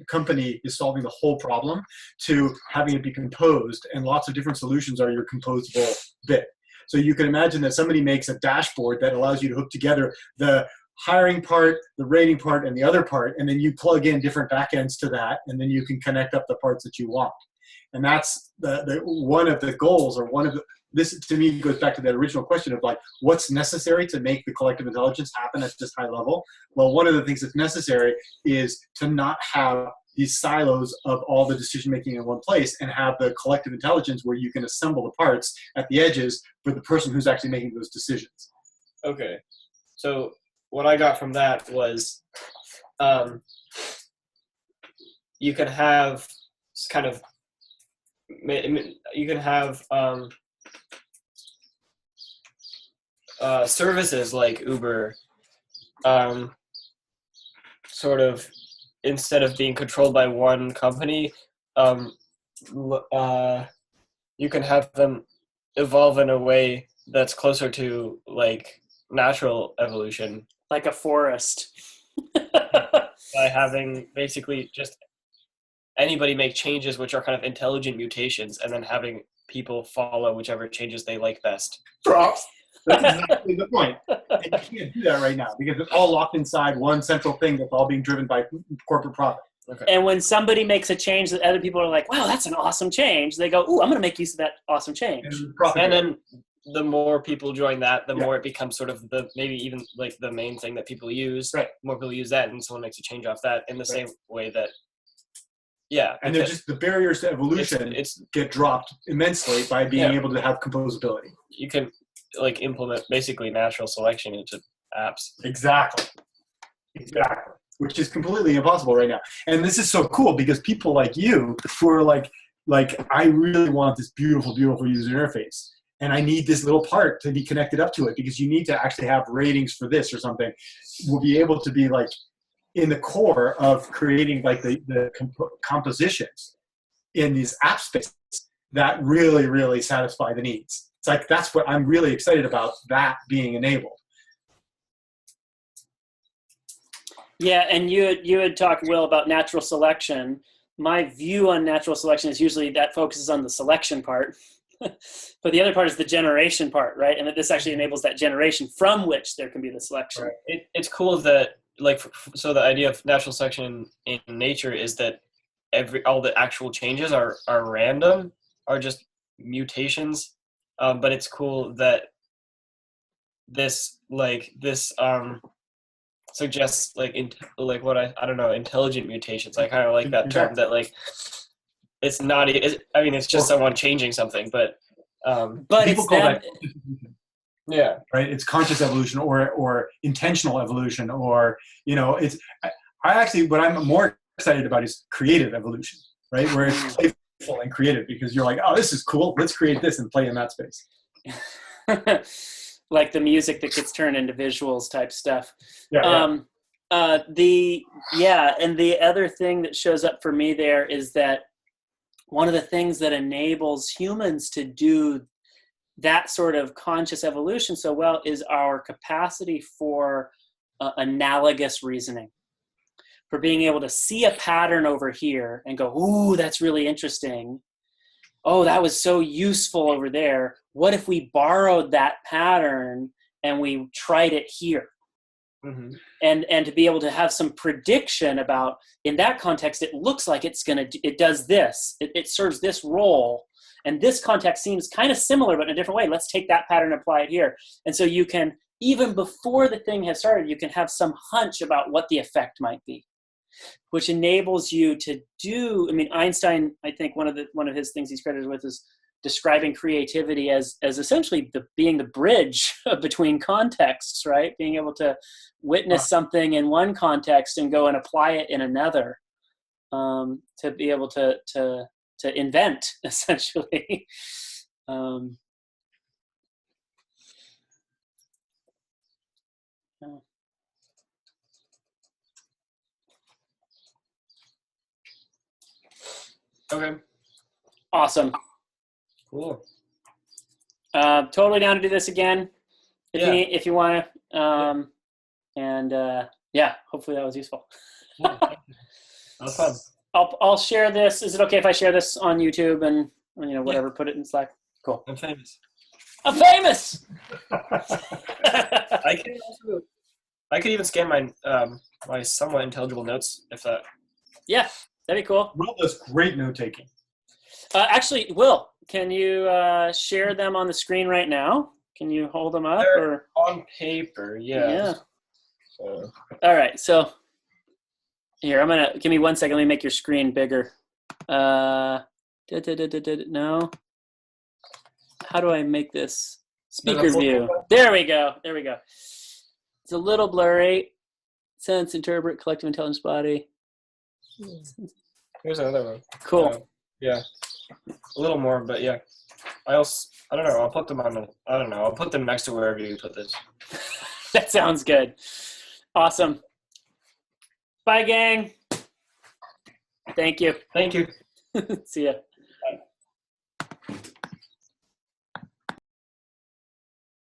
S3: company is solving the whole problem to having it be composed, and lots of different solutions are your composable bit. So you can imagine that somebody makes a dashboard that allows you to hook together the hiring part, the rating part, and the other part, and then you plug in different backends to that, and then you can connect up the parts that you want. And that's the one of the goals, or one of the, this to me goes back to that original question of what's necessary to make the collective intelligence happen at this high level. Well, one of the things that's necessary is to not have these silos of all the decision making in one place, and have the collective intelligence where you can assemble the parts at the edges for the person who's actually making those decisions.
S1: Okay, so what I got from that was you can have kind of, you can have services like Uber, sort of, instead of being controlled by one company, you can have them evolve in a way that's closer to natural evolution.
S2: Like a forest.
S1: By having basically just anybody make changes which are kind of intelligent mutations, and then having people follow whichever changes they like best.
S3: Props. That's exactly the point. And you can't do that right now because it's all locked inside one central thing that's all being driven by corporate profit.
S1: Okay.
S2: And when somebody makes a change that other people are like, wow, that's an awesome change, they go, ooh, I'm going to make use of that awesome change.
S1: And then the more people join that, the more it becomes sort of the, maybe even like the main thing that people use.
S3: Right.
S1: More people use that, and someone makes a change off that in the same way that,
S3: and they're just the barriers to evolution get dropped immensely by being able to have composability.
S1: You can like implement basically natural selection into apps.
S3: Exactly. Which is completely impossible right now. And this is so cool because people like you who are like I really want this beautiful, beautiful user interface. And I need this little part to be connected up to it because you need to actually have ratings for this or something. We'll be able to be like in the core of creating like the compositions in these app spaces that really, really satisfy the needs. It's like, that's what I'm really excited about, that being enabled.
S2: Yeah, and you had talked, Will, about natural selection. My view on natural selection is usually that focuses on the selection part. But the other part is the generation part, right? And that this actually enables that generation from which there can be the selection.
S1: Right. It's cool that, like, so the idea of natural selection in nature is that all the actual changes are random, are just mutations. But it's cool that this suggests what I don't know, intelligent mutations. I kind of like that term, that like it's not. It's just someone changing something, but
S3: people call that.
S1: Yeah.
S3: Right. It's conscious evolution or intentional evolution, or it's. I actually, what I'm more excited about is creative evolution, right? Where it's playful and creative because you're like, oh, this is cool. Let's create this and play in that space.
S2: Like the music that gets turned into visuals type stuff.
S3: Yeah.
S2: And the other thing that shows up for me there is that one of the things that enables humans to do that sort of conscious evolution so well is our capacity for analogous reasoning, for being able to see a pattern over here and go, ooh, that's really interesting. Oh, that was so useful over there. What if we borrowed that pattern and we tried it here?
S1: Mm-hmm.
S2: And to be able to have some prediction about, in that context, it looks like it does this. It serves this role. And this context seems kind of similar, but in a different way. Let's take that pattern and apply it here. And so you can, even before the thing has started, you can have some hunch about what the effect might be, which enables you to do. Einstein, I think one of his things he's credited with is describing creativity as essentially being the bridge between contexts, right? Being able to witness something in one context and go and apply it in another, to be able to invent, essentially.
S1: Okay.
S2: Awesome.
S1: Cool.
S2: Totally down to do this again if you want to. Hopefully that was useful.
S1: That was fun.
S2: I'll share this. Is it okay if I share this on YouTube and whatever, put it in Slack? Cool.
S1: I'm famous.
S2: I'm famous.
S1: I could even scan my somewhat intelligible notes if that.
S2: Yeah, that'd be cool.
S3: Will does great note taking.
S2: Actually, Will, can you share them on the screen right now? Can you hold them up?
S1: They're on paper, yeah.
S2: So. All right, so here, give me 1 second. Let me make your screen bigger. No. How do I make this speaker view? There we go. It's a little blurry. Sense, interpret, collective intelligence body.
S1: Here's another one.
S2: Cool.
S1: Yeah. A little more, but yeah. I don't know. I'll put them I'll put them next to wherever you put this.
S2: That sounds good. Awesome. Bye, gang. Thank you.
S1: Thank you.
S2: See ya.